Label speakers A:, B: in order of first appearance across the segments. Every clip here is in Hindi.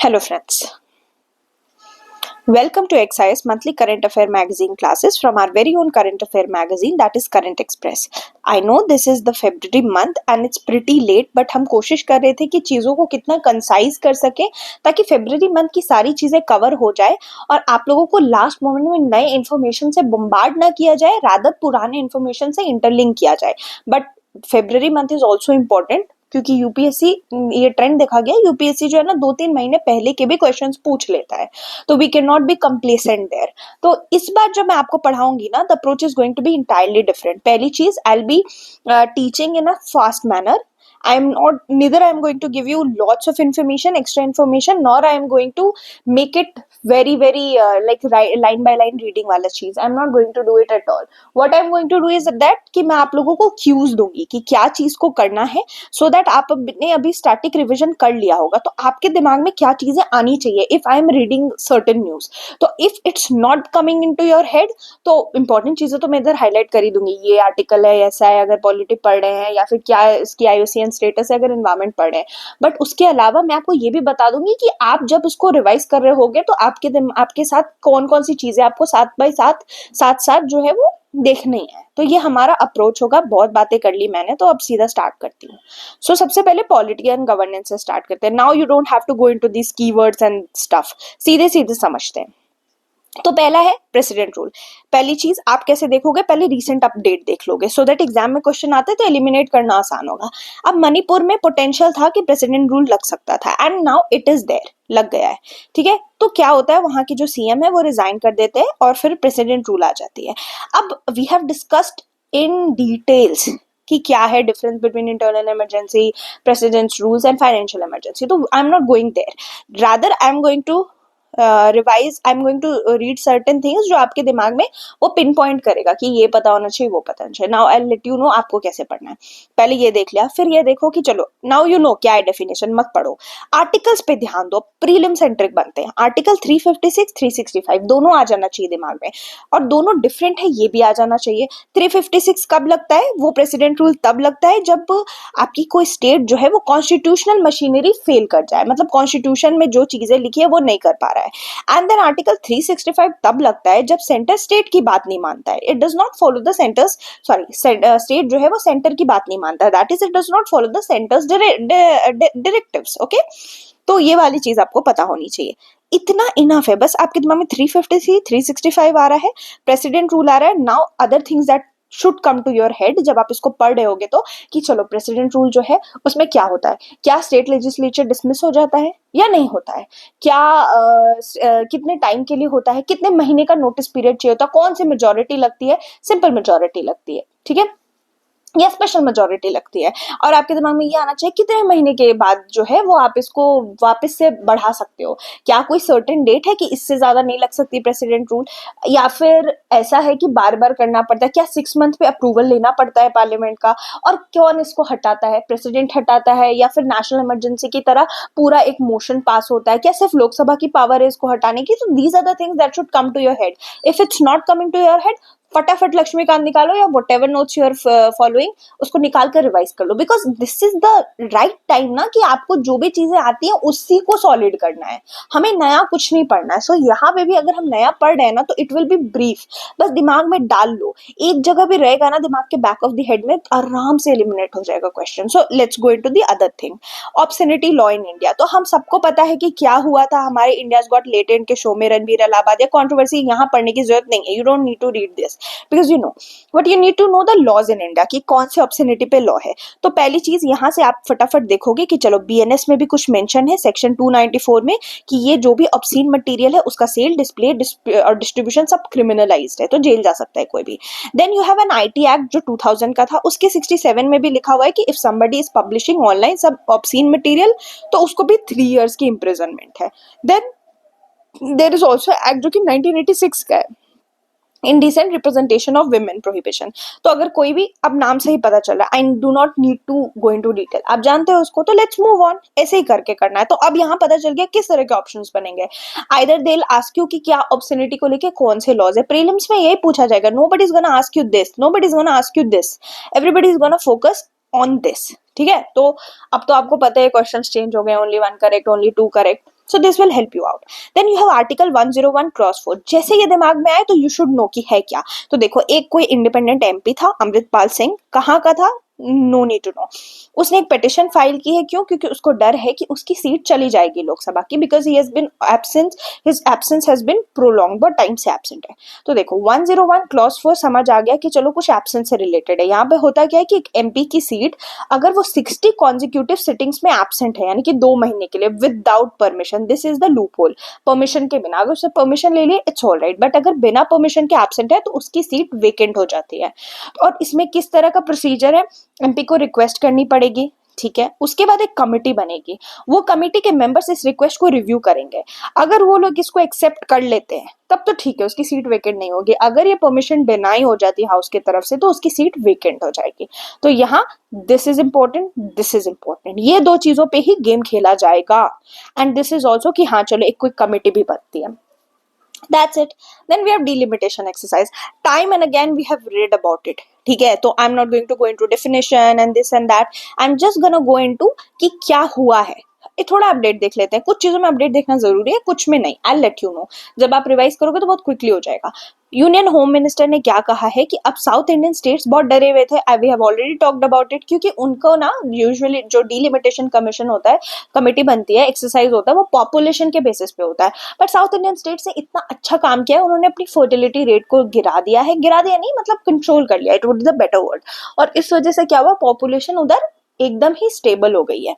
A: Hello friends, welcome to XIS monthly current affair magazine classes from our very own current affair magazine that is Current Express. I know this is the February month and it's pretty late but हम कोशिश कर रहे थे कि चीज़ों को कितना कंसाइज कर सके ताकि फरवरी मंथ की सारी चीज़ें कवर हो जाए और आप लोगों को लास्ट मोमेंट में नए इन्फॉर्मेशन से बम्बार्ड ना किया जाए, रादर पुराने इन्फॉर्मेशन से इंटरलिंक किया जाए. But February month is also important क्योंकि यूपीएससी ये ट्रेंड देखा गया यूपीएससी जो है ना 2-3 महीने पहले के भी क्वेश्चंस पूछ लेता है, तो we can not be complacent there. तो इस बार जब मैं आपको पढ़ाऊंगी ना the approach is going to be entirely different. पहली चीज I will be teaching in a fast manner. Neither I am going to give you lots of information, extra information, nor I am going to make it very like line by line reading वाला चीज. I am not going to do it at all. What I am going to do is that कि मैं आप लोगों को cues दूंगी कि क्या चीज को करना है, so that आपने अभी static revision कर लिया होगा तो आपके दिमाग में क्या चीजें आनी चाहिए. If I am reading certain news, तो if it's not coming into your head, तो important चीजें तो मैं इधर highlight कर ही दूंगी. ये आर्टिकल है, ऐसा है, अगर पॉलिटिक पढ़ रहे हैं या फिर क्या है इसकी IUCN स्टेटस है, अगर एनवायरमेंट पढ़ रहे हैं. बट उसके अलावा मैं आपको ये भी बता दूंगी कि आप जब उसको रिवाइज कर रहे होगे तो आपके साथ कौन कौन सी चीजें आपको साथ जो है वो देखनी है. तो ये हमारा अप्रोच होगा. बहुत बातें कर ली मैंने, तो अब सीधा स्टार्ट करती हूँ. सो सबसे पहले पॉलिटी एंड गवर्नेंस से स्टार्ट करते हैं. Now you don't have to go into this keywords and stuff, सीधे सीधे समझते हैं. तो पहला है प्रेसिडेंट रूल. पहली चीज आप कैसे देखोगे, पहले रीसेंट अपडेट देख लोगे सो दैट एग्जाम में क्वेश्चन आते तो एलिमिनेट करना आसान होगा. अब मणिपुर में पोटेंशियल था कि प्रेसिडेंट रूल लग सकता था and now it is there, लग गया है. ठीक है, तो क्या होता है, वहां की जो सीएम है वो रिजाइन कर देते हैं और फिर प्रेसिडेंट रूल आ जाती है. अब we have discussed in details कि क्या है difference between internal emergency, president's rules and financial emergency. तो I am not going there, rather I am going to revise. I am going to read certain things जो आपके दिमाग में वो पिन पॉइंट करेगा कि ये पता होना चाहिए, वो पता होना चाहिए. Now I let you know आपको कैसे पढ़ना है. पहले ये देख लिया, फिर ये देखो कि चलो नाउ यू नो क्या है डेफिनेशन, मत पढ़ो. आर्टिकल्स पे ध्यान दो, प्रीलिम सेंट्रिक बनते हैं. आर्टिकल 356 365 दोनों आ जाना चाहिए दिमाग में, और दोनों डिफरेंट है ये भी आ जाना चाहिए. 356 कब लगता है, वो प्रेसिडेंट रूल तब लगता है जब आपकी कोई स्टेट जो है वो कॉन्स्टिट्यूशनल मशीनरी फेल कर जाए, मतलब कॉन्स्टिट्यूशन में जो चीजें लिखी है वो नहीं कर पा रहा है. एंड देन आर्टिकल 365 तब लगता है जब सेंटर स्टेट की बात नहीं मानता है. It does not follow the centres, state जो है वो सेंटर की बात नहीं मानता है. That is it does not follow the centres directives. Okay, तो ये वाली चीज आपको पता होनी चाहिए. इतना इनफ है, बस आपके दिमाग में 353 365 आ रहा है, प्रेसिडेंट रूल आ रहा है. Now other things that should come to your head जब आप इसको पढ़ रहे होगे तो, कि चलो प्रेसिडेंट रूल जो है उसमें क्या होता है, क्या स्टेट लेजिस्लेचर डिसमिस हो जाता है या नहीं होता है, क्या कितने टाइम के लिए होता है, कितने महीने का नोटिस पीरियड चाहिए होता है, कौन सी मेजोरिटी लगती है, सिंपल मेजोरिटी लगती है, ठीक है, या स्पेशल मेजोरिटी लगती है. और आपके दिमाग में ये आना चाहिए कितने महीने के बाद जो है वो आप इसको वापस से बढ़ा सकते हो. क्या कोई सर्टेन डेट है कि इससे ज्यादा नहीं लग सकती प्रेसिडेंट रूल, या फिर ऐसा है कि बार बार करना पड़ता है, क्या 6 मंथ पे अप्रूवल लेना पड़ता है पार्लियामेंट का, और कौन इसको हटाता है, प्रेसिडेंट हटाता है या फिर नेशनल इमरजेंसी की तरह पूरा एक मोशन पास होता है, क्या सिर्फ लोकसभा की पावर है इसको हटाने की. तो these are the things that should come to your head. If it's not coming to your head, फटाफट लक्ष्मीकांत निकालो या whatever notes you are following उसको निकाल कर रिवाइज कर लो, because this is the right time ना कि आपको जो भी चीजें आती हैं उसी को सॉलिड करना है, हमें नया कुछ नहीं पढ़ना है. सो यहाँ पे भी अगर हम नया पढ़ रहे हैं ना तो इट विल बी ब्रीफ, बस दिमाग में डाल लो. एक जगह भी रहेगा ना दिमाग के बैक ऑफ द हेड में, आराम से एलिमिनेट हो जाएगा question. So let's go into the other thing, obscenity law in India. तो हम सबको पता है कि क्या हुआ था हमारे इंडियाज गॉट लेटेंट के शो में, रणवीर अलाहाबाद या कंट्रोवर्सी, यहाँ पढ़ने की जरूरत नहीं है. You don't need to read this because you know what you need to know the laws in India कि कौन से ऑब्ससेनिटी पे लॉ है. तो पहली चीज यहाँ से आप फटाफट देखोगे कि चलो बीएनएस में भी कुछ मेंशन है सेक्शन 294 में कि ये जो भी ऑब्सीन मटेरियल है उसका सेल, डिस्प्ले और डिस्ट्रीब्यूशन सब क्रिमिनलाइज्ड है, तो जेल जा सकता है कोई भी. Then you have an IT act जो 2000 का था, उसके 67 में भी लिखा हुआ है कि if somebody is publishing online सब ऑब्सीन मटेरियल तो उसको भी 3 years की इम्प्रिजनमेंट है. Then there is also act जो कि 1986 का है, indecent representation of women prohibition. तो अगर कोई भी, अब नाम से ही पता चल रहा है, I do not need to go into detail, आप जानते हो उसको, तो लेट्स मूव ऑन. ऐसे ही करके करना है. तो अब यहाँ पता चल गया किस तरह के ऑप्शंस बनेंगे. Either they will ask you कि क्या ऑब्ससेनिटी को लेके कौन से लॉज है. प्रीलिम्स में यही पूछा जाएगा, nobody is gonna ask you this, nobody is gonna ask you this, everybody is gonna focus on this. ठीक है, तो अब तो आपको पता है क्वेश्चंस चेंज हो गए, only 1 correct, only 2 correct. So this will help you out. Then you have article 101 cross 4। जैसे ये दिमाग में आए तो यू शुड नो कि है क्या। तो देखो, एक कोई इंडिपेंडेंट एमपी था, अमृतपाल सिंह, कहाँ का था, नो नीड टू नो। उसने एक पिटिशन फाइल की है, क्यों? क्योंकि उसको डर है कि उसकी सीट चली जाएगी लोकसभा की, because he has been absent, his absence has been prolong, बहुत टाइम से एब्सेंट है। तो देखो 101 क्लॉज 4 समझ आ गया कि चलो कुछ एब्सेंस से रिलेटेड है। यहाँ पे होता क्या है कि एक एमपी की सीट अगर वो 60 कॉन्जिक्यूटिव सिटिंग्स में एब्सेंट है, यानी कि 2 महीने के लिए without permission, this is the loop hole. Permission के बिना, अगर उसने परमिशन ले ली इट्स ऑल राइट, बट अगर बिना परमिशन के एब्सेंट है तो उसकी सीट वेकेंट हो जाती है। और इसमें किस तरह का प्रोसीजर है, एमपी को रिक्वेस्ट करनी पड़ेगी, ठीक है। उसके बाद एक कमिटी बनेगी, वो कमिटी के मेंबर्स इस रिक्वेस्ट को रिव्यू करेंगे। अगर वो लोग इसको एक्सेप्ट कर लेते हैं तब तो ठीक है, उसकी सीट वेकेंट नहीं होगी। अगर ये परमिशन डिनाई हो जाती है हाउस की तरफ से तो उसकी सीट वेकेंट हो जाएगी। तो यहाँ this is important, this is important, ये 2 चीजों पे ही गेम खेला जाएगा। एंड दिस इज ऑल्सो कि हाँ चलो एक कोई कमिटी भी बनती है। That's it. Then we have delimitation exercise. Time and again we have read about it. ठीक है, तो I'm not going to go into definition and this and that. I'm just gonna go into कि क्या हुआ है। ये थोड़ा अपडेट देख लेते हैं। कुछ चीजों में अपडेट देखना जरूरी है, कुछ में नहीं। I'll let you know. जब आप रिवाइज करोगे तो बहुत क्विकली हो जाएगा। यूनियन होम मिनिस्टर ने क्या कहा है कि अब साउथ इंडियन स्टेट्स बहुत डरे हुए थे, we have already talked about it, क्योंकि उनको ना यूजुअली जो डिलिमिटेशन कमीशन होता है, कमेटी बनती है, एक्सरसाइज होता है, वो पॉपुलेशन के बेसिस पे होता है। बट साउथ इंडियन स्टेट्स ने इतना अच्छा काम किया है, उन्होंने अपनी फर्टिलिटी रेट को गिरा दिया है, गिरा दिया नहीं मतलब कंट्रोल कर लिया, it would be the better word. और इस वजह से क्या हुआ, पॉपुलेशन उधर एकदम ही स्टेबल हो गई है।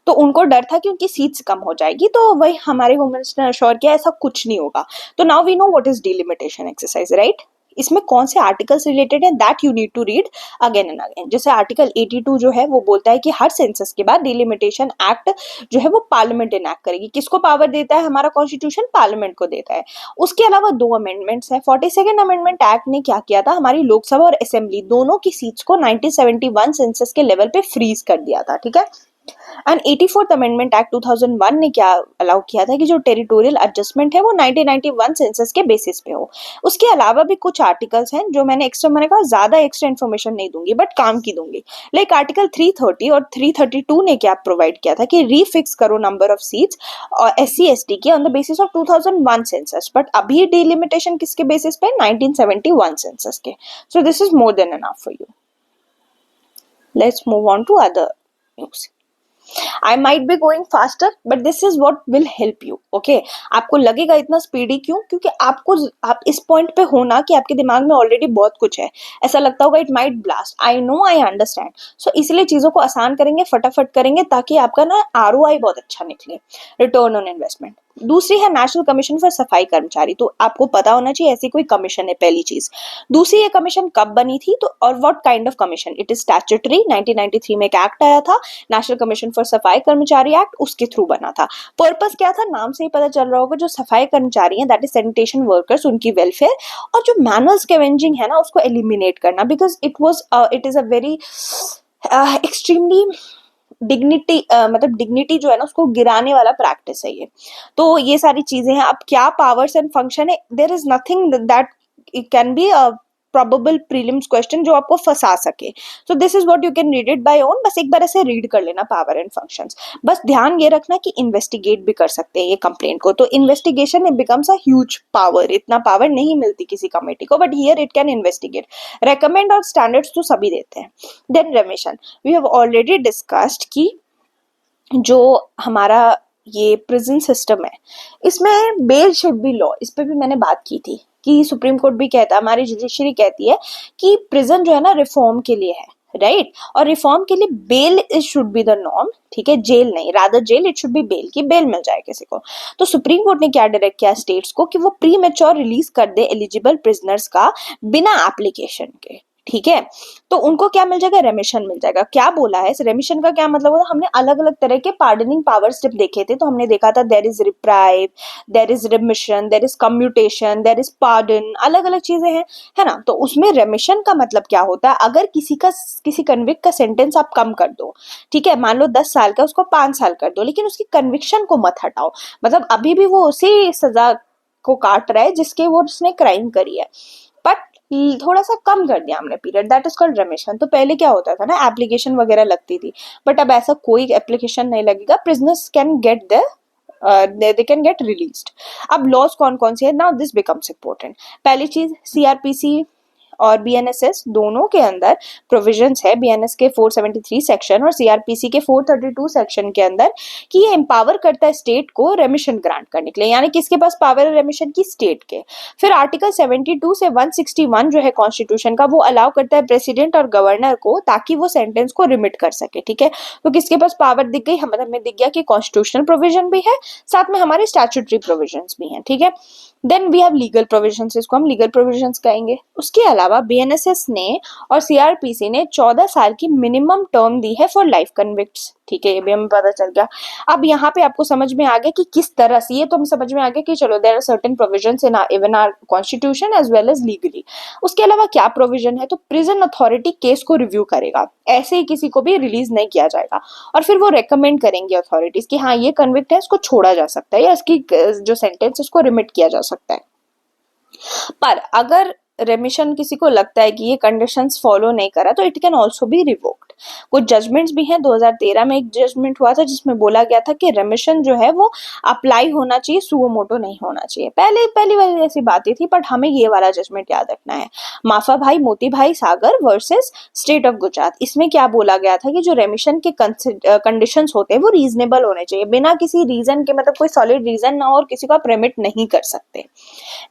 A: तो उनको डर था कि उनकी सीट्स कम हो जाएगी, तो वही हमारे होम मिनिस्टर ने अश्योर किया ऐसा कुछ नहीं होगा। तो now we know what is delimitation exercise, right. इसमें कौन से आर्टिकल्स रिलेटेड है that you need to read again and again. जैसे आर्टिकल 82 जो है वो बोलता है कि हर सेंसस के बाद डिलिमिटेशन एक्ट जो है वो पार्लियामेंट इनैक्ट करेगी। किसको पावर देता है हमारा कॉन्स्टिट्यूशन, पार्लियामेंट को देता है। उसके अलावा 2 अमेंडमेंट्स है। 42nd अमेंडमेंट एक्ट ने क्या किया था, हमारी लोकसभा और असेंबली दोनों की सीट्स को 1971 सेंसस के लेवल पे फ्रीज कर दिया था, ठीक है। एंड 84th अमेंडमेंट एक्ट 2001 ने क्या अलाउ किया था कि जो टेरिटोरियल एडजस्टमेंट है वो 1991 सेंसस के बेसिस पे हो। उसके अलावा भी कुछ आर्टिकल्स हैं जो मैंने कहा ज्यादा एक्स्ट्रा इन्फॉर्मेशन नहीं दूंगी बट काम की दूंगी। लाइक आर्टिकल 330 और 332 ने क्या प्रोवाइड किया था कि रीफिक्स करो नंबर ऑफ सीट्स और SC/ST की on the basis of 2001 census. But अभी डिलिमिटेशन किसके बेसिस पे, 1971 सेंसस के। So this is more than enough for you. Let's move on to other news. I might be going faster, but this is what will help you. Okay? आपको लगेगा इतना स्पीडी क्यों, क्योंकि आप इस पॉइंट पे हो ना कि आपके दिमाग में ऑलरेडी बहुत कुछ है। ऐसा लगता होगा it might blast, I know, I understand. So इसलिए चीजों को आसान करेंगे, फटाफट करेंगे, ताकि आपका ना ROI बहुत अच्छा निकले, रिटर्न ऑन इन्वेस्टमेंट। दूसरी है नेशनल कमीशन फॉर सफाई कर्मचारी। तो आपको पता होना चाहिए ऐसी कोई कमीशन है, पहली चीज। दूसरी, ये कमीशन कब बनी थी, तो और what kind of commission, it is statutory. 1993 में एक एक्ट आया था, नेशनल कमीशन फॉर सफाई कर्मचारी एक्ट, उसके थ्रू बना था। पर्पस क्या था, नाम से ही पता चल रहा होगा, जो सफाई कर्मचारी हैं दैट इज सैनिटेशन वर्कर्स, उनकी वेलफेयर और जो मैनुअल स्कैवेंजिंग है ना उसको एलिमिनेट करना, because it is a very extremely dignity मतलब डिग्निटी जो है ना उसको गिराने वाला प्रैक्टिस है ये। तो ये सारी चीजें हैं। अब क्या पावर्स एंड फंक्शन है, there is nothing that it can be a probable prelims question जो आपको फंसा सके। So this is what you can read it by own. बस एक बार ऐसे रीड कर लेना पावर एंड फंक्शंस। बस ध्यान ये रखना कि इन्वेस्टिगेट भी कर सकते हैं ये कंप्लेंट को। तो investigation it becomes a huge power, इतना पावर नहीं मिलती किसी कमेटी को, but here it can investigate, recommend और स्टैंडर्ड्स तो सभी देते हैं। Then remission, we have already discussed कि जो हमारा ये प्रिजन सिस्टम है इसमें बेल शुड बी लॉ, इस पे भी मैंने बात की थी कि सुप्रीम कोर्ट भी कहता है, हमारी जुडिशरी कहती है कि प्रिजन जो है ना रिफॉर्म के लिए है, राइट। और रिफॉर्म के लिए bail it should be the norm, ठीक है, जेल नहीं, rather jail it should be bail, की बेल मिल जाए किसी को। तो सुप्रीम कोर्ट ने क्या डायरेक्ट किया स्टेट्स को कि वो प्री मैच्योर रिलीज कर दे एलिजिबल प्रिजनर्स का बिना एप्लीकेशन के, ठीक है। तो उनको क्या मिल जाएगा, रेमिशन मिल जाएगा। क्या बोला है, रेमिशन का क्या मतलब होता है, हमने अलग अलग तरह के पार्डनिंग पावर्स जब देखे थे तो हमने देखा था there is reprieve, there is remission, there is commutation, there is pardon, अलग अलग चीजें हैं, है ना। तो उसमें रेमिशन का मतलब क्या होता है, अगर किसी कन्विक्ट का सेंटेंस आप कम कर दो, ठीक है, मान लो 10 साल का उसको 5 साल कर दो, लेकिन उसकी कन्विक्शन को मत हटाओ, मतलब अभी भी वो उसी सजा को काट रहा है जिसके वो उसने क्राइम करी है, बट थोड़ा सा कम कर दिया हमने पीरियड, दैट इज कॉल्ड रेमिशन। तो पहले क्या होता था ना, एप्लीकेशन वगैरह लगती थी, बट अब ऐसा कोई एप्लीकेशन नहीं लगेगा, prisoners can get the they can get released. अब लॉज कौन कौन सी है, नाउ दिस बिकम्स इम्पोर्टेंट। पहली चीज सीआरपीसी और बीएनएसएस दोनों के अंदर प्रोविजंस है, बीएनएस के 473 सेक्शन और सीआरपीसी के 432 सेक्शन के अंदर, कि ये एम्पावर करता है स्टेट को रेमिशन ग्रांट करने के लिए, यानी किसके पास पावर है रेमिशन की, स्टेट के। फिर आर्टिकल 72 से 161 जो है कॉन्स्टिट्यूशन का, वो अलाउ करता है प्रेसिडेंट और गवर्नर को, ताकि वो सेंटेंस को रिमिट कर सके, ठीक है। तो किसके पास पावर दिख गई, हमें दिख गया कि कॉन्स्टिट्यूशनल प्रोविजन भी है, साथ में हमारे स्टैट्यूटरी प्रोविजंस भी हैं, ठीक है। Then we have legal provisions, इसको हम लीगल प्रोविजंस कहेंगे। उसके अलावा बीएनएसएस ने और सीआरपीसी ने 14 साल की मिनिमम टर्म दी है फॉर लाइफ कन्विक्ट्स, ठीक है, ये भी हमें पता चल गया। अब यहाँ पे आपको समझ में आ गया कि किस तरह से, ये तो हम समझ में आ गया कि चलो there are certain provisions in even our constitution as well as legally. उसके अलावा क्या प्रोविजन है, तो प्रिजन अथॉरिटी केस को रिव्यू करेगा, ऐसे ही किसी को भी रिलीज नहीं किया जाएगा, और फिर वो रेकमेंड करेंगे अथॉरिटीज कि हाँ ये कन्विक्ट है, इसको छोड़ा जा सकता है, या इसकी जो सेंटेंस उसको रिमिट किया जा सकता है। पर अगर रेमिशन किसी को लगता है कि ये कंडीशंस फॉलो नहीं करा, तो it can also be revoked. कुछ जजमेंट्स भी हैं, 2013 में एक जजमेंट हुआ था जिसमें बोला गया था कि रेमिशन जो है वो अप्लाई होना चाहिए, सुओ मोटो नहीं होना चाहिए। पहली वाली ऐसी बातें थी, बट हमें ये वाला जजमेंट याद रखना है, माफा भाई मोती भाई सागर वर्सेस स्टेट ऑफ गुजरात। इसमें क्या बोला गया था कि जो रेमिशन के कंडीशंस होते हैं वो रीजनेबल होने चाहिए, बिना किसी रीजन के, मतलब कोई सॉलिड रीजन ना हो और किसी को आप रेमिट नहीं कर सकते।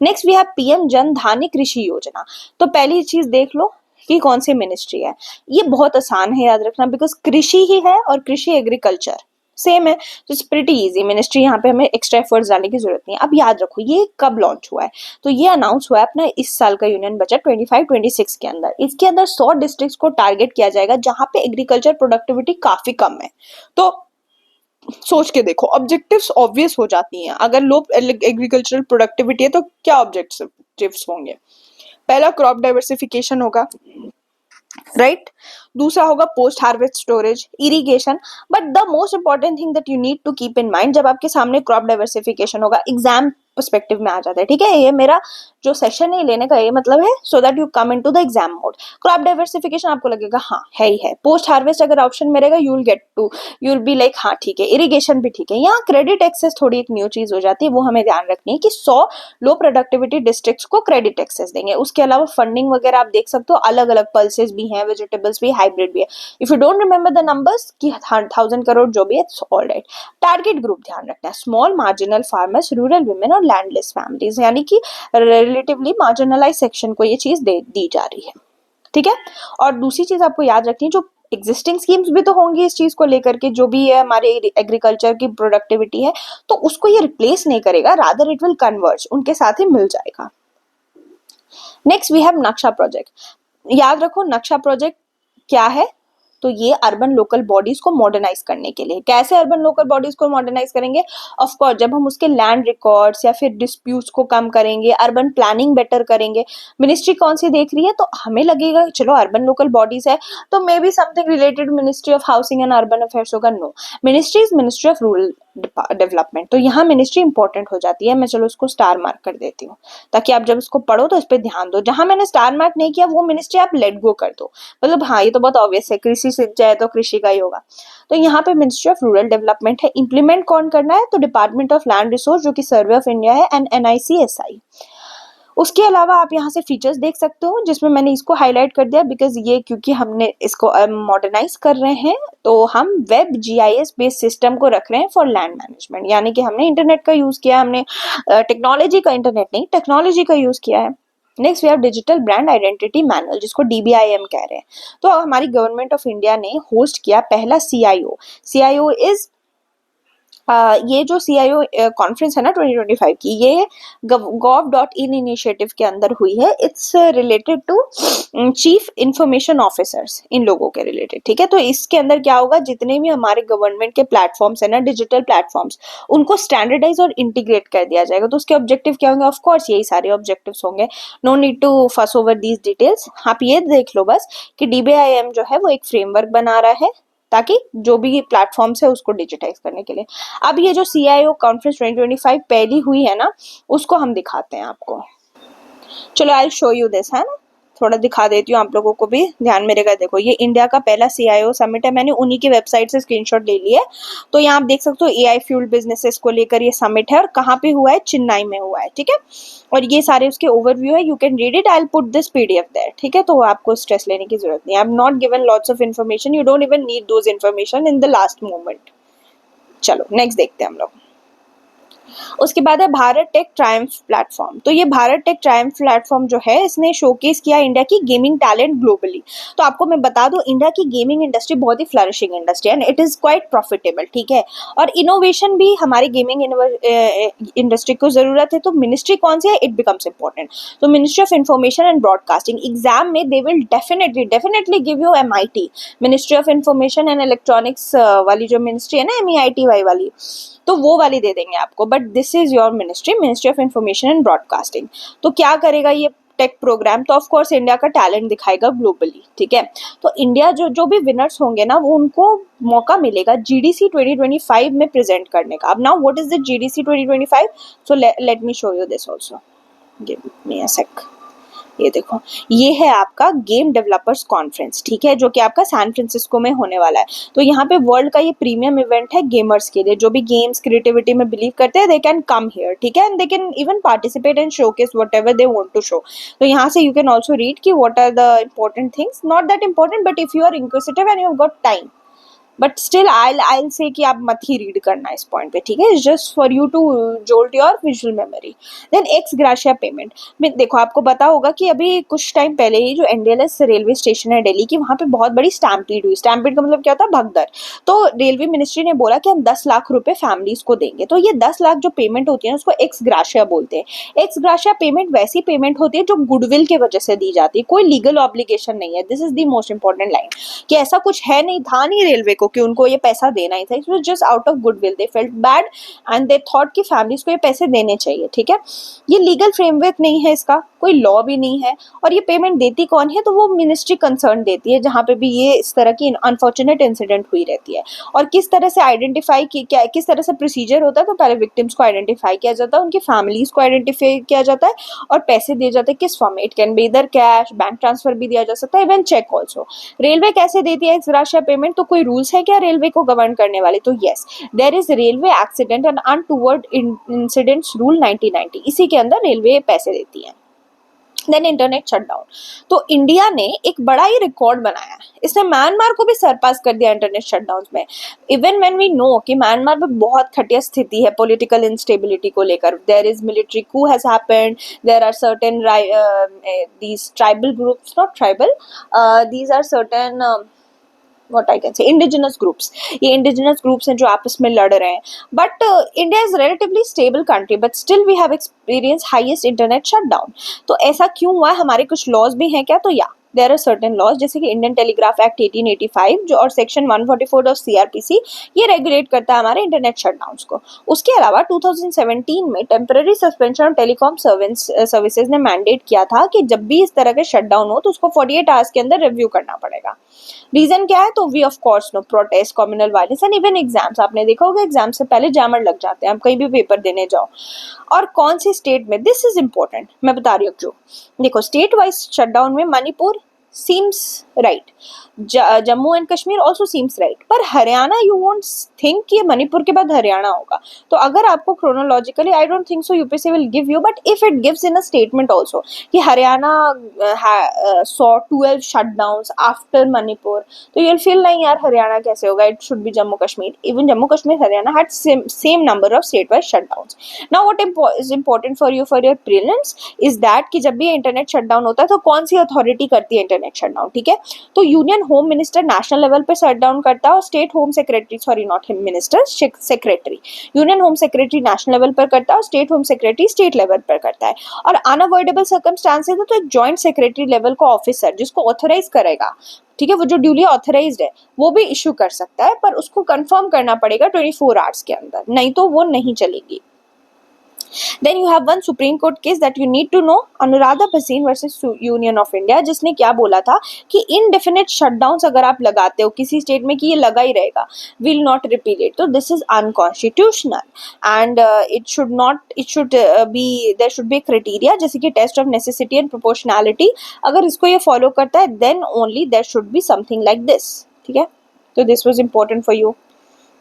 A: नेक्स्ट वी हैव पीएम जन धान्य कृषि योजना। तो पहली चीज देख लो कि कौन सी मिनिस्ट्री है, ये बहुत आसान है याद रखना, बिकॉज कृषि ही है और कृषि एग्रीकल्चर सेम है, तो इट्स प्रीटी इजी मिनिस्ट्री, यहाँ पे हमें एक्स्ट्रा एफर्ट्स डालने की जरूरत नहीं है। अब याद रखो ये कब लॉन्च हुआ है, तो ये अनाउंस हुआ है अपना इस साल का यूनियन बजट 25-26 के अंदर। इसके अंदर 100 डिस्ट्रिक्ट्स को टारगेट किया जाएगा जहां पे एग्रीकल्चर प्रोडक्टिविटी काफी कम है। तो सोच के देखो, ऑब्जेक्टिव्स ऑब्वियस हो जाती हैं, अगर लो एग्रीकल्चरल प्रोडक्टिविटी है तो क्या ऑब्जेक्टिव्स होंगे, पहला क्रॉप डाइवर्सिफिकेशन होगा, राइट, दूसरा होगा post harvest storage, irrigation. But the most important thing that you need to keep in mind, जब आपके सामने क्रॉप डाइवर्सिफिकेशन होगा, एग्जाम पर्सपेक्टिव में आ जाता है, ठीक है, ये मेरा जो सेशन है लेने का ये मतलब है, so that you come into the exam mode. Crop diversification आपको लगेगा हाँ है ही है, पोस्ट हार्वेस्ट अगर ऑप्शन में रहेगा यू विल बी लाइक हाँ ठीक है, इरिगेशन भी ठीक है। यहाँ क्रेडिट एक्सेस थोड़ी एक न्यू चीज हो जाती है, वो हमें ध्यान रखनी है कि 100 लो प्रोडक्टिविटी डिस्ट्रिक्ट्स को क्रेडिट एक्सेस देंगे। उसके अलावा फंडिंग वगैरह आप देख सकते हो, अलग अलग पल्सेस भी हैं, वेजिटेबल्स भी, हाइब्रिड भी है। If you don't remember the numbers कि 1000 करोड़ जो भी है, it's all right. Target group ध्यान रखना है, small marginal farmers, rural women और लैंडलेस फैमिलीज, यानी कि रिलेटिवली मार्जिनलाइज सेक्शन को ये चीज दी जा रही है, ठीक है। और दूसरी चीज आपको याद रखनी है, जो एग्जिस्टिंग स्कीम्स भी तो होंगी इस चीज को लेकर के, जो भी है हमारे एग्रीकल्चर की प्रोडक्टिविटी है, तो उसको ये रिप्लेस नहीं करेगा, रादर इट विल कन्वर्ज, उनके साथ ही मिल जाएगा। नेक्स्ट वी हैव नक्शा प्रोजेक्ट। याद रखो नक्शा प्रोजेक्ट क्या है, तो ये अर्बन लोकल बॉडीज को मॉडर्नाइज करने के लिए। कैसे अर्बन लोकल बॉडीज को मॉडर्नाइज करेंगे, ऑफ कोर्स जब हम उसके लैंड रिकॉर्ड्स या फिर डिस्प्यूट्स को कम करेंगे, अर्बन प्लानिंग बेटर करेंगे। मिनिस्ट्री कौन सी देख रही है, तो हमें लगेगा चलो अर्बन लोकल बॉडीज है तो may be something related ministry of housing and urban affairs होगा, no, ministry is ministry of rural development. तो यहाँ मिनिस्ट्री इंपॉर्टेंट हो जाती है, मैं चलो उसको स्टार मार्क कर देती हूँ ताकि आप जब इसको पढ़ो तो इस पर ध्यान दो। जहां मैंने स्टार मार्क नहीं किया वो मिनिस्ट्री आप लेट गो कर दो, मतलब हाँ ये तो बहुत ऑब्वियस है, कृषि सिंचाई तो कृषि का ही होगा। तो यहाँ पे मिनिस्ट्री ऑफ रूरल डेवलपमेंट है। इंप्लीमेंट कौन करना है, तो डिपार्टमेंट ऑफ लैंड रिसोर्स जो कि सर्वे ऑफ इंडिया है, एंड NICSI। उसके अलावा आप यहाँ से फीचर्स देख सकते हो, जिसमें मैंने इसको हाईलाइट कर दिया बिकॉज ये क्योंकि हमने इसको मॉडर्नाइज कर रहे हैं, तो हम वेब GIS बेस्ड सिस्टम को रख रहे हैं फॉर लैंड मैनेजमेंट, यानी कि हमने इंटरनेट का यूज किया, हमने टेक्नोलॉजी का, इंटरनेट नहीं टेक्नोलॉजी का यूज किया है। Next we have digital brand identity manual, जिसको DBIM कह रहे हैं। तो हमारी गवर्नमेंट ऑफ इंडिया ने होस्ट किया पहला CIO इज ये जो CIO कॉन्फ्रेंस है ना 2025 की, ये gov.in इनिशिएटिव के अंदर हुई है। It's related to chief information officers, इन लोगों के रिलेटेड, ठीक है। तो इसके अंदर क्या होगा, जितने भी हमारे गवर्नमेंट के प्लेटफॉर्म्स है ना, डिजिटल प्लेटफॉर्म्स, उनको स्टैंडर्डाइज और इंटीग्रेट कर दिया जाएगा। तो उसके ऑब्जेक्टिव क्या होंगे, ऑफ कोर्स यही सारे ऑब्जेक्टिव्स होंगे, नो नीड टू फस ओवर दीज डिटेल्स। आप ये देख लो बस कि DBIM जो है वो एक फ्रेमवर्क बना रहा है ताकि जो भी प्लेटफॉर्म्स है उसको डिजिटाइज करने के लिए। अब ये जो CIO कॉन्फ्रेंस 2025 पहली हुई है ना, उसको हम दिखाते हैं आपको। चलो आई शो यू दिस, है ना। थोड़ा दिखा देती हूँ आप लोगों को भी ध्यान में रहेगा। देखो ये इंडिया का पहला CIO समिट है, मैंने उन्हीं की वेबसाइट से स्क्रीनशॉट ले लिया है। तो यहाँ आप देख सकते हो AI फ्यूल्ड बिजनेसेस को लेकर ये समिट है और कहाँ पे हुआ है, चेन्नई में हुआ है, ठीक है। और ये सारे उसके ओवरव्यू है, you can read it, I will put this PDF there, ठीक है। तो आपको स्ट्रेस लेने की जरूरत नहीं, I am not given lots of information, you don't even need those information in the last moment. चलो नेक्स्ट देखते हैं हम लोग। उसके बाद है भारत टेक ट्रायम्फ प्लेटफॉर्म। तो ये भारत टेक ट्रायम्फ प्लेटफॉर्म जो है, इसने शोकेस किया इंडिया की गेमिंग टैलेंट ग्लोबली। तो आपको मैं बता दूं, इंडिया की गेमिंग इंडस्ट्री बहुत ही फ्लरिशिंग इंडस्ट्री है and it is quite profitable, ठीक है। और इनोवेशन भी हमारी गेमिंग इंडस्ट्री को जरूरत है। तो मिनिस्ट्री कौन सी है, इट बिकम्स इंपॉर्टेंट। तो ministry of information and broadcasting, exam में they will definitely give you MIT, ministry of information and electronics वाली जो मिनिस्ट्री है ना, MEITY वाली, तो वो वाली दे देंगे आपको। But this is your ministry of information and broadcasting. तो क्या करेगा ये टेक प्रोग्राम, तो ऑफ कोर्स इंडिया का टैलेंट दिखाएगा ग्लोबली, ठीक है। तो इंडिया जो भी विनर्स होंगे ना, वो उनको मौका मिलेगा GDC 2025 में प्रेजेंट करने का। अब now what is the GDC 2025, so let me show you this also, give me a sec. ये देखो, ये है आपका गेम डेवलपर्स कॉन्फ्रेंस, ठीक है, जो कि आपका सैन फ्रांसिस्को में होने वाला है। तो यहाँ पे वर्ल्ड का ये प्रीमियम इवेंट है गेमर्स के लिए, जो भी गेम्स क्रिएटिविटी में बिलीव करते हैं, दे कैन कम हियर, ठीक है, and they can even participate and showcase whatever they want to show. तो यहाँ से यू कैन ऑल्सो रीड कि what are the important things, not that important, but if you are inquisitive and you have got time, but still I say कि आप मत ही रीड करना इस पॉइंट पे, ठीक है, it's just for you to jolt your visual memory. Then ex gratia payment में देखो, आपको पता होगा कि अभी कुछ टाइम पहले ही जो NDLS रेलवे स्टेशन है दिल्ली की, वहाँ पे बहुत बड़ी स्टैम्पीड हुई। स्टैम्पीड का मतलब क्या होता है, भगदड़। तो रेलवे मिनिस्ट्री ने बोला कि हम 10 लाख रुपए फैमिलीज को देंगे। तो ये 10 लाख जो पेमेंट होती है उसको एक्स ग्राशिया बोलते हैं। एक्स ग्राशिया पेमेंट वैसी पेमेंट होती है जो गुडविल की वजह से दी जाती है, कोई लीगल ऑब्लिगेशन नहीं है। This is the most important line, कि ऐसा कुछ है नहीं, था नहीं रेलवे को कि उनको ये पैसा देना ही था। It was just out of goodwill, they felt bad and they thought कि फैमिलीज को ये पैसे देने चाहिए, ठीक है। ये लीगल फ्रेमवर्क नहीं है, इसका कोई लॉ भी नहीं है। और ये पेमेंट देती कौन है, तो वो मिनिस्ट्री कंसर्न देती है, जहां पे भी ये इस तरह की अनफॉर्चुनेट इंसिडेंट हुई रहती है। और किस तरह से आइडेंटिफाई क्या, किस तरह से प्रोसीजर होता है, तो पहले विक्टिम्स को आइडेंटिफाई किया जाता है, उनकी फैमिलीज को आइडेंटिफाई किया जाता है, और पैसे दिए जाते हैं। किस फॉर्म में, इट कैन बी इधर कैश, बैंक ट्रांसफर भी दिया जा सकता है, इवन चेक ऑल्सो। रेलवे कैसे देती है इस राशि पेमेंट, तो कोई रूल्स है क्या रेलवे को गवर्न करने वाले, तो yes, there is railway accident and untoward incidents rule 1990, इसी के अंदर रेलवे पैसे देती है। देन इंटरनेट शटडाउन, तो इंडिया ने एक बड़ा ही रिकॉर्ड बनाया है, इसने म्यांमार को भी सरपास कर दिया इंटरनेट शटडाउन में। इवन व्हेन वी नो कि म्यांमार में बहुत घटिया स्थिति है पॉलिटिकल इंस्टेबिलिटी को लेकर, there is military coup has happened, there are certain these tribal groups, not tribal, these are certain what I can say indigenous groups, ये indigenous groups हैं जो आपस में लड़ रहे हैं। But India is relatively stable country, but still we have experienced highest internet shutdown। तो ऐसा क्यों हुआ, हमारे कुछ laws भी हैं क्या, तो या देयर आर सर्टेन लॉज, जैसे कि इंडियन टेलीग्राफ एक्ट 1885 जो और सेक्शन 144 ऑफ CRPC, ये रेगुलेट करता है हमारे इंटरनेट शटडाउन्स को। उसके अलावा 2017 में temporary suspension of telecom services ने मैंडेट किया था कि जब भी इस तरह के शटडाउन हो तो उसको 48 आवर्स के अंदर रिव्यू करना पड़ेगा। रीजन क्या है, तो we of course know protest, communal violence and even exams. आपने देखा होगा एग्जाम से पहले जैमर लग जाते हैं, आप कहीं भी पेपर देने जाओ। और कौन सी स्टेट में, दिस इज इंपॉर्टेंट, मैं बता रही हूँ जो, देखो स्टेट वाइज शटडाउन में Manipur seems right, Jammu and Kashmir also seems right, पर हरियाणा यू वोंट थिंक कि ये के बाद हरियाणा होगा। तो अगर आपको chronologically, I don't think so UPSC will give you, but if it gives in a statement also कि Haryana saw 12 shutdowns after Manipur, तो यू विल फील नहीं यार हरियाणा कैसे होगा, it should be Jammu Kashmir. Even Jammu Kashmir Haryana had same number of state wise shutdowns. Now what is important for your prelims is that कि जब भी इंटरनेट शटडाउन होता है तो कौन सी अथॉरिटी करती है इंटरनेट शटडाउन, ठीक है। तो union home minister national level पे शट डाउन करता है, और state home secretary, sorry not him minister, secretary, union home secretary national level पर करता है और state home secretary state level पर करता है। और अनअवॉइडेबल सर्कमस्टांसेस है तो एक जॉइंट सेक्रेटरी लेवल का ऑफिसर जिसको ऑथराइज करेगा, ठीक है, वो जो ड्यूली ऑथराइज्ड है वो भी इशू कर सकता है, पर उसको कंफर्म करना पड़ेगा 24 आवर्स के अंदर, नहीं तो वो नहीं चलेगी। Then you have one Supreme Court case that you need to know, Anuradha Bhasin versus union of India, जिसने क्या बोला था कि इनडेफिनेट शटडाउन्स अगर आप लगाते हो किसी स्टेट में कि ये लगा ही रहेगा, विल नॉट रिपील इट, तो this is unconstitutional and it should be, there should be criteria जैसे कि test of necessity and proportionality, अगर इसको ये फॉलो करता है then only there should be something like this, ठीक है। तो this was important for you.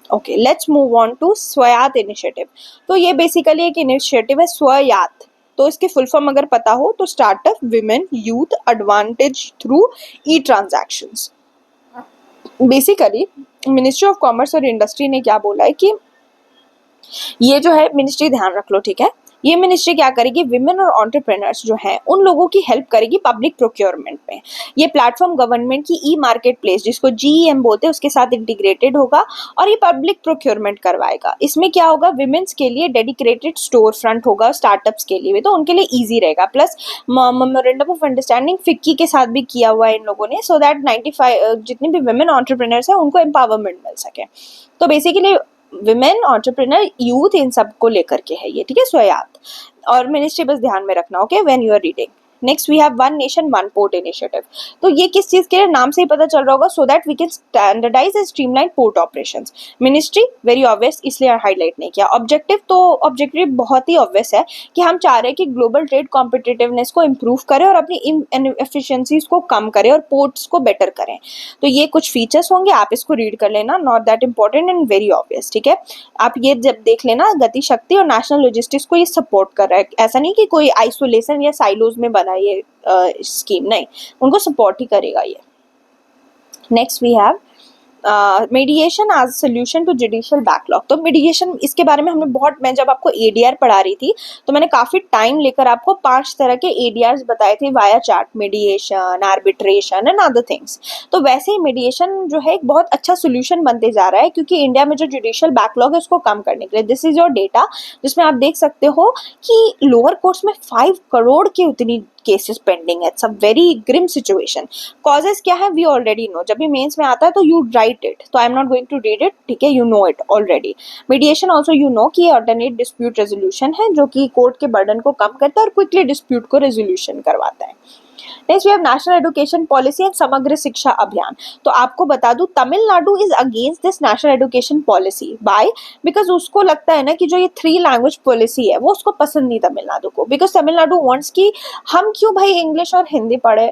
A: Okay, let's move on to Swayatt initiative. तो ये बेसिकली एक इनिशिएटिव है स्वायत्त, तो इसकी फुल फॉर्म अगर पता हो तो startup women youth advantage through E transactions. Basically ministry of commerce और इंडस्ट्री ने क्या बोला है कि ये जो है मिनिस्ट्री, ध्यान रख लो, ठीक है, ये मिनिस्ट्री क्या करेगी, विमेन और एंटरप्रेन्योर्स जो हैं उन लोगों की हेल्प करेगी पब्लिक प्रोक्योरमेंट में। ये प्लेटफॉर्म गवर्नमेंट की ई मार्केट प्लेस जिसको जीईएम बोलते हैं उसके साथ इंटीग्रेटेड होगा और ये पब्लिक प्रोक्योरमेंट करवाएगा। इसमें क्या होगा, विमेन्स के लिए डेडिकेटेड स्टोर फ्रंट होगा, स्टार्टअप्स के लिए भी, तो उनके लिए ईजी रहेगा। Plus memorandum of understanding FICCI के साथ भी किया हुआ है इन लोगों ने, सो दैट 95 जितनी भी विमेन एंटरप्रेन्योर्स हैं उनको एम्पावरमेंट मिल सके। तो basically women entrepreneur youth in सब को लेकर के है ये, ठीक है, स्वायत्त। और मिनिस्ट्री बस ध्यान में रखना, okay, when you are reading. Next we have one nation one port initiative. तो ये किस चीज के नाम से ही पता चल रहा होगा, so that we can standardise and streamline port operations. Ministry very obvious, इसलिए हाईलाइट नहीं किया। ऑब्जेक्टिव, तो ऑब्जेक्टिव बहुत ही ऑब्वियस है कि हम चाह रहे हैं कि ग्लोबल ट्रेड कॉम्पिटिटिवनेस को इम्प्रूव करें और अपनी इनएफिशिएंसीज को कम करें और पोर्ट्स को बेटर करें। तो ये कुछ फीचर्स होंगे, आप इसको रीड कर लेना, not that important and very obvious, ठीक है। आप ये जब देख लेना, गति शक्ति और नेशनल लॉजिस्टिक्स को ये सपोर्ट कर रहा है, ऐसा नहीं कि कोई आइसोलेशन या साइलोज में बना ये स्कीम, नहीं, उनको सपोर्ट ही करेगा ये। Next we have mediation as solution to judicial backlog. तो मीडिएशन, इसके बारे में हमने बहुत, मैं जब आपको एडीआर पढ़ा रही थी तो मैंने काफी टाइम लेकर आपको 5 तरह के एडीआर बताए थे via chart, mediation, arbitration and other things. तो वैसे ही मीडिएशन जो है एक बहुत अच्छा सोल्यूशन बनते जा रहा है, क्योंकि इंडिया में जो जुडिशियल बैकलॉग है उसको कम करने के लिए। दिस इज योर डेटा, जिसमें आप देख सकते हो कि लोअर कोर्ट्स में 5 करोड़ की उतनी केसेस पेंडिंग है। It's a very grim situation. Causes क्या है, वी ऑलरेडी नो, जब भी मेंस में आता है तो यू राइट इट, तो I am not going to read it, ठीक है, you know it already. Mediation also you know कि अल्टरनेट डिस्प्यूट रेजोल्यूशन है जो कि कोर्ट के बर्डन को कम करता है और क्विकली डिस्प्यूट को रेजोल्यूशन करवाता है। Next we have national education policy and Samagra Shiksha Abhiyan. तो आपको बता दूं, Tamil Nadu is against this national education policy. By, because उसको लगता है ना कि जो ये 3 लैंग्वेज पॉलिसी है वो उसको पसंद नहीं तमिलनाडु को, बिकॉज तमिलनाडु वांट्स कि हम क्यों भाई इंग्लिश और हिंदी पढ़े,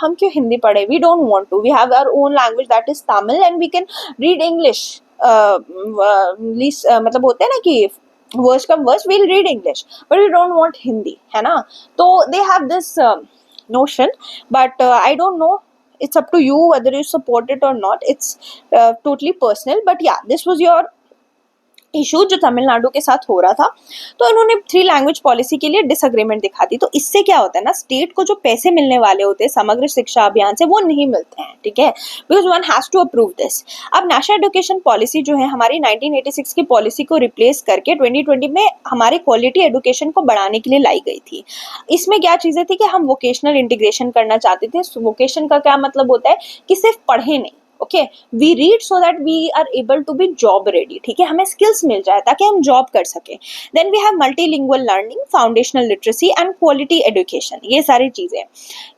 A: हम क्यों हिंदी पढ़े, we don't want to, we have our own language that is Tamil and we can read English, मतलब होते हैं ना कि worse come worse we'll read English but we don't want Hindi, है ना। तो they have this notion, but I don't know, it's up to you whether you support it or not, it's totally personal, but yeah, this was your issue जो तमिलनाडु के साथ हो रहा था। तो इन्होंने 3 लैंग्वेज पॉलिसी के लिए डिसएग्रीमेंट दिखा दी। तो इससे क्या होता है ना, स्टेट को जो पैसे मिलने वाले होते हैं समग्र शिक्षा अभियान से वो नहीं मिलते हैं, ठीक है, because one has to approve this. अब नेशनल एजुकेशन पॉलिसी जो है हमारी 1986 की पॉलिसी को रिप्लेस करके 2020 में हमारे क्वालिटी एजुकेशन को बढ़ाने के लिए लाई गई थी। इसमें क्या चीजें थी कि हम वोकेशनल इंटीग्रेशन करना चाहते थे। वोकेशन का क्या मतलब होता है कि सिर्फ पढ़े नहीं, okay, we read so that we are able to be job ready, ठीक है, हमें स्किल्स मिल जाए ताकि हम जॉब कर सकें। Then we have multilingual learning, foundational literacy and quality education, ये सारी चीजें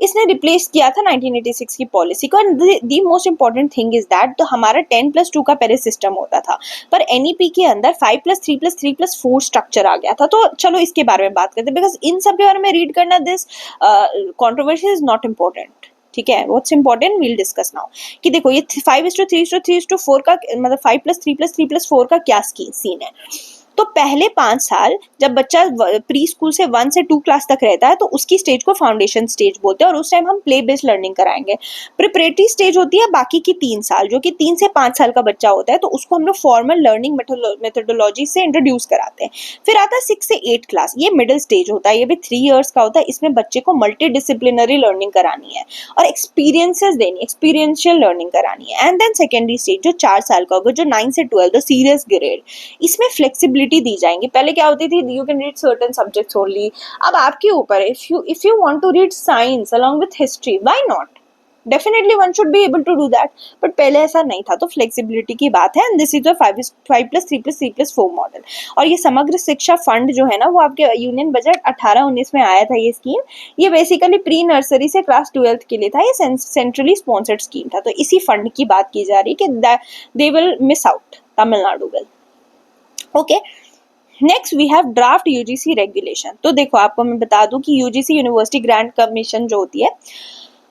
A: इसने रिप्लेस किया था 1986 की पॉलिसी को। And the most important thing is that, तो हमारा 10+2 का पहले सिस्टम होता था, पर एनईपी के अंदर 5+3+3+4 स्ट्रक्चर आ गया था। तो चलो इसके बारे में बात करते हैं, बिकॉज इन सब के बारे में रीड करना, this controversy is not important, ठीक है, what's important we'll discuss now. कि देखो ये 5:3:3:4 का मतलब 5+3+3+4 का क्या सीन है। तो पहले 5 साल जब बच्चा प्री स्कूल से 1 से 2 क्लास तक रहता है तो उसकी स्टेज को फाउंडेशन स्टेज बोलते हैं, और उस टाइम हम प्ले बेस्ड लर्निंग कराएंगे। प्रिपरेटरी स्टेज होती है बाकी की 3 साल, जो कि 3 से 5 साल का बच्चा होता है, तो उसको हम लोग फॉर्मल लर्निंग मेथोडोलॉजी से इंट्रोड्यूस कराते हैं। फिर आता है 6 से 8 क्लास, ये मिडिल स्टेज होता है, ये भी 3 ईयर्स का होता है। इसमें बच्चे को मल्टी डिसिप्लिनरी लर्निंग करानी है और एक्सपीरियंसेस देनी, एक्सपीरियंशियल लर्निंग करानी है। एंड देन सेकेंडरी स्टेज जो 4 साल का होगा, जो 9 से 12 द सीरियस ग्रेड, इसमें फ्लेक्सिबिलिटी दी जाएंगी। पहले क्या होती थी, you can read certain subjects only, अब आपके ऊपर है, if you want to read science along with history, why not, definitely one should be able to do that, but पहले ऐसा नहीं था, तो फ्लेक्सिबिलिटी की बात है। And this is the 5+3+3+4 model. और ये समग्र शिक्षा फंड जो है ना, वो आपके यूनियन बजट 18-19 में आया था ये स्कीम। ये बेसिकली प्री नर्सरी से क्लास 12th के लिए था, ये सेंट्रली स्पॉन्सर्ड स्कीम था। तो इसी फंड की बात की जा रही है कि they will miss out, Tamil Nadu will. Okay, next we have draft UGC regulation. तो देखो आपको मैं बता दूं कि यूजीसी यूनिवर्सिटी ग्रांट कमीशन जो होती है,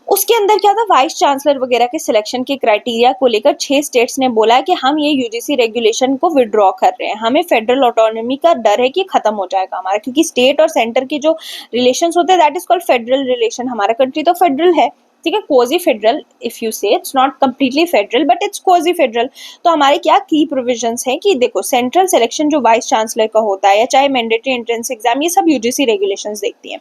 A: उसके अंदर क्या था, वाइस चांसलर वगैरह के सिलेक्शन के क्राइटेरिया को लेकर 6 स्टेट्स ने बोला है कि हम ये यूजीसी रेगुलेशन को विड्रॉ कर रहे हैं, हमें फेडरल ऑटोनॉमी का डर है कि खत्म हो जाएगा हमारा, क्योंकि स्टेट और सेंटर के जो रिलेशंस होते हैं that is called federal relation. हमारा कंट्री तो फेडरल है, ठीक है, क्वाजी फेडरल, इफ यू से it's not completely federal but it's quasi federal. तो हमारे क्या की प्रोविजंस हैं कि देखो, सेंट्रल सिलेक्शन जो वाइस चांसलर का होता है, या चाहे मैंडेटरी एंट्रेंस एग्जाम, ये सब यूजीसी रेगुलेशंस देखती हैं।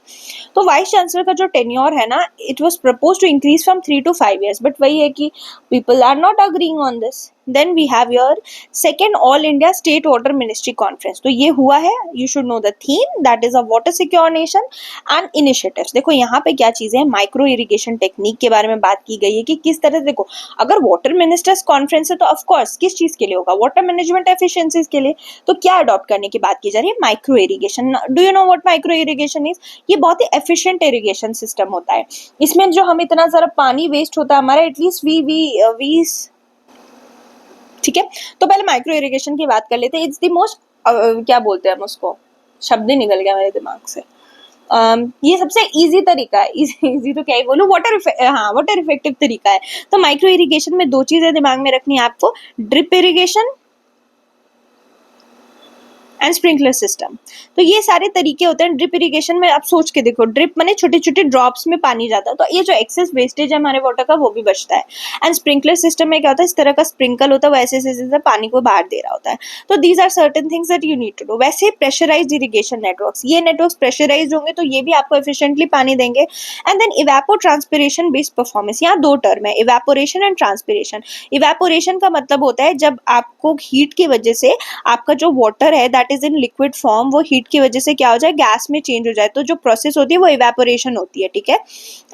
A: तो वाइस चांसलर का जो टेन्योर है ना, it was propose to increase from 3 to 5 years, but वही है कि people are not agreeing on this. Then we have your second All India State Water Ministry Conference। तो ये हुआ है, you should know the theme, that is a water secure nation and initiatives। देखो यहाँ पे क्या चीजें हैं, माइक्रो इरिगेशन टेक्निक के बारे में बात की गई है कि किस तरह से, देखो अगर वाटर मिनिस्टर्स कॉन्फ्रेंस है तो ऑफ कोर्स किस चीज के लिए होगा, वाटर मैनेजमेंट एफिशिएंसीज के लिए। तो क्या अडॉप्ट करने की बात की जा रही है, micro irrigation. Do you know what micro irrigation is? ये बहुत ही एफिशिएंट इरिगेशन सिस्टम होता है। इसमें जो हम इतना सारा पानी वेस्ट होता है हमारा, एटलीस्ट वी ठीक है। तो पहले माइक्रो इरिगेशन की बात कर लेते हैं। इट्स द मोस्ट क्या बोलते हैं हम उसको, शब्द ही निकल गया मेरे दिमाग से। ये सबसे इजी तरीका है, इजी तो क्या ही बोलूं, वाटर इफेक्टिव तरीका है। तो माइक्रो इरिगेशन में 2 चीजें दिमाग में रखनी है आपको, drip irrigation and sprinkler system. तो ये सारे तरीके होते हैं। ड्रिप इरिगेशन में आप सोच के देखो, ड्रिप माने छोटे छोटे ड्रॉप्स में पानी जाता है, तो ये जो एक्सेस वेस्टेज है हमारे वाटर का वो भी बचता है। एंड स्प्रिंकलर सिस्टम में क्या होता है, इस तरह का स्प्रिंकल होता है, वैसे से पानी को बाहर दे रहा होता है। तो these are certain things that you need to do. वैसे प्रेशराइज्ड इरिगेशन नेटवर्क्स, ये नेटवर्क्स प्रेशराइज्ड होंगे तो ये भी आपको एफिशिएंटली पानी देंगे। And then evapotranspiration based performance, यहाँ 2 टर्म है, इवेपोरेशन एंड ट्रांसपिरेशन। इवेपोरेशन का मतलब होता है जब आपको हीट की वजह से आपका जो वाटर है that is in liquid form, वो हीट की वजह से क्या हो जाए, गैस में चेंज हो जाए, तो जो प्रोसेस होती है वो इवेपोरेशन होती है, ठीक है।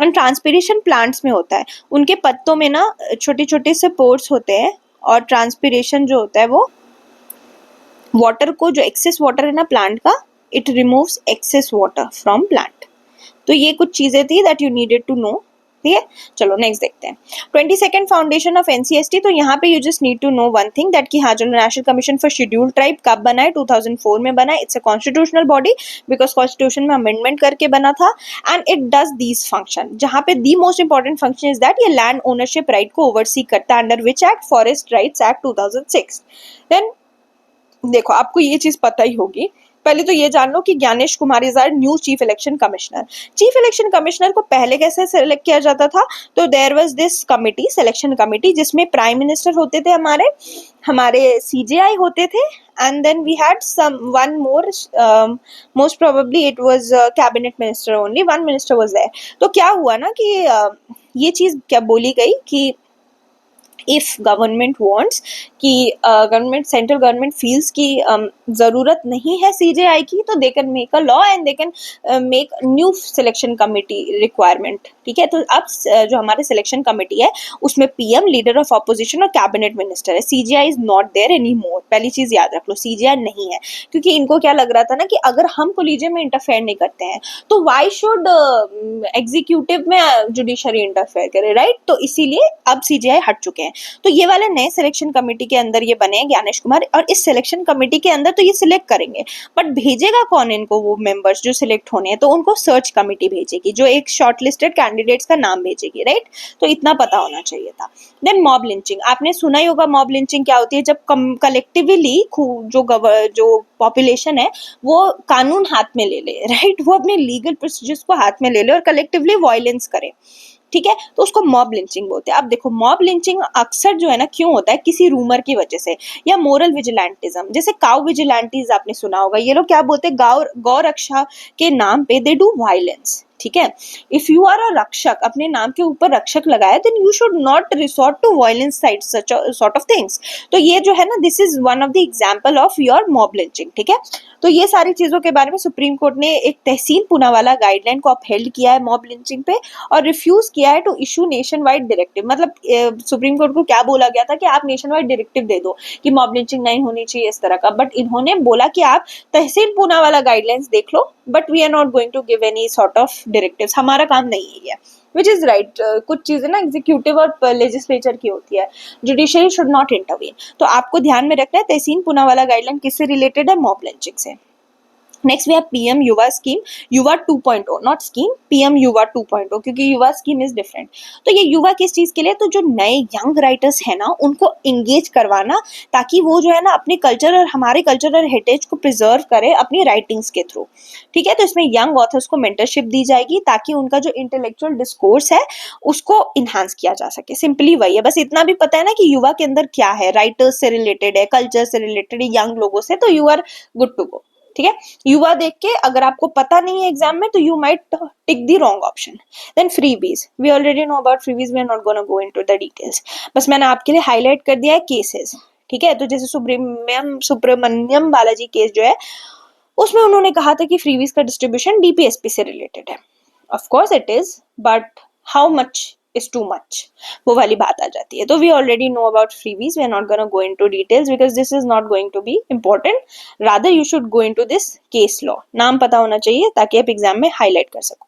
A: एंड ट्रांसपिरेशन प्लांट्स में होता है, उनके पत्तों में ना छोटे छोटे से पोर्स होते हैं, और ट्रांसपिरेशन जो होता है वो वाटर को, जो एक्सेस वाटर है ना प्लांट का, it removes excess water from plant. तो ये कुछ चीजें थी that you needed to know, ठीक है। चलो नेक्स्ट देखते हैं, 22nd फाउंडेशन ऑफ एनसीएसटी। तो यहाँ पे you just need to know one thing, that कि हाँ, जो national commission for scheduled tribe कब बना है, 2004 में बना है। It's a constitutional body, because constitution में अमेंडमेंट करके बना था। And it does these function, जहाँ पे the most important function is that ये लैंड ओनरशिप राइट को ओवरसी करता है, under which act, forest rights act 2006। Then देखो आपको ये चीज पता ही होगी, पहले तो ये जान लो कि Gyanesh Kumar is our new chief election commissioner. Chief election commissioner को पहले कैसे सेलेक्ट किया जाता था, तो there was this committee, selection committee, जिसमें प्राइम मिनिस्टर होते थे, हमारे सीजेआई होते थे, and then we had some one more, most probably it was cabinet minister only, one minister was there. तो क्या हुआ ना कि ये चीज क्या बोली गई कि इफ गवर्नमेंट वांट्स कि गवर्नमेंट, सेंट्रल गवर्नमेंट फील्स की ज़रूरत नहीं है सीजेआई की, तो they can make a law and they can make new selection committee requirement, ठीक है। तो अब जो हमारे सिलेक्शन कमिटी है उसमें पीएम, लीडर ऑफ ऑपोजिशन और कैबिनेट मिनिस्टर है। CJI is not there any more, पहली चीज याद रख लो, सीजेआई नहीं है, क्योंकि इनको क्या लग रहा था ना कि अगर हम कोलिजियम में इंटरफेयर नहीं करते हैं तो वाई शुड एग्जीक्यूटिव में जुडिशरी इंटरफेयर करे, राइट। तो इसीलिए अब सीजेआई हट चुके हैं। तो ये वाले नए सिलेक्शन कमेटी के अंदर ये बने ज्ञानेश कुमार, और इस सिलेक्शन कमेटी के अंदर तो ये सिलेक्ट करेंगे, बट भेजेगा कौन इनको, वो मेंबर्स जो सिलेक्ट होने हैं, तो उनको सर्च कमेटी भेजेगी जो एक शॉर्टलिस्टेड कैंडिडेट्स का नाम भेजेगी, राइट। तो इतना पता होना चाहिए था। देन मॉब लिंचिंग, आपने सुना ही होगा मॉब लिंचिंग क्या होती है, जब कलेक्टिवली जो पॉपुलेशन है वो कानून हाथ में ले ले, राइट, वो अपने लीगल प्रोसीजर्स को हाथ में ले ले और कलेक्टिवली वायलेंस करे, ठीक है, तो उसको मॉब लिंचिंग बोलते हैं। अब देखो मॉब लिंचिंग अक्सर जो है ना क्यों होता है, किसी रूमर की वजह से या मोरल विजिलेंटिज्म, जैसे काउ विजिलेंटीज आपने सुना होगा, ये लोग क्या बोलते हैं, गौ रक्षा के नाम पे दे डू वायलेंस, ठीक है। इफ यू आर अ रक्षक, अपने नाम के ऊपर रक्षक लगाया, then you should not resort to violence side such sort of things. तो ये जो है ना, this is one of the example of your mob lynching, ठीक है। तो ये सारी चीजों के बारे में सुप्रीम कोर्ट ने एक तहसील पूनावाला गाइडलाइन को अपहेल्ड किया है मॉब लिंचिंग पे, और रिफ्यूज किया है to issue nation wide directive. मतलब सुप्रीम कोर्ट को क्या बोला गया था कि आप नेशन वाइड डायरेक्टिव दे दो कि मॉब लिंचिंग नहीं होनी चाहिए इस तरह का, बट इन्होंने बोला कि आप तहसील पूनावाला गाइडलाइंस देख लो, but we are not going to give any sort of directives, हमारा काम नहीं है ये, विच इज राइट। कुछ चीजें ना एग्जीक्यूटिव और लेजिस्लेचर की होती है, जुडिशरी शुड नॉट इंटरवीन। तो आपको ध्यान में रखना है तहसील पूनावाला गाइडलाइन किससे रिलेटेड है, मॉब लिंचिंग से। नेक्स्ट वी हैव पीएम युवा स्कीम, युवा 2.0, नॉट स्कीम, पीएम युवा 2.0, क्योंकि युवा स्कीम इज डिफरेंट। तो ये युवा किस चीज के लिए, तो जो नए यंग राइटर्स है ना उनको एंगेज करवाना, ताकि वो जो है ना अपने कल्चर और हमारे कल्चरल हेरिटेज को प्रिजर्व करे अपनी राइटिंग्स के थ्रू, ठीक है। तो इसमें यंग ऑथर्स को मेंटरशिप दी जाएगी ताकि उनका जो इंटेलेक्चुअल डिस्कोर्स है उसको इन्हांस किया जा सके। सिंपली वही है, बस इतना भी पता है ना कि युवा के अंदर क्या है, राइटर्स से रिलेटेड है, कल्चर से रिलेटेड है, यंग लोगों से, तो you are good to go, ठीक है। युवा देख के अगर आपको पता नहीं है एग्जाम में, तो you might tick the wrong option. Then freebies, we already know about freebies, we are not gonna go into the details, बस मैंने आपके लिए हाईलाइट कर दिया है केसेस, ठीक है। तो जैसे सुब्रमण्यम बालाजी केस जो है, उसमें उन्होंने कहा था कि फ्रीबीज का डिस्ट्रीब्यूशन डीपीएसपी से रिलेटेड है। Of course it is, but how much is too much, वो वाली बात आ जाती है। तो we already know about freebies, we are not going to go into details because this is not going to be important, rather you should go into this case law, नाम पता होना चाहिए ताकि आप एग्जाम में हाईलाइट कर सको।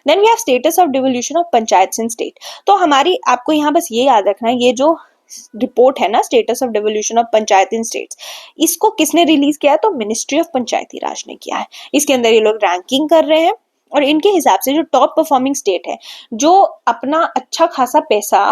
A: Then we have status of devolution of panchayat and state। तो हमारी आपको यहाँ बस ये याद रखना है, ये जो रिपोर्ट है ना status of devolution of panchayat in states, इसको किसने रिलीज किया है, तो मिनिस्ट्री ऑफ पंचायती राज ने किया है। इसके अंदर ये लोग रैंकिंग कर रहे हैं, और इनके हिसाब से जो टॉप परफॉर्मिंग स्टेट है, जो अपना अच्छा खासा पैसा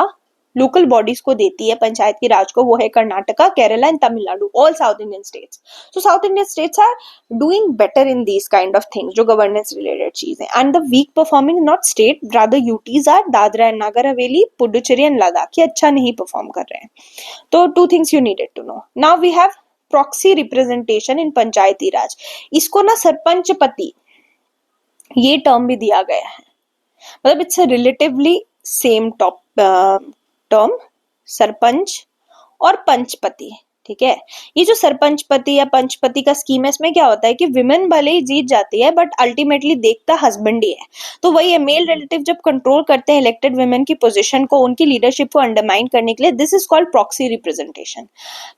A: लोकल बॉडीज को देती है पंचायत की राज को, वो है Karnataka, Kerala and Tamil Nadu, all South Indian states. So South Indian states are doing better in these kind of things, जो गवर्नेंस रिलेटेड चीज है। And the weak performing not state, rather UTs are Dadra and Nagar Haveli, Puducherry and Ladakh, ये अच्छा नहीं परफॉर्म कर रहे हैं। तो 2 things you needed to know. Now we have proxy representation in Panchayati Raj. इसको ना सरपंच पति ये टर्म भी दिया गया है, मतलब it's relatively same term, sarpanch और पंचपति, ठीक है। ये जो सरपंच पति या पंचपति का स्कीम है, इसमें क्या होता है कि विमेन भले ही जीत जाती है, बट अल्टीमेटली देखता हस्बैंड ही है। तो वही है, मेल रिलेटिव जब कंट्रोल करते हैं इलेक्टेड विमेन की पोजीशन को, उनकी लीडरशिप को अंडरमाइन करने के लिए, this is called proxy representation,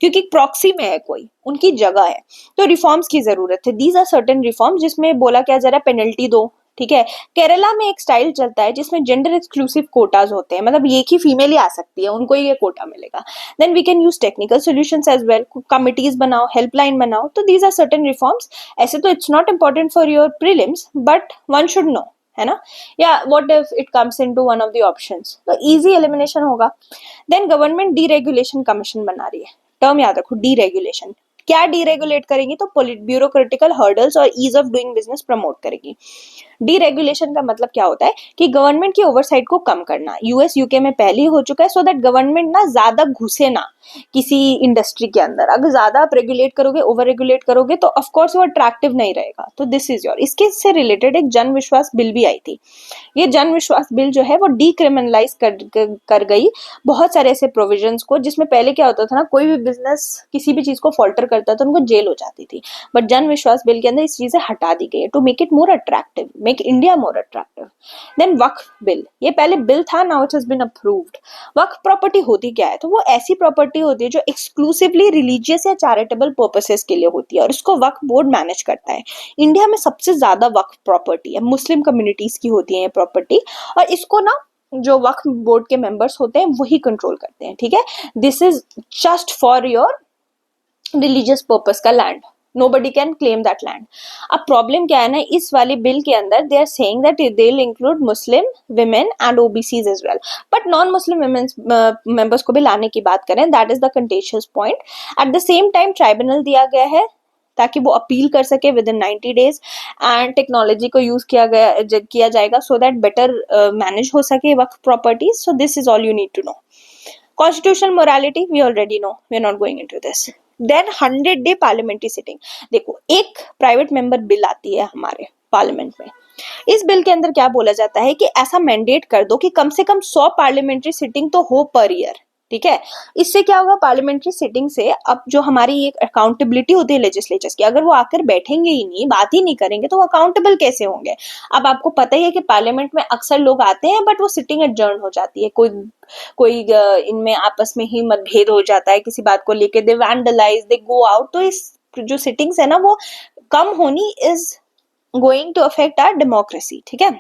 A: क्योंकि प्रॉक्सी में है कोई, उनकी जगह है। तो रिफॉर्म्स की जरूरत है, दीज आर सर्टेन रिफॉर्म्स, जिसमें बोला क्या जा रहा है, पेनल्टी दो, ठीक है। केरला में एक स्टाइल चलता है जिसमें जेंडर एक्सक्लूसिव कोटाज होते हैं, मतलब एक ही फीमेल ही आ सकती है, उनको ही ये कोटा मिलेगा। Then we can use technical solutions as well, committees बनाओ, हेल्पलाइन बनाओ। तो दीज आर सर्टेन रिफॉर्म्स। ऐसे तो it's not important for your prelims, but one should know, है ना। या what if it comes into one of the options, तो इजी एलिमिनेशन होगा। देन गवर्नमेंट डीरेगुलेशन कमीशन बना रही है, टर्म याद रखो, डीरेगुलेशन। क्या डीरेगुलेट करेगी, तो ब्यूरोक्रेटिकल हर्डल्स और ease of doing business promote करेगी। डीरेगुलेशन का मतलब क्या होता है कि गवर्नमेंट की ओवरसाइट को कम करना। यूएस यूके में पहले ही हो चुका है, सो दैट गवर्नमेंट ना ज्यादा घुसे ना किसी इंडस्ट्री के अंदर। अगर ज्यादा आप रेगुलेट करोगे, ओवर रेगुलेट करोगे, तो ऑफ कोर्स वो अट्रैक्टिव नहीं रहेगा। तो दिस इज योर, इसके से रिलेटेड एक जन विश्वास बिल भी आई थी। ये जन विश्वास बिल जो है वो डीक्रिमिनलाइज कर गई बहुत सारे ऐसे प्रोविजंस को, जिसमें पहले क्या होता था ना, कोई भी बिजनेस किसी भी चीज को फॉल्टर करता था, उनको जेल हो जाती थी। बट जन विश्वास बिल के अंदर इस चीजें हटा दी गई है, to make it more attractive, make India more attractive. Then वक्फ बिल, ये पहले बिल था, now it has been approved. वक्फ प्रॉपर्टी होती क्या है, तो वो ऐसी प्रॉपर्टी होती है जो एक्सक्लूसिवली रिलीजियस या चैरिटेबल पर्पसेस के लिए होती है, और इसको वक्फ बोर्ड मैनेज करता है। इंडिया में सबसे ज्यादा वक्फ प्रॉपर्टी है, मुस्लिम कम्युनिटीज की होती है ये प्रॉपर्टी, और इसको ना जो वक्फ बोर्ड के मेंबर्स होते हैं वही कंट्रोल करते हैं, ठीक है। This is just for your religious purpose का land, nobody can claim that land। अब प्रॉब्लम क्या है ना, इस वाले बिल के अंदर they are saying that they will include Muslim women and OBCs as well, but non Muslim womens members को भी लाने की बात करें, that is the contentious point. At the same time tribunal दिया गया है ताकि वो अपील कर सके with in 90 days, and technology को यूज किया जाएगा सो दैट बेटर मैनेज हो सके Waqf properties. So this is all you need to know. Constitutional morality we already know, we are not going into this. Then 100 day parliamentary sitting. देखो, एक प्राइवेट मेंबर बिल आती है हमारे, पार्लियामेंट में। इस बिल के अंदर क्या बोला जाता है कि ऐसा मैंडेट कर दो कि कम से कम 100 पार्लियामेंट्री सिटिंग तो हो पर ईयर। ठीक है, इससे क्या होगा, पार्लियामेंट्री सिटिंग से अब जो हमारी एक अकाउंटेबिलिटी होती है लेजिस्लेचर्स की, अगर वो आकर बैठेंगे ही नहीं, बात ही नहीं करेंगे, तो वो अकाउंटेबल कैसे होंगे। अब आपको पता ही है कि पार्लियामेंट में अक्सर लोग आते हैं बट वो सिटिंग एडजर्न हो जाती है, कोई इनमें आपस में ही मतभेद हो जाता है किसी बात को लेके, दे वैंडलाइज, दे गो आउट, तो इस जो सिटिंग्स है ना वो कम होनी is going to affect our democracy. ठीक है,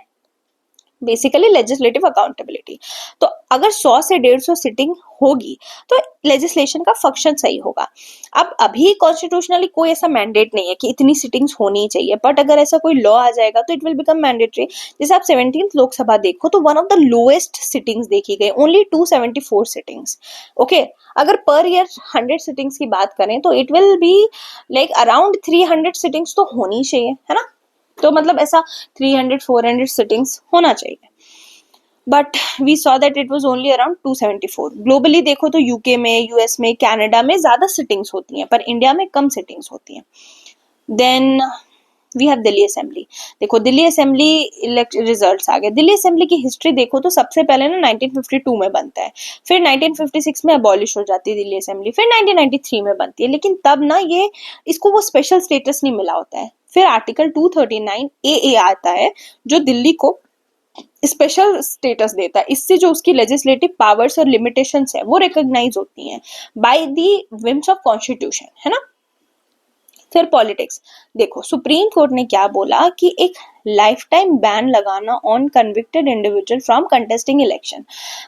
A: बेसिकली लेजिस्लेटिव अकाउंटेबिलिटी। तो अगर 100 से 150 सिटिंग होगी तो लेजिस्लेशन का फंक्शन सही होगा। अब अभी कॉन्स्टिट्यूशनली कोई ऐसा मैंडेट नहीं है कि इतनी सिटिंग्स होनी चाहिए, बट अगर ऐसा कोई लॉ आ जाएगा तो इट विल बिकम मैंडेटरी। जैसे आप 17th लोकसभा देखो तो one of the lowest sittings देखी गई, ओनली 274 सिटिंग्स। ओके, अगर पर ईयर 100 सिटिंग्स की बात करें तो it will be like around 300 sittings तो होनी चाहिए, है ना। तो मतलब ऐसा 300-400 सिटिंग्स होना चाहिए, but we saw that it was only around 274। Globally देखो तो यूके में, यूएस में, कनाडा में ज्यादा सिटिंग्स होती हैं, पर इंडिया में कम सिटिंग्स होती हैं। Then we have Delhi assembly. देखो दिल्ली असेंबली रिजल्ट्स आ गए। दिल्ली असेंबली की हिस्ट्री देखो तो सबसे पहले ना 1952 में बनता है, फिर 1956 में अबॉलिश हो जाती है दिल्ली असेंबली, फिर 1993 में बनती है, लेकिन तब ना ये इसको वो स्पेशल स्टेटस नहीं मिला होता है। फिर आर्टिकल 239 ए आता है जो दिल्ली को स्पेशल स्टेटस देता है। इससे जो उसकी लेजिस्लेटिव पावर्स और लिमिटेशंस है वो रिकॉग्नाइज होती हैं by the whims of constitution, है ना। फिर पॉलिटिक्स देखो, सुप्रीम कोर्ट ने क्या बोला कि एक लाइफ टाइम बैन लगाना on convicted individual from contesting election.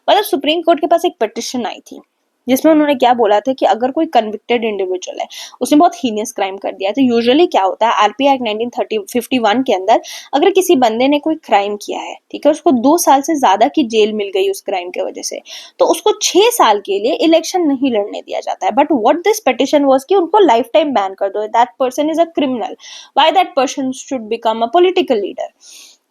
A: मतलब सुप्रीम कोर्ट के पास एक पिटिशन आई थी जिसमें उन्होंने क्या बोला था कि अगर कोई कन्विक्टेड इंडिविजुअल है, उसने बहुत हीनियस क्राइम कर दिया, तो यूजुअली क्या होता है आरपीआई एक्ट 1951 के अंदर अगर किसी बंदे ने कोई क्राइम किया है, ठीक है, उसको 2 साल से ज्यादा की जेल मिल गई उस क्राइम की वजह से, तो उसको 6 साल के लिए इलेक्शन नहीं लड़ने दिया जाता है। But what this petition was कि उनको लाइफ टाइम बैन कर दो, that person is a criminal, why that person should become a political leader.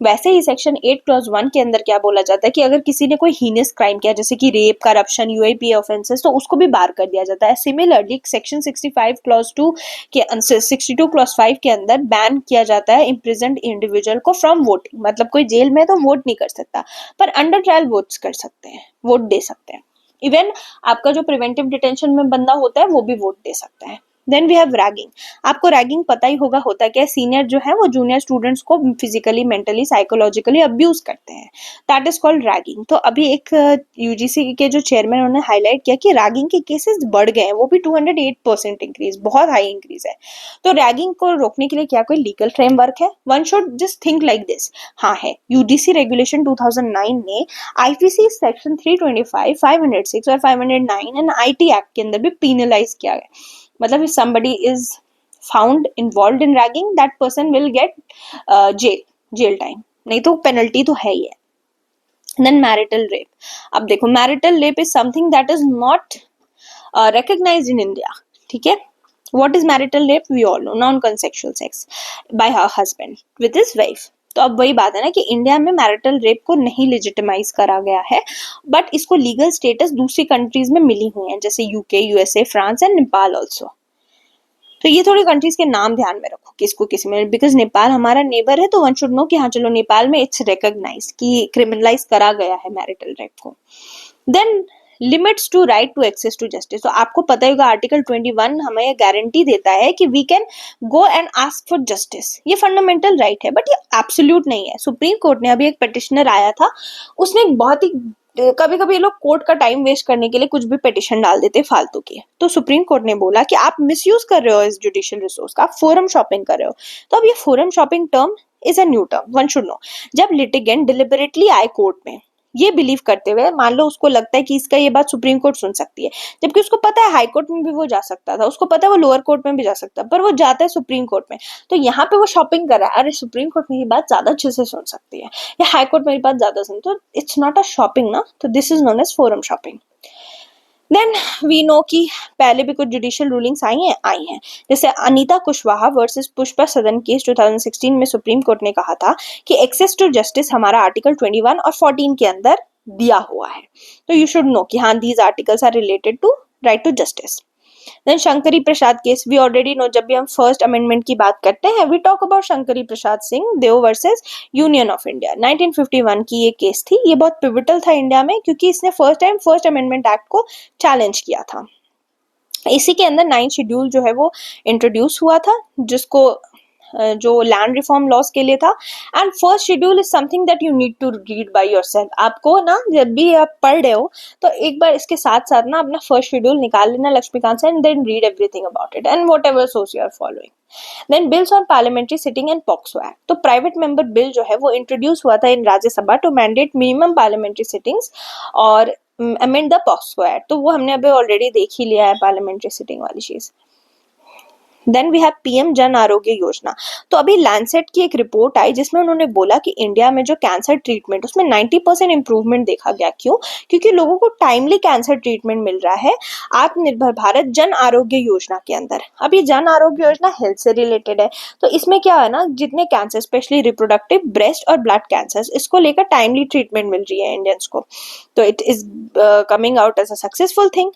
A: वैसे ही सेक्शन 8 क्लॉज 1 के अंदर क्या बोला जाता है कि अगर किसी ने कोई हीनियस क्राइम किया जैसे कि रेप, करप्शन, यूएपी ऑफेंसेस, तो उसको भी बार कर दिया जाता है। सिमिलरली सेक्शन 65 क्लॉज 2 के 62 क्लॉज 5 के अंदर बैन किया जाता है इम्प्रिजन्ड इंडिविजुअल को फ्रॉम वोटिंग। मतलब कोई जेल में तो वोट नहीं कर सकता, पर अंडर ट्रायल वोट्स कर सकते हैं, वोट दे सकते हैं। इवन आपका जो प्रिवेंटिव डिटेंशन में बंदा होता है वो भी वोट दे सकता है। Then we have ragging. आपको रैगिंग पता ही होगा होता क्या है, सीनियर जो है वो जूनियर स्टूडेंट्स को फिजिकली, मेंटली, साइकोलॉजिकली अब्यूज करते हैं, दैट इज कॉल्ड रैगिंग। तो अभी एक यूजीसी के जो चेयरमैन उन्होंने हाईलाइट किया कि रैगिंग के केसेस बढ़ गए हैं, वो भी 208% इंक्रीज, बहुत हाई इंक्रीज है। तो रैगिंग को रोकने के लिए क्या कोई लीगल फ्रेमवर्क है? One should just think like this. हाँ है, यूजीसी रेगुलेशन 2009 ने आईपीसी सेक्शन 325, 506 और 509 एंड आईटी एक्ट के अंदर भी पीनलाइज किया है। मतलब if somebody is found involved in ragging, that person will get jail time, नहीं तो पेनल्टी तो है ही है। Then marital rape। अब देखो marital rape is something that is not recognized in India, ठीक है। What is marital rape? We all know, non-consensual sex by her husband with his wife। तो अब वही बात है ना कि इंडिया में मैरिटल रेप को नहीं लेजिटिमाइज करा गया है, बट इसको लीगल स्टेटस दूसरी कंट्रीज में मिली हुई है, जैसे UK, USA, France and Nepal also. तो ये थोड़ी कंट्रीज के नाम ध्यान में रखो किसको किस में, बिकॉज नेपाल हमारा नेबर है, तो वन शुड नो कि हाँ चलो नेपाल में इट्स रिकॉग्नाइज कि क्रिमिनलाइज करा गया है मैरिटल रेप को। Then limits to right to access to justice. तो आपको पता होगा आर्टिकल 21 हमें गारंटी देता है कि we can go and ask for justice. ये फंडामेंटल राइट है, बट ये एब्सोल्यूट नहीं है। सुप्रीम कोर्ट ने अभी एक पिटिशनर आया था, उसने बहुत ही कभी कभी ये लोग कोर्ट का टाइम वेस्ट करने के लिए कुछ भी पिटिशन डाल देते फालतू के, तो सुप्रीम कोर्ट ने बोला कि आप मिसयूज कर रहे हो इस जुडिशियल रिसोर्स का, आप फोरम शॉपिंग कर रहे हो। तो अब ये forum shopping term is a new term, one should no. जब लिटिगेंट डिलिबरेटली आए कोर्ट में ये बिलीव करते हुए, मान लो उसको लगता है कि इसका ये बात सुप्रीम कोर्ट सुन सकती है, जबकि उसको पता है हाई कोर्ट में भी वो जा सकता था, उसको पता है वो लोअर कोर्ट में भी जा सकता है, पर वो जाता है सुप्रीम कोर्ट में। तो यहाँ पे वो शॉपिंग कर रहा है, अरे सुप्रीम कोर्ट में ये बात ज्यादा अच्छे से सुन सकती है या हाई कोर्ट में ये बात ज्यादा सुन, तो इट्स नॉट अ शॉपिंग ना, तो this is known as forum shopping. Then we know कि पहले भी कुछ जुडिशियल रूलिंग्स आई हैं, जैसे अनीता कुशवाहा वर्सेस पुष्पा सदन केस 2016 में सुप्रीम कोर्ट ने कहा था कि एक्सेस टू जस्टिस हमारा आर्टिकल 21 और 14 के अंदर दिया हुआ है। तो यू शुड नो कि हाँ these articles are related to right to justice. Then Shankari Prasad case, we already know, जब भी हम फर्स्ट अमेंडमेंट की बात करते हैं we talk about Shankari Prasad Singh Deo versus union of India. 1951 की ये केस थी, ये बहुत पिवटल था इंडिया में क्योंकि इसने first time first amendment act को चैलेंज किया था। इसी के अंदर 9 शेड्यूल जो है वो इंट्रोड्यूस हुआ था, जिसको जो लैंड रिफॉर्म लॉस के लिए था। And first schedule is something that you need to read by yourself. आपको ना जब भी आप पढ़ रहे हो तो एक बार इसके साथ साथ ना अपना फर्स्ट शेड्यूल निकाल लेना लक्ष्मीकांत से, and then read everything about it and whatever source you are following. Then bills on parliamentary sitting and POCSO act, तो प्राइवेट मेंबर बिल जो है वो इंट्रोड्यूस हुआ था in Rajya Sabha to mandate minimum parliamentary sittings और अमेंड द पॉक्सो एक्ट, तो वो हमने अभी ऑलरेडी देख ही लिया है पार्लियामेंट्री सिटिंग वाली चीज। Then we have PM Jan Arogya Yojana, तो अभी लैंडसेट की एक रिपोर्ट आई जिसमें उन्होंने बोला कि इंडिया में जो कैंसर ट्रीटमेंट उसमें 90% इंप्रूवमेंट देखा गया। क्यों? क्योंकि लोगों को टाइमली कैंसर ट्रीटमेंट मिल रहा है आत्मनिर्भर भारत जन आरोग्य योजना के अंदर। अब ये जन आरोग्य योजना हेल्थ से रिलेटेड है, तो इसमें क्या है ना, जितने कैंसर स्पेशली रिप्रोडक्टिव, ब्रेस्ट और ब्लड कैंसर, इसको लेकर टाइमली ट्रीटमेंट मिल रही है इंडियंस को, तो it is coming out as a successful thing.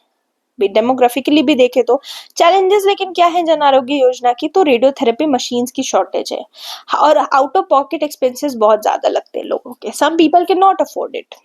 A: Demographically भी देखे तो चैलेंजेस लेकिन क्या है जन आरोग्य योजना की, तो रेडियोथेरेपी मशीन्स की शॉर्टेज है और आउट ऑफ पॉकेट एक्सपेंसेस बहुत ज्यादा लगते हैं लोगों के, some people can not afford it.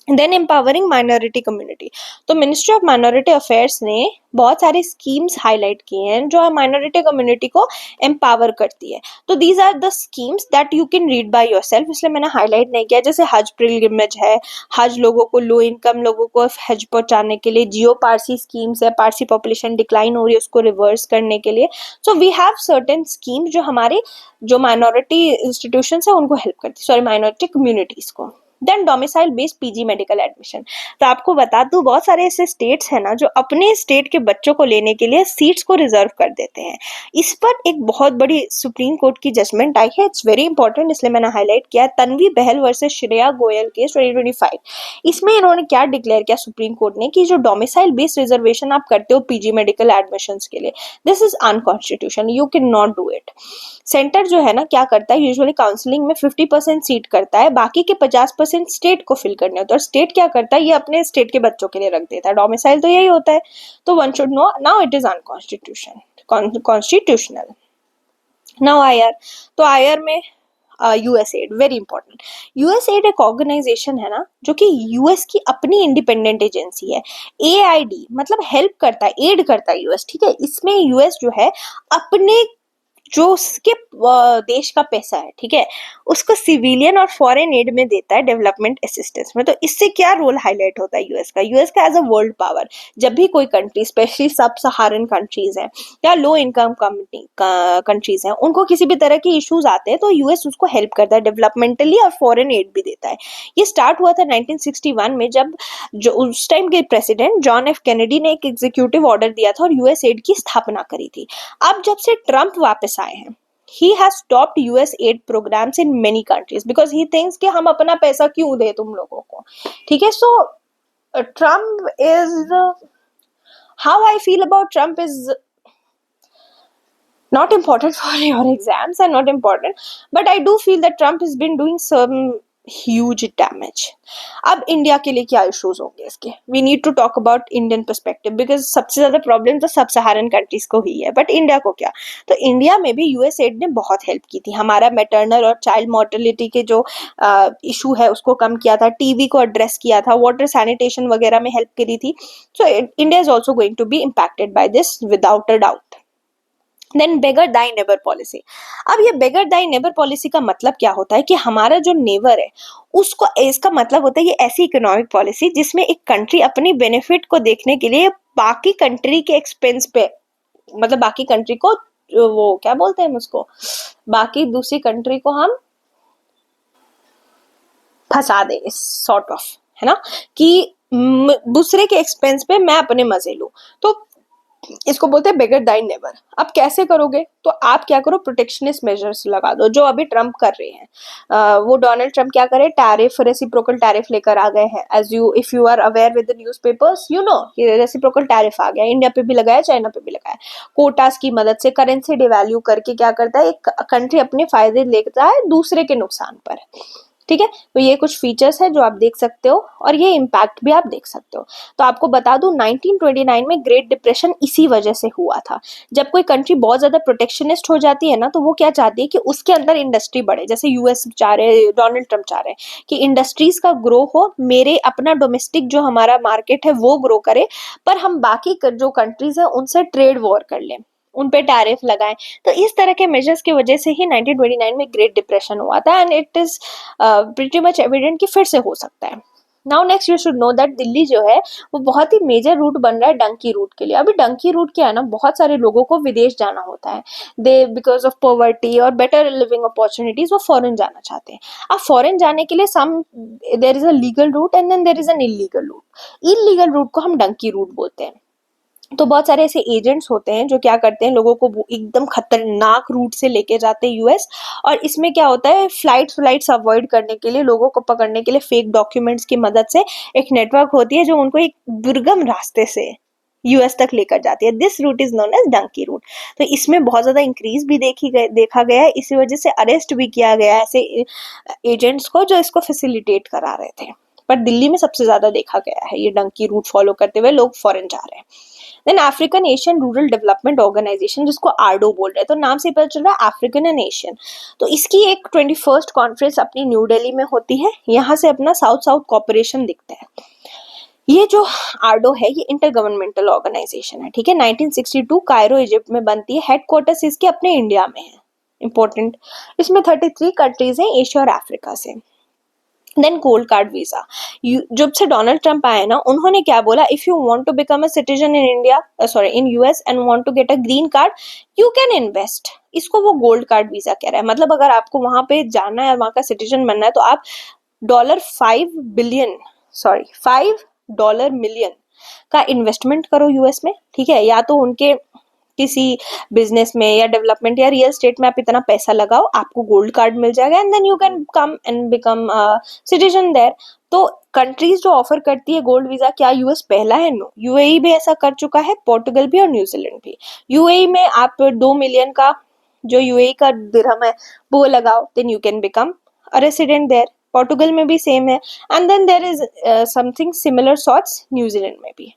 A: Then empowering minority community, तो मिनिस्ट्री ऑफ माइनॉरिटी अफेयर्स ने बहुत सारी स्कीम्स हाईलाइट की हैं जो माइनॉरिटी कम्युनिटी को एम्पावर करती है। तो these are the schemes that you can read by yourself, इसलिए मैंने हाईलाइट नहीं किया। जैसे हज पिलग्रिमेज है, हज लोगों को, लो इनकम लोगों को हज पहुंचाने के लिए, जियो पारसी स्कीम्स है, पारसी पॉपुलेशन डिक्लाइन हो रही है उसको रिवर्स करने के लिए। So we have certain schemes जो हमारे जो माइनॉरिटी इंस्टीट्यूशन है उनको हेल्प करती है, सॉरी माइनॉरिटी कम्युनिटीज को। Then domicile based PG medical admission, तो आपको बता दूं बहुत सारे ऐसे स्टेट्स हैं ना जो अपने स्टेट के बच्चों को लेने के लिए सीट्स को रिजर्व कर देते हैं। इस पर एक बहुत बड़ी सुप्रीम कोर्ट की जजमेंट आई है, इट्स वेरी इंपॉर्टेंट, इसलिए मैंने हाईलाइट किया। तन्वी बहल वर्सेस श्रेया गोयल केस 2025, इसमें इन्होंने क्या डिक्लेयर किया सुप्रीम कोर्ट ने कि जो डोमिसाइल बेस्ड रिजर्वेशन आप करते हो पीजी मेडिकल एडमिशन के लिए, this is unconstitutional, you can not do it. Centre जो है ना क्या करता है, यूजुअली काउंसलिंग में 50% सीट करता है, बाकी के 50% स्टेट को फिल करने होते हैं, और स्टेट क्या करता है, ये अपने स्टेट के बच्चों के लिए रख देता है। डोमिसाइल तो यही होता है, तो one should no now it is constitutional. Now IR, तो आईआर में यूएसएड वेरी इंपॉर्टेंट। यूएसएड एक ऑर्गेनाइजेशन है ना जो कि यूएस की अपनी इंडिपेंडेंट एजेंसी है। एआईडी मतलब हेल्प करता है, एड करता है यूएस, ठीक है। इसमें यूएस जो है अपने जो उसके देश का पैसा है, ठीक है, उसको सिविलियन और फॉरेन एड में देता है, डेवलपमेंट असिस्टेंस में। तो इससे क्या रोल हाईलाइट होता है यूएस का, यूएस का एज अ वर्ल्ड पावर। जब भी कोई कंट्री, स्पेशली सब सहारन कंट्रीज हैं या लो इनकम कंट्रीज हैं, उनको किसी भी तरह के इश्यूज आते हैं तो यूएस उसको हेल्प करता है डेवलपमेंटली और फॉरेन एड भी देता है। ये स्टार्ट हुआ था 1961 में, जब जो उस टाइम के प्रेसिडेंट जॉन एफ कैनेडी ने एक एग्जीक्यूटिव ऑर्डर दिया था और यूएस एड की स्थापना करी थी। अब जब से ट्रंप वापस आए हैं, he has stopped US aid programs in many countries because he thinks कि हम अपना पैसा क्यों दे तुम लोगों को, ठीक है। So Trump is how I feel about Trump is not important for your exams and not important, but I do feel that Trump has been doing some huge damage. अब इंडिया के लिए क्या इश्यूज होंगे इसके, we need to talk about Indian perspective because सबसे ज्यादा प्रॉब्लम तो सब सहारन कंट्रीज को ही है, बट इंडिया को क्या, तो इंडिया में भी यूएस एड ने बहुत हेल्प की थी। हमारा मैटरनल और चाइल्ड मोर्टेलिटी के जो इशू है उसको कम किया था, टीबी को एड्रेस किया था, वाटर सैनिटेशन वगैरह में हेल्प करी थी। So India is also going to be impacted by this without a doubt. Then beggar thy neighbour policy, अब ये बेगर दाई नेबर पॉलिसी का मतलब क्या होता है कि हमारा जो नेबर है उसको, इसका मतलब होता है ये ऐसी इकोनॉमिक पॉलिसी जिसमें एक कंट्री अपनी बेनिफिट को देखने के लिए बाकी कंट्री के एक्सपेंस पे, मतलब बाकी कंट्री को, वो क्या बोलते हैं उसको, बाकी दूसरी कंट्री को हम फंसा दे, सॉर्ट ऑफ, है ना, कि दूसरे के एक्सपेंस पे मैं अपने मजे लूं, तो इसको बोलते हैं बेगर दाई नेबर। अब कैसे करोगे, तो आप क्या करो, प्रोटेक्शनिस्ट मेजर्स लगा दो जो अभी ट्रम्प कर रहे हैं। वो डोनाल्ड ट्रम्प क्या करे, टैरिफ, रेसिप्रोकल टैरिफ लेकर आ गए हैं। As you, if you are aware with the newspapers, you know ये रेसिप्रोकल टैरिफ आ गया, इंडिया पे भी लगाया, चाइना पे भी लगाया। कोटास की मदद से करेंसी डिवैल्यू करके क्या करता है, एक कंट्री अपने फायदे लेता है दूसरे के नुकसान पर, ठीक है, तो ये कुछ फीचर्स है जो आप देख सकते हो और ये इम्पैक्ट भी आप देख सकते हो। तो आपको बता दूं 1929 में ग्रेट डिप्रेशन इसी वजह से हुआ था। जब कोई कंट्री बहुत ज्यादा प्रोटेक्शनिस्ट हो जाती है ना, तो वो क्या चाहती है कि उसके अंदर इंडस्ट्री बढ़े। जैसे यूएस चाह रहे, डोनाल्ड ट्रम्प चाह रहे हैं कि इंडस्ट्रीज का ग्रो हो, मेरे अपना डोमेस्टिक जो हमारा मार्केट है वो ग्रो करे, पर हम बाकी जो कंट्रीज है उनसे ट्रेड वॉर कर लें, उन पे टैरिफ लगाएं। तो इस तरह के मेजर्स की वजह से ही 1929 में ग्रेट डिप्रेशन हुआ था and it is pretty much evident कि फिर से हो सकता है। Now next you should know that Delhi जो है वो बहुत ही मेजर रूट बन रहा है डंकी रूट के लिए। अभी डंकी रूट क्या है ना, बहुत सारे लोगों को विदेश जाना होता है, दे बिकॉज ऑफ पॉवर्टी और बेटर लिविंग अपॉर्चुनिटीज वो फॉरेन जाना चाहते हैं। अब फॉरेन जाने के लिए some there is a legal route and then there is an illegal route. Illegal route को हम डंकी रूट बोलते हैं। तो बहुत सारे ऐसे एजेंट्स होते हैं जो क्या करते हैं, लोगों को एकदम खतरनाक रूट से लेके जाते हैं यूएस। और इसमें क्या होता है, फ्लाइट्स अवॉइड करने के लिए, लोगों को पकड़ने के लिए फेक डॉक्यूमेंट्स की मदद से एक नेटवर्क होती है जो उनको एक दुर्गम रास्ते से यूएस तक लेकर जाती है। This route is known as dunki route. तो इसमें बहुत ज्यादा इंक्रीज भी देखा गया है, इसी वजह से अरेस्ट भी किया गया है ऐसे एजेंट्स को जो इसको फैसिलिटेट करा रहे थे। पर दिल्ली में सबसे ज्यादा देखा गया है ये डंकी रूट फॉलो करते हुए लोग फॉरेन जा रहे हैं। Then African Asian rural development organisation, जिसको आर्डो बोल रहे हैं, तो नाम से पता चल रहा है अफ्रीकन एंड एशियन। तो इसकी एक 21st कॉन्फ्रेंस अपनी न्यू दिल्ली में होती है। यहाँ से अपना साउथ साउथ कॉपरेशन दिखता है। ये जो आर्डो है ये इंटर गवर्नमेंटल ऑर्गेनाइजेशन है, ठीक है। 1962 कायरो इजिप्ट में बनती है, हेडक्वार्टर्स इसके अपने इंडिया में है, इंपॉर्टेंट। इसमें 33 कंट्रीज हैं एशिया और अफ्रीका से। देन गोल्ड कार्ड वीजा, जब से डोनाल्ड ट्रंप आए ना, उन्होंने क्या बोला, if you want to become a citizen in India, sorry in US and want to get a green card, you can invest. इसको वो गोल्ड कार्ड वीजा कह रहा है। मतलब अगर आपको वहां पे जाना है और वहां का सिटीजन बनना है तो आप $5 बिलियन, सॉरी $5 मिलियन का इन्वेस्टमेंट करो यूएस में, ठीक है। या तो उनके किसी बिजनेस में या डेवलपमेंट या रियल स्टेट में आप इतना पैसा लगाओ, आपको गोल्ड कार्ड मिल जाएगा and then you can come and become citizen there. तो कंट्रीज जो ऑफर करती है गोल्ड वीजा, क्या यूएस पहला है? नो, यूएई भी ऐसा कर चुका है, पोर्टुगल भी और न्यूजीलैंड भी। यूएई में आप 2 मिलियन का जो यूएई का दिरहम है वो लगाओ, then you can become a resident there. Portugal में भी सेम है and then there is something similar sorts New Zealand में भी।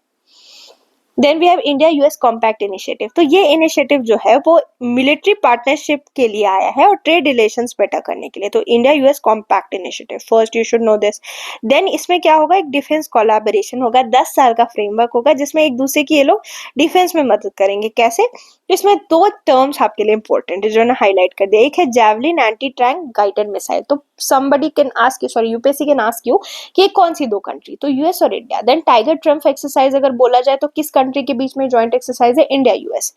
A: Then we have India US compact initiative. तो ये इनिशिएटिव जो है वो मिलिट्री पार्टनरशिप के लिए आया है और ट्रेड रिलेशंस बेटर करने के लिए। तो India US compact initiative, first you should know this. Then इसमें क्या होगा, एक डिफेंस कोलैबोरेशन होगा, 10 साल का फ्रेमवर्क होगा जिसमें एक दूसरे की ये लोग डिफेंस में मदद करेंगे। कैसे? इसमें 2 टर्म्स आपके लिए इंपॉर्टेंट है जो मैंने हाईलाइट कर दिया। एक है javelin anti tank guided missile. तो somebody can ask you, sorry UPSC can ask you कि कौन सी 2 कंट्री, तो यूएस और India. Then tiger trump exercise अगर बोला जाए तो किस कंट्री के बीच में जॉइंट एक्सरसाइज है? India US.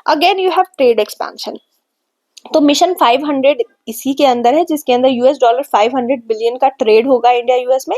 A: Again you have trade expansion. तो मिशन 500 इसी के अंदर है, जिसके अंदर $500 बिलियन का ट्रेड होगा इंडिया यूएस में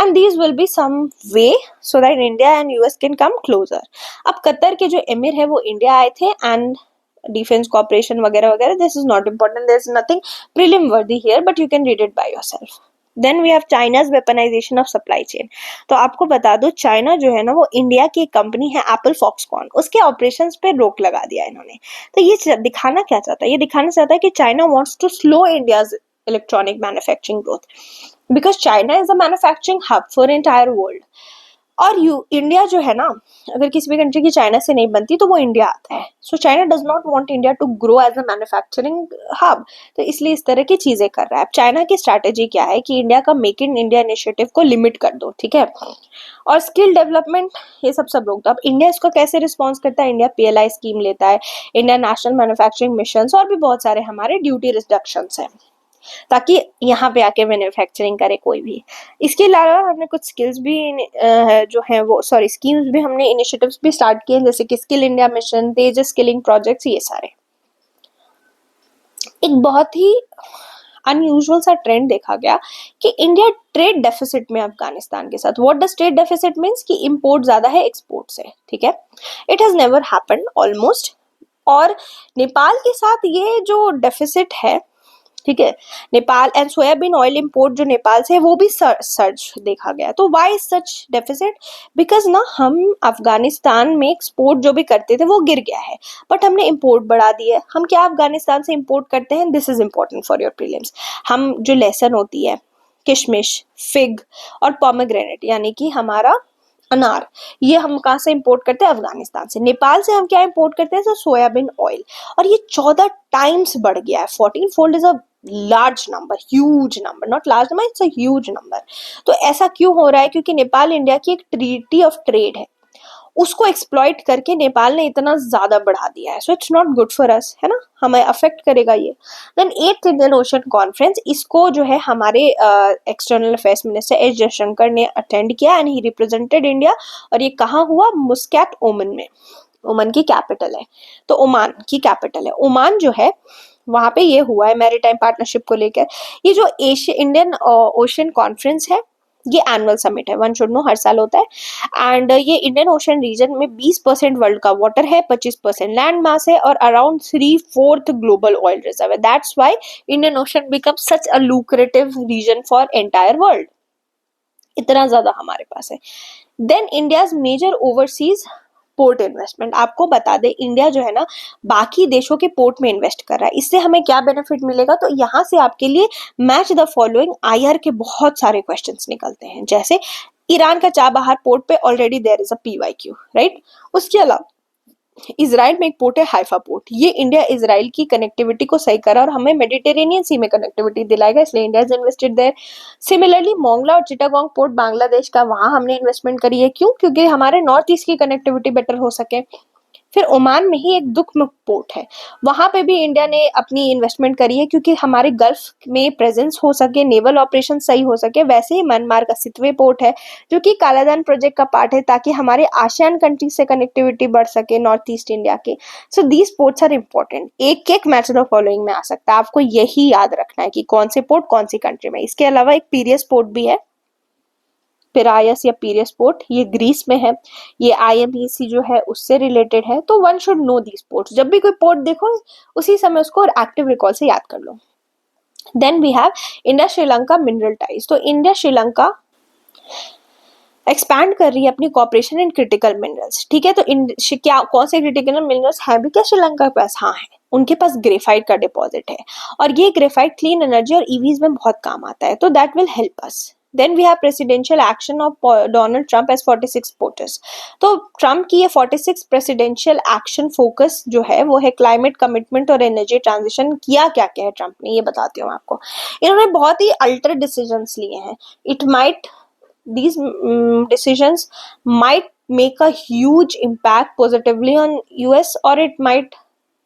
A: and these will be some way so that India and US can come closer. अब कतर के जो एमिर है वो इंडिया आए थे एंड डिफेंस कॉपरेशन वगैरह वगैरह, this is not important, there is nothing prelim worthy here but you can read it by yourself. Then we have China's weaponisation of supply chain. तो आपको बता दो, चाइना जो है ना वो इंडिया की एक कंपनी है एप्पल फॉक्सकॉन, उसके ऑपरेशंस पे रोक लगा दिया इन्होंने। तो ये दिखाना क्या चाहता है? ये दिखाना चाहता है कि China wants to slow India's electronic manufacturing growth because China is a manufacturing hub for entire world. और इंडिया जो है ना, अगर किसी भी कंट्री की चाइना से नहीं बनती तो वो इंडिया आता है। So China does not want India to grow as a manufacturing hub, तो इसलिए इस तरह की चीजें कर रहा है। अब चाइना की स्ट्रैटेजी क्या है कि इंडिया का मेक इन इंडिया इनिशिएटिव को लिमिट कर दो, ठीक है, और स्किल डेवलपमेंट ये सब रोक दो। अब इंडिया इसको कैसे रिस्पॉन्स करता है? इंडिया पीएलआई स्कीम लेता है, इंडिया नेशनल मैन्युफैक्चरिंग मिशन और भी बहुत सारे हमारे ड्यूटी रिडक्शन है ताकि यहाँ पे आके मैन्युफैक्चरिंग करे कोई भी। इसके अलावा हमने कुछ स्किल्स भी जो है वो स्कीम्स भी हमने इनिशिएटिव्स भी स्टार्ट किए, जैसे कि स्किल इंडिया मिशन, तेजस स्किलिंग प्रोजेक्ट्स, ये सारे। एक बहुत ही अनयूजुअल सा ट्रेंड देखा गया कि इंडिया ट्रेड डेफिसिट में अफगानिस्तान के साथ। What does trade deficit means कि इंपोर्ट ज्यादा है एक्सपोर्ट से, ठीक है। It has never happened almost. और नेपाल के साथ ये जो डेफिसिट है, ठीक है, Nepal and soybean oil import जो नेपाल से है वो भी सर्च देखा गया। तो व्हाई सच डेफिसिट? बिकॉज ना हम अफगानिस्तान में एक्सपोर्ट जो भी करते थे वो गिर गया है, बट हमने इंपोर्ट बढ़ा दी है। हम क्या अफगानिस्तान से इंपोर्ट करते हैं? This is important for your prelims. हम जो लेसन होती है किशमिश, फिग और पोमेग्रेनेट यानी कि हमारा अनार, ये हम कहाँ से इंपोर्ट करते हैं? अफगानिस्तान से। नेपाल से हम क्या इंपोर्ट करते हैं? तो सोयाबीन ऑयल, और ये 14 टाइम्स बढ़ गया है। 14 fold is a large number, huge number, not large number, it's a huge number. तो ऐसा क्यों हो रहा है? क्योंकि नेपाल इंडिया की एक ट्रीटी ऑफ ट्रेड है, उसको एक्सप्लॉइट करके नेपाल ने इतना ज्यादा बढ़ा दिया है। So it's not good for अस, है ना, हमें अफेक्ट करेगा ये। Then 8th Indian ocean conference, इसको जो है हमारे external affairs minister S Jaishankar ने अटेंड किया एंड ही रिप्रेजेंटेड इंडिया। और ये कहाँ हुआ? मुस्कैट, ओमान में। ओमान की कैपिटल है, तो ओमान की कैपिटल है ओमान जो है, वहां पे ये हुआ है मैरीटाइम पार्टनरशिप को लेकर। ये जो एशिया इंडियन ओशन कॉन्फ्रेंस है, ये एनुअल समिट है, वन शुड नो, हर साल होता है। एंड ये इंडियन ओशन रीजन में 20% वर्ल्ड का वाटर है, 25% लैंड मास है और अराउंड 3/4 ग्लोबल ऑयल रिजर्व है। That's why Indian ocean become such a lucrative region for entire world, इतना ज्यादा हमारे पास है। Then India's major overseas port investment, आपको बता दे इंडिया जो है ना बाकी देशों के पोर्ट में इन्वेस्ट कर रहा है। इससे हमें क्या बेनिफिट मिलेगा? तो यहाँ से आपके लिए मैच द फॉलोइंग आईआर के बहुत सारे क्वेश्चंस निकलते हैं। जैसे ईरान का चाबहार पोर्ट पे already there is a PYQ, right. उसके अलावा इजराइल में एक पोर्ट है हाइफा पोर्ट, ये इंडिया इजराइल की कनेक्टिविटी को सही करा और हमें मेडिटेरेनियन सी में कनेक्टिविटी दिलाएगा, इसलिए India is invested there. Similarly Mongla और चिटागोंग पोर्ट बांग्लादेश का, वहां हमने इन्वेस्टमेंट करी है। क्यों? क्योंकि हमारे नॉर्थ ईस्ट की कनेक्टिविटी बेटर हो सके। फिर ओमान में ही एक दुखमुख पोर्ट है, वहां पे भी इंडिया ने अपनी इन्वेस्टमेंट करी है क्योंकि हमारे गल्फ में प्रेजेंस हो सके, नेवल ऑपरेशन सही हो सके। वैसे ही म्यांमार का सितवे पोर्ट है जो कि कालादान प्रोजेक्ट का पार्ट है, ताकि हमारे आसियान कंट्री से कनेक्टिविटी बढ़ सके नॉर्थ ईस्ट इंडिया के। So these ports are important. एक एक मैच ऑफ फॉलोइंग में आ सकता है, आपको यही याद रखना है कि कौन से पोर्ट कौन सी कंट्री में। इसके अलावा एक पीरियस पोर्ट भी है, पिरायस या पीरियस पोर्ट, ये ग्रीस में है, ये आईएमईसी जो है उससे रिलेटेड है। तो one should know these ports, जब भी कोई पोर्ट देखो उसी समय उसको एक्टिव रिकॉल से याद कर लो। Then we have India Sri Lanka mineral ties, तो इंडिया श्रीलंका एक्सपैंड कर रही है अपनी कॉपरेशन इन क्रिटिकल मिनरल्स, ठीक है। तो क्या कौन से क्रिटिकल मिनरल्स हैं भी क्या श्रीलंका के पास? हाँ है, उनके पास ग्रेफाइट का डिपॉजिट है, और ये ग्रेफाइट क्लीन एनर्जी और ईवीज में बहुत काम आता है, तो that will help us. Then we have presidential action of Donald Trump as 46 porters, तो ट्रंप की ये 46 प्रेसिडेंशियल एक्शन फोकस जो है वो है क्लाइमेट कमिटमेंट और एनर्जी ट्रांजिशन। किया क्या क्या है ट्रंप ने, ये बताती हूँ आपको। इन्होंने बहुत ही अल्टर डिसीजंस लिए हैं। It might these decisions might make a huge impact positively on US, or it might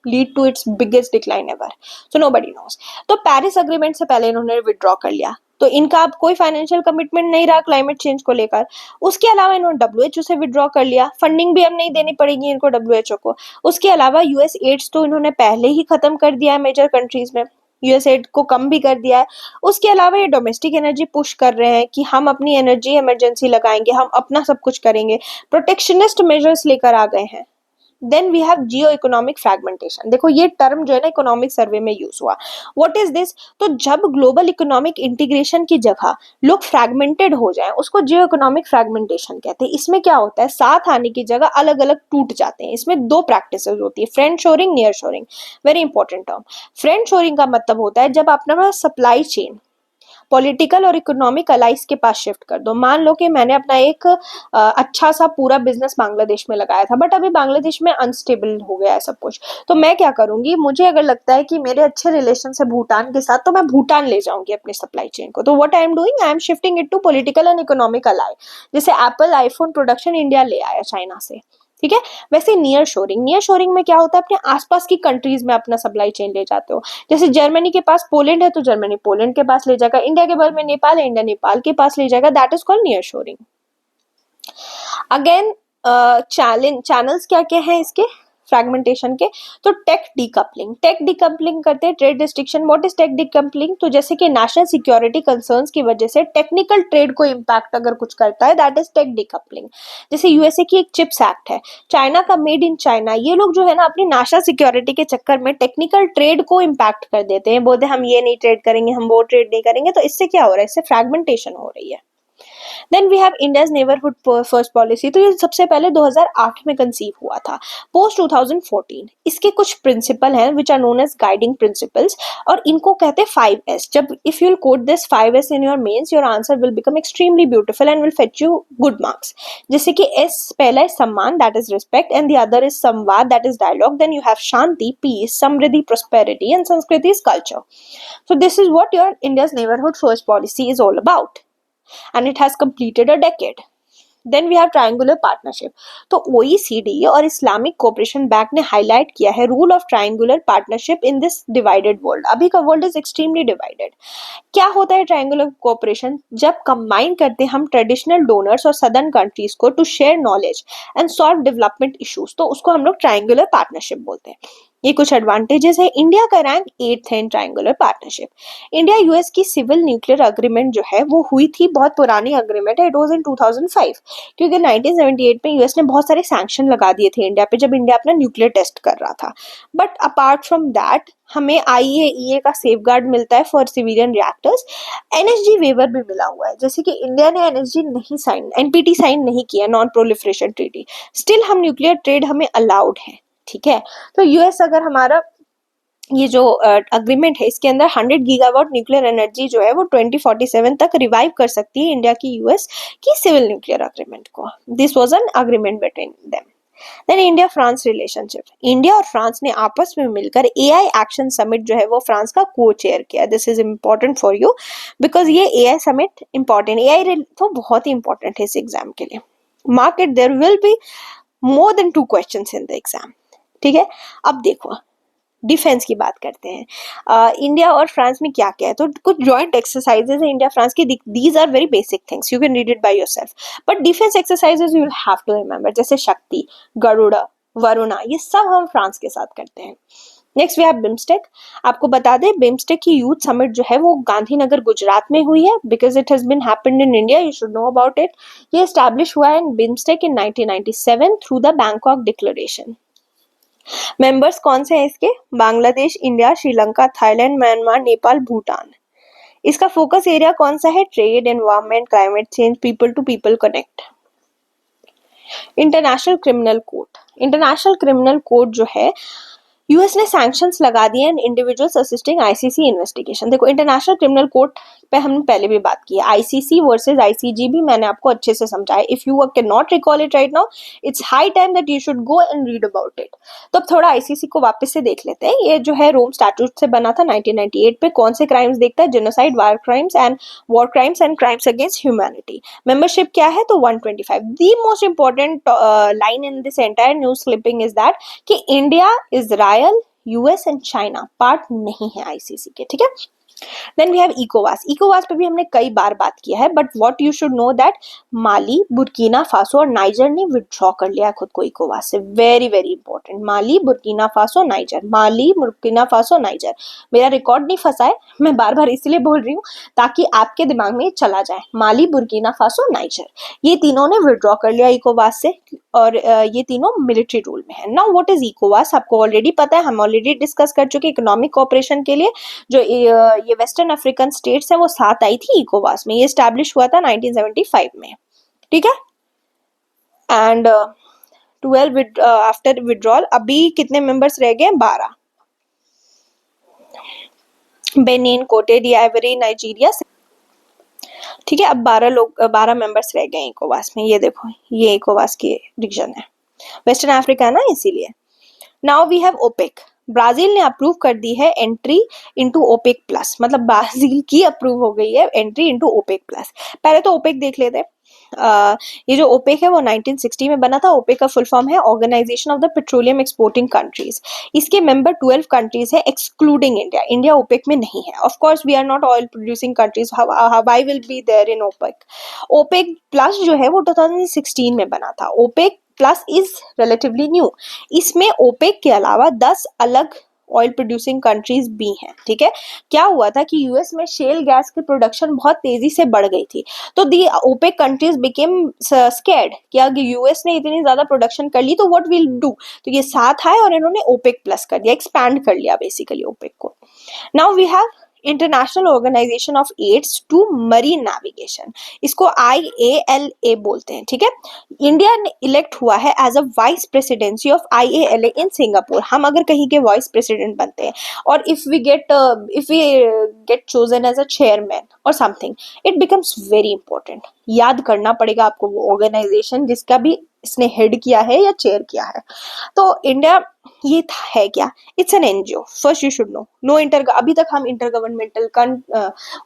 A: lead to its biggest decline ever, so nobody knows। तो पेरिस अग्रीमेंट से पहले इन्होंने विड्रॉ कर लिया, तो इनका अब कोई फाइनेंशियल कमिटमेंट नहीं रहा क्लाइमेट चेंज को लेकर। उसके अलावा इन्होंने WHO से विड्रॉ कर लिया, फंडिंग भी अब नहीं देनी पड़ेगी इनको WHO को। उसके अलावा यूएस एड्स तो इन्होंने पहले ही खत्म कर दिया है मेजर कंट्रीज में, यूएस एड को कम भी कर दिया है। उसके अलावा ये डोमेस्टिक एनर्जी पुश कर रहे हैं कि हम अपनी एनर्जी इमरजेंसी लगाएंगे, हम अपना सब कुछ करेंगे, प्रोटेक्शनिस्ट मेजर्स लेकर आ गए हैं। Then we have geo economic fragmentation, देखो ये टर्म जो है ना इकोनॉमिक सर्वे में यूज हुआ। What is this? तो जब ग्लोबल इकोनॉमिक इंटीग्रेशन की जगह लोग फ्रैगमेंटेड हो जाएं, उसको जियो इकोनॉमिक फ्रैगमेंटेशन कहते हैं। इसमें क्या होता है, साथ आने की जगह अलग अलग टूट जाते हैं। इसमें दो प्रैक्टिसेस होती है, friend shoring, near shoring. Very important term. Friend shoring का मतलब होता है जब अपना सप्लाई चेन पॉलिटिकल और इकोनॉमिक अलाइज के पास शिफ्ट कर दो। मान लो कि मैंने अपना एक अच्छा सा पूरा बिजनेस बांग्लादेश में लगाया था, बट अभी बांग्लादेश में अनस्टेबल हो गया है सब कुछ, तो मैं क्या करूंगी, मुझे अगर लगता है कि मेरे अच्छे रिलेशन है भूटान के साथ, तो मैं भूटान ले जाऊंगी अपनी सप्लाई चेन को। तो what I am doing, I am shifting it to political and economic ally. जैसे एप्पल आईफोन प्रोडक्शन इंडिया ले आया चाइना से, ठीक है। वैसे नियर शोरिंग, नियर शोरिंग में क्या होता है, अपने आसपास की कंट्रीज में अपना सप्लाई चेन ले जाते हो। जैसे जर्मनी के पास पोलैंड है तो जर्मनी पोलैंड के पास ले जाएगा, इंडिया के बगल में नेपाल है, इंडिया नेपाल के पास ले जाएगा। That is called near shoring. Again channels क्या क्या है इसके फ्रैगमेंटेशन के, तो टेक डीकपलिंग, टेक डीकपलिंग करते हैं, trade restriction. What is tech decoupling? तो जैसे कि नेशनल सिक्योरिटी कंसर्न्स की वजह से टेक्निकल ट्रेड को इम्पैक्ट अगर कुछ करता है, दैट इज टेक डीकपलिंग। जैसे यूएसए की एक चिप्स एक्ट है, चाइना का मेड इन चाइना, ये लोग जो है ना अपनी नेशनल सिक्योरिटी के चक्कर में टेक्निकल ट्रेड को इम्पैक्ट कर देते हैं, बोलते हैं हम ये नहीं ट्रेड करेंगे, हम वो ट्रेड नहीं करेंगे। तो इससे क्या हो रहा है, इससे फ्रैगमेंटेशन हो रही है। Then we have India's neighbourhood first policy. तो ये सबसे पहले 2008 में कंसीव हुआ था, पोस्ट 2014। इसके कुछ प्रिंसिपल हैं which are known as guiding principles, और इनको कहते हैं 5S। जब if you'll quote this 5S in your mains, your answer will become extremely beautiful and will fetch you good marks. जैसे कि S पहला है सम्मान, that is respect, and the other is संवाद, that is dialogue, then you have शांति, पीस, समृद्धि, prosperity, and संस्कृति is culture. So this is what your India's neighborhood first policy is all about, and it has completed a decade. Then we have triangular partnership. तो OECD और इस्लामिक कोऑपरेशन बैंक ने हाईलाइट किया है rule of triangular partnership in this divided world. अभी का वर्ल्ड इज एक्सट्रीमली डिवाइडेड। क्या होता है ट्रायंगुलर कोऑपरेशन? जब कंबाइन करते हैं हम ट्रेडिशनल डोनर्स और सदर्न कंट्रीज को to share knowledge and solve development issues, तो उसको हम लोग ट्रायंगुलर पार्टनरशिप बोलते हैं। ये कुछ एडवांटेजेस है। इंडिया का रैंक 8th है इन ट्रायंगुलर पार्टनरशिप। इंडिया यूएस की सिविल न्यूक्लियर अग्रीमेंट जो है वो हुई थी, बहुत पुरानी अग्रीमेंट है, इट वाज इन 2005, क्योंकि 1978 में यूएस ने बहुत सारे सैंक्शन लगा दिए थे इंडिया पे जब इंडिया अपना न्यूक्लियर टेस्ट कर रहा था। बट अपार्ट फ्रॉम दैट हमें IAEA का सेफगार्ड मिलता है for civilian reactors. NSG waiver भी मिला हुआ है, जैसे कि इंडिया ने एनएसजी नहीं साइन, एनपीटी साइन नहीं किया, नॉन प्रोलिफरेशन ट्रीटी, स्टिल हम न्यूक्लियर ट्रेड हमें अलाउड है। ठीक है, तो यूएस अगर हमारा ये जो अग्रीमेंट है इसके अंदर 100 गीगावाट न्यूक्लियर एनर्जी जो है वो 2047 तक रिवाइव कर सकती है इंडिया की यूएस की सिविल न्यूक्लियर अग्रीमेंट को। This was an agreement between them. Then India France relationship. India और फ्रांस ने आपस में मिलकर AI एक्शन समिट जो है वो फ्रांस का को चेयर किया। This is important for you because ये AI समिट इंपॉर्टेंट, AI तो बहुत ही इंपॉर्टेंट है इस एग्जाम के लिए। Mark it, there will be more than 2 questions in the exam. ठीक है, अब देखो डिफेंस की बात करते हैं। इंडिया और फ्रांस में क्या क्या है, तो कुछ जॉइंट एक्सरसाइजेज है इंडिया फ्रांस की। These are very basic things, you can read it by yourself, but defence exercises you will have to remember, जैसे शक्ति, गरुड़ा, वरुणा, ये सब हम फ्रांस के साथ करते हैं। Next we have BIMSTEC. आपको बता दें बिम्स्टेक की यूथ समिट जो है वो गांधीनगर गुजरात में हुई है, because it has been happened in India, you should know about it. ये एस्टैब्लिश हुआ है in BIMSTEC in 1997 through the Bangkok declaration. Members कौन से हैं इसके? Bangladesh, India, Sri Lanka, Thailand, Myanmar, Nepal, Bhutan. इसका फोकस एरिया कौन सा है? Trade, environment, climate change, people to people connect. International criminal court. International criminal court जो है यूएस ने सैंक्शंस लगा दिए in individuals assisting ICC investigation. देखो इंटरनेशनल क्रिमिनल कोर्ट पे हमने पहले भी बात की है, आईसीसी वर्सेस आईसीजी भी मैंने आपको अच्छे से समझाया। If you can not recall it right now, it's high time that you should go and read about it. तो अब थोड़ा आईसीसी को वापस से देख लेते हैं। ये जो है रोम स्टैट्यूट से बना था 1998 पे। कौन से क्राइम्स देखता है? Genocide, war crimes and crimes against humanity. Membership क्या है? तो 125। The most important line in this entire news clipping is that कि India, Israel, US and China part नहीं है आईसीसी के। ठीक है, देन वी हैव इकोवास। इकोवास पे भी हमने कई बार बात किया है, but what you should know that Mali, Burkina Faso और नाइजर ने विथड्रॉ कर लिया खुद को इकोवास से। वेरी वेरी इंपॉर्टेंट, माली, बुर्किना फासो, नाइजर, माली, बुर्किना फासो, नाइजर। मेरा रिकॉर्ड नहीं फंसा है, मैं बार बार इसलिए बोल रही हूँ ताकि आपके दिमाग में चला जाए। माली, बुर्किना फासो, नाइजर, ये तीनों ने विथड्रॉ कर लिया इकोवास से, और ये तीनों मिलिट्री रूल में है। नाउ व्हाट इज इकोवास? आपको ऑलरेडी पता है, हम ऑलरेडी डिस्कस कर चुके। इकोनॉमिक कोऑपरेशन के लिए जो ये वेस्टर्न अफ्रीकन स्टेट्स है वो साथ आई थी इकोवास में। ये एस्टैब्लिश हुआ था 1975 में। ठीक है, एंड 12 आफ्टर विड्रॉल अभी कितने मेंबर्स रह गए? 12। बेनिन, कोटे डी आइवरी, नाइजीरिया। ठीक है, अब 12 मेंबर्स रह गए इकोवास में। ये देखो, ये इकोवास की रीजन है, वेस्टर्न अफ्रीका है ना, इसीलिए। Now we have OPEC. Brazil ने अप्रूव कर दी है एंट्री इनटू ओपेक प्लस, मतलब ब्राजील की अप्रूव हो गई है एंट्री इनटू ओपेक प्लस। पहले तो ओपेक देख लेते हैं। ये जो ओपेक है वो 1960 में बना था। ओपेक का फुल फॉर्म है organisation of the petroleum exporting countries. इसके मेंबर 12 कंट्रीज है एक्सक्लूडिंग इंडिया। इंडिया ओपेक में नहीं है। Of course we are not oil producing countries, why will be there in OPEC. OPEC plus जो है वो 2016 में बना था। OPEC plus is relatively new. इसमें ओपेक के अलावा 10 अलग ऑयल प्रोड्यूसिंग कंट्रीज भी हैं। ठीक है, क्या हुआ था कि यूएस में शेल गैस की प्रोडक्शन बहुत तेजी से बढ़ गई थी, तो दी ओपेक कंट्रीज बिकेम स्कैर्ड कि अगर यूएस ने इतनी ज्यादा प्रोडक्शन कर ली तो व्हाट विल डू। तो ये साथ आए और इन्होंने ओपेक प्लस कर दिया, एक्सपैंड कर लिया बेसिकली ओपेक को। Now we have international organisation of aids to marine navigation, इसको IALA बोलते हैं, ठीक है। इंडिया ने इलेक्ट हुआ है as a vice presidency of IALA in Singapore. हम अगर कहीं के वाइस प्रेसिडेंट बनते हैं और if we get chosen as a chairman और something, it becomes very important. याद करना पड़ेगा आपको वो ऑर्गेनाइजेशन जिसका भी इसने हेड किया है या चेयर किया है। तो इंडिया ये है क्या, it's an NGO, first you should know. No inter, अभी तक हम इंटर गवर्नमेंटल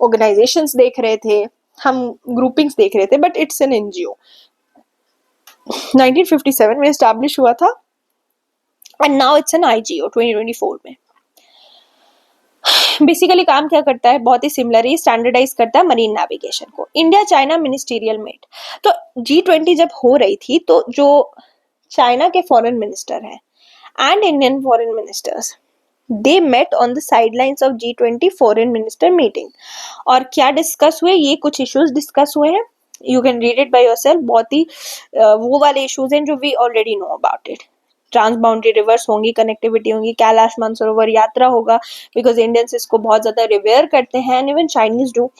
A: ऑर्गेनाइजेशंस देख रहे थे, हम ग्रुपिंग्स देख रहे थे, बट इट्स एन NGO। 1957 में एस्टैब्लिश हुआ था and now it's an IGO 2024 में। बेसिकली काम क्या करता है, बहुत ही सिमिलर ही, स्टैंडर्डाइज करता है मरीन नेविगेशन को। इंडिया चाइना मिनिस्टीरियल मीट, तो G20 जब हो रही थी तो जो चाइना के फॉरेन मिनिस्टर हैं and Indian foreign ministers, they met on the sidelines of G20 foreign minister meeting। और क्या डिस्कस हुए, ये कुछ इश्यूज डिस्कस हुए हैं, you can read it by yourself. बहुत ही वो वाले इश्यूज हैं जो we already know about it. Trans boundary rivers होंगी, कनेक्टिविटी होंगी, कैलाश मानसरोवर यात्रा होगा, बिकॉज इंडियंस इसको बहुत ज्यादा रिवेयर करते हैं and even Chinese do.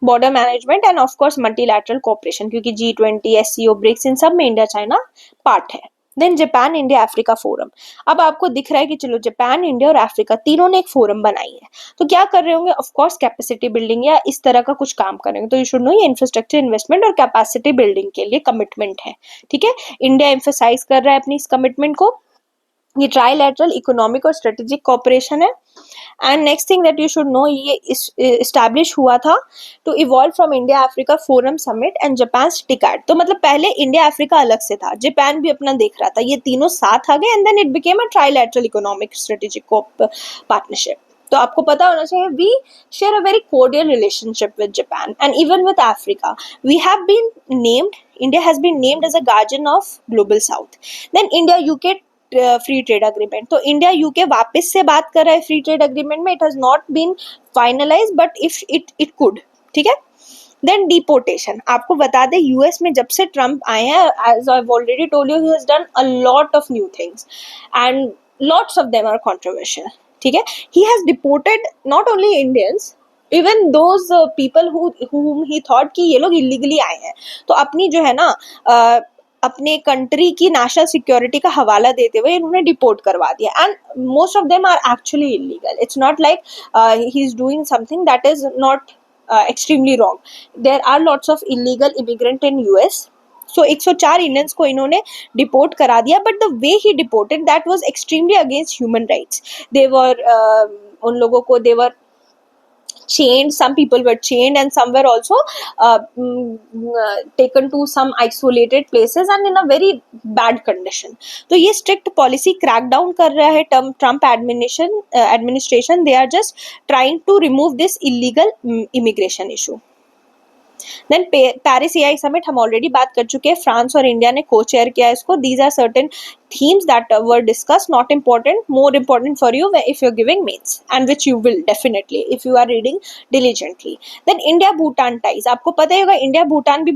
A: Border management and of course multilateral cooperation, क्योंकि G20 SCO ब्रिक्स इन सब में इंडिया चाइना पार्ट है। Then Japan India Africa forum, अब आपको दिख रहा है कि चलो जापान, इंडिया और अफ्रीका तीनों ने एक फोरम बनाई है, तो क्या कर रहे होंगे, ऑफ कोर्स कैपेसिटी बिल्डिंग या इस तरह का कुछ काम करेंगे। तो यू शुड नो ये इंफ्रास्ट्रक्चर इन्वेस्टमेंट और कैपेसिटी बिल्डिंग के लिए कमिटमेंट है, ठीक है। इंडिया एम्फेसाइज कर रहा है अपनी इस कमिटमेंट को। ये ट्राइलैटरल इकोनॉमिक और स्ट्रेटेजिक कोऑपरेशन है। And next thing that you should know, ये इस्टेब्लिश हुआ था to evolve from India Africa forum summit and Japan TICAD. तो मतलब पहले इंडिया अफ्रीका अलग से था, जापान भी अपना देख रहा था, ये तीनों साथ आ गए and then it became a trilateral economic strategic partnership. तो आपको पता होना चाहिए, we share a very cordial relationship with Japan and even with Africa. We have been named, India has been named as a guardian of Global South. Then India UK free trade agreement, तो इंडिया यूके वापस से बात कर रहा है फ्री ट्रेड अग्रीमेंट में। It has not been finalize but if it could, ठीक है। देन डिपोर्टेशन, आपको बता दें यूएस में जब से ट्रम्प आए हैं, as I have already told you, he has done a lot of new things and lots of them are controversial, ठीक है। He has deported not only Indians, even those people whom he thought कि ये लोग इलीगली आए हैं, तो अपनी जो है ना अपने कंट्री की नेशनल सिक्योरिटी का हवाला देते हुए इन्होंने डिपोर्ट करवा दिया। And most of them are actually illegal, it's not like he is doing something that is not extremely wrong. There are lots of illegal immigrant in US। So 104 Indians को इन्होंने डिपोर्ट करा दिया, but the way he deported that was extremely against human rights. They were उन लोगों को दे वर chained, some people were chained and some were also taken to some isolated places and in a very bad condition. तो ये strict policy crackdown कर रहा है Trump administration. They are just trying to remove this illegal immigration issue. Then Paris AI summit हम ऑलरेडी बात कर चुके हैं, फ्रांस और इंडिया ने को चेयर किया इसको। These are certain themes that were discussed, not important, more important for you if you're giving maths, and which you will definitely if you are reading diligently. Then India Bhutan ties, आपको पता ही होगा इंडिया भूटान भी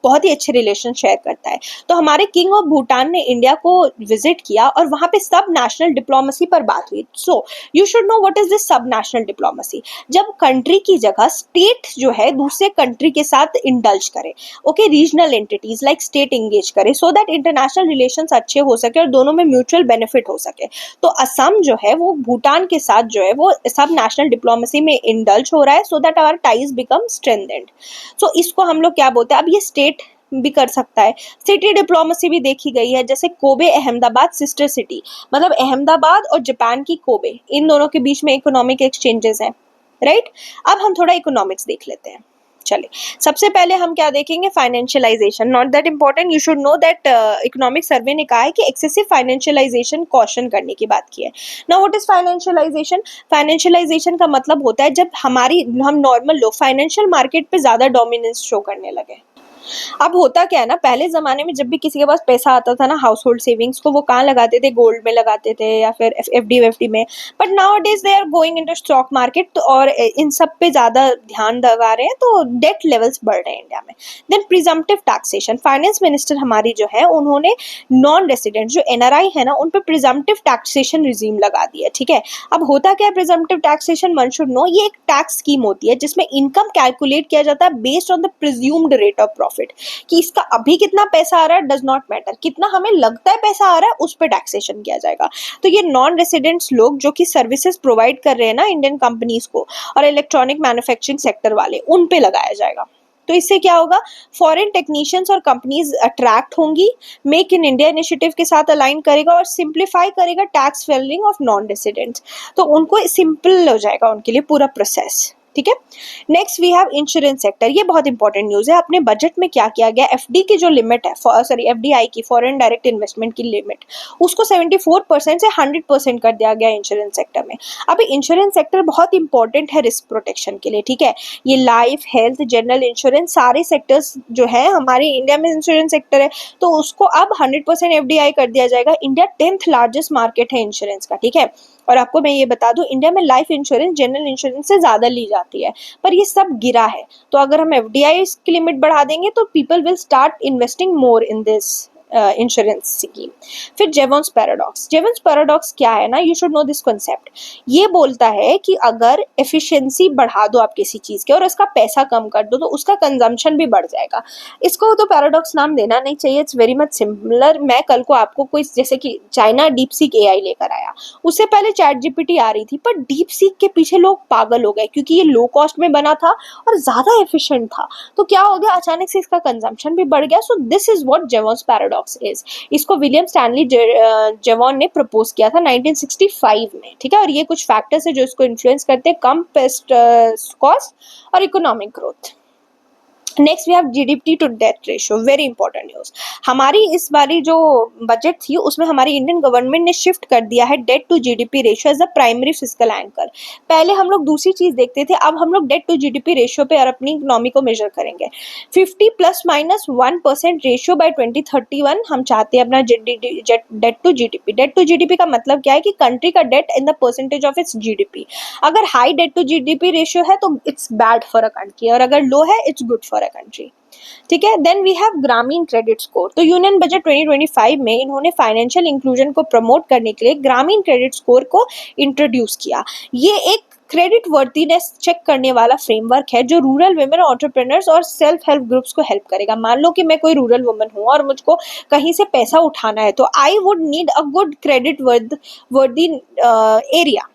A: बहुत ही अच्छे रिलेशन शेयर करता है। तो हमारे किंग ऑफ भूटान ने इंडिया को विजिट किया और वहां पे सब नेशनल डिप्लोमेसी पर बात हुई। So you should know what is this सब नेशनल डिप्लोमेसी, जब कंट्री की जगह स्टेट जो है दूसरे कंट्री के साथ इंडल्ज करे, okay, regional entities like state engage करे, सो दैट इंटरनेशनल रिलेशंस अच्छे हो सके और दोनों में म्यूचुअल बेनिफिट हो सके। तो असम जो है वो भूटान के साथ जो है वो सब नेशनल डिप्लोमेसी में इंडल्ज हो रहा है, so that our ties become strengthened. So इसको हम लोग क्या बोलते हैं, अब ये स्टेट भी कर सकता है। सिटी डिप्लोमेसी भी देखी गई है, जैसे कोबे अहमदाबाद सिस्टर सिटी, मतलब अहमदाबाद और जापान की कोबे, इन दोनों के बीच में इकोनॉमिक एक्सचेंजेस हैं, राइट। अब हम थोड़ा इकोनॉमिक्स देख लेते हैं। चलिए, सबसे पहले हम क्या देखेंगे, financialisation. Not that important, you should know that economic survey ने कहा है कि एक्सेसिव फाइनेंशियलाइजेशन कॉशन करने की बात की है। Now what is financialisation? Financialisation का मतलब होता है जब हम नॉर्मल लोग फाइनेंशियल मार्केट पे ज्यादा डोमिनेंस शो करने लगे। अब होता क्या है ना, पहले ज़माने में जब भी किसी के पास पैसा आता था ना हाउस होल्ड सेविंग्स को, वो कहाँ लगाते थे, गोल्ड में लगाते थे या फिर एफडी वेफडी में। But nowadays they are going into stock market और इन सब पे ज़्यादा ध्यान लगा रहे हैं, तो डेट लेवल्स बढ़ रहे हैं इंडिया में। Then presumptive taxation, finance minister हमारी जो है उन्होंने नॉन रेसिडेंट जो एनआरआई है ना उन पे प्रिजम्पटिव टैक्सेशन रिजीम लगा दिया, ठीक है। अब होता क्या है presumptive taxation, one should know, ये एक टैक्स स्कीम होती है जिसमें इनकम कैलकुलेट किया जाता है based on the presumed rate of profit, कि इसका अभी कितना पैसा आ रहा है डज नॉट मैटर, कितना हमें लगता है पैसा आ रहा है उस पर टैक्सेशन किया जाएगा। तो ये नॉन रेसिडेंट्स लोग जो कि सर्विसेज प्रोवाइड कर रहे हैं ना इंडियन कंपनीज को और इलेक्ट्रॉनिक मैन्युफैक्चरिंग सेक्टर वाले, उन पे लगाया जाएगा। तो इससे क्या होगा, फॉरेन टेक्नीशियंस और कंपनीज अट्रैक्ट होंगी, मेक इन इंडिया इनिशिएटिव के साथ अलाइन करेगा और सिंप्लीफाई करेगा tax filing of non residents, तो उनको सिंपल हो जाएगा उनके लिए पूरा प्रोसेस, ठीक है। Next we have insurance sector, ये बहुत इंपॉर्टेंट न्यूज है। अपने बजट में क्या किया गया, एफडी की जो लिमिट है, सॉरी एफडीआई की, फॉरेन डायरेक्ट इन्वेस्टमेंट की लिमिट, उसको 74% से 100% कर दिया गया इंश्योरेंस सेक्टर में। अभी इंश्योरेंस सेक्टर बहुत इंपॉर्टेंट है रिस्क प्रोटेक्शन के लिए, ठीक है। ये लाइफ, हेल्थ, जनरल इंश्योरेंस सारे सेक्टर्स जो है हमारे इंडिया में इंश्योरेंस सेक्टर है, तो उसको अब 100% एफडीआई कर दिया जाएगा। इंडिया 10th लार्जेस्ट मार्केट है इंश्योरेंस का, ठीक है। और आपको मैं ये बता दूं, इंडिया में लाइफ इंश्योरेंस जनरल इंश्योरेंस से ज्यादा ली जाती है, पर ये सब गिरा है। तो अगर हम एफडीआई की लिमिट बढ़ा देंगे तो people will start investing more in this insurance scheme. फिर जेवन्स पैराडॉक्स, जेवन्स पैराडॉक्स क्या है ना, you should know this concept. ये बोलता है कि अगर एफिशिएंसी बढ़ा दो आप किसी चीज के और उसका पैसा कम कर दो तो उसका कंजम्पशन भी बढ़ जाएगा। इसको तो पैराडॉक्स नाम देना नहीं चाहिए, इट्स वेरी मच सिमिलर। मैं कल को आपको कोई, जैसे कि चाइना डीप सीक एआई लेकर आया, उससे पहले चैट जीपीटी आ रही थी, पर डीप सीक के पीछे लोग पागल हो गए क्योंकि ये लो कॉस्ट में बना था और ज्यादा एफिशिएंट था। तो क्या हो गया, अचानक से इसका कंजम्पशन भी बढ़ गया। So this is what Jevons paradox is. इसको विलियम स्टैनली जेवॉन ने प्रपोज किया था 1965 में, ठीक है। और ये कुछ फैक्टर्स है जो इसको इन्फ्लुएंस करते हैं, कम पेस्ट कॉस्ट और economic growth. Next we have GDP to debt ratio, very important news. हमारी इस बारी जो बजट थी उसमें हमारी इंडियन गवर्नमेंट ने शिफ्ट कर दिया है debt to GDP ratio as a primary fiscal anchor. पहले हम लोग दूसरी चीज देखते थे, अब हम लोग डेट टू जीडीपी रेशियो पे और अपनी इकोनॉमी को मेजर करेंगे। 50 ±1% रेशियो बाय 2031 हम चाहते हैं अपना debt to GDP. Debt to GDP का मतलब क्या है कि कंट्री का debt in the percentage of its GDP. अगर high debt to GDP ratio है तो it's bad for a country, और अगर लो है it's good for a country, ठीक है। Then we have Grameen credit score. तो यूनियन बजट 2025 में इन्होंने फाइनेंशियल इंक्लूजन को प्रमोट करने के लिए ग्रामीण क्रेडिट स्कोर को इंट्रोड्यूस किया। ये एक क्रेडिट वर्दीनेस चेक करने वाला फ्रेमवर्क है जो रूरल वुमेन, एंटरप्रेन्योर्स और सेल्फ हेल्प ग्रुप्स को हेल्प करेगा। मान लो कि मैं कोई रूरल वुमन हूँ और मुझको कहीं से पैसा उठाना है, तो I would need a good credit वर्दी एरिया।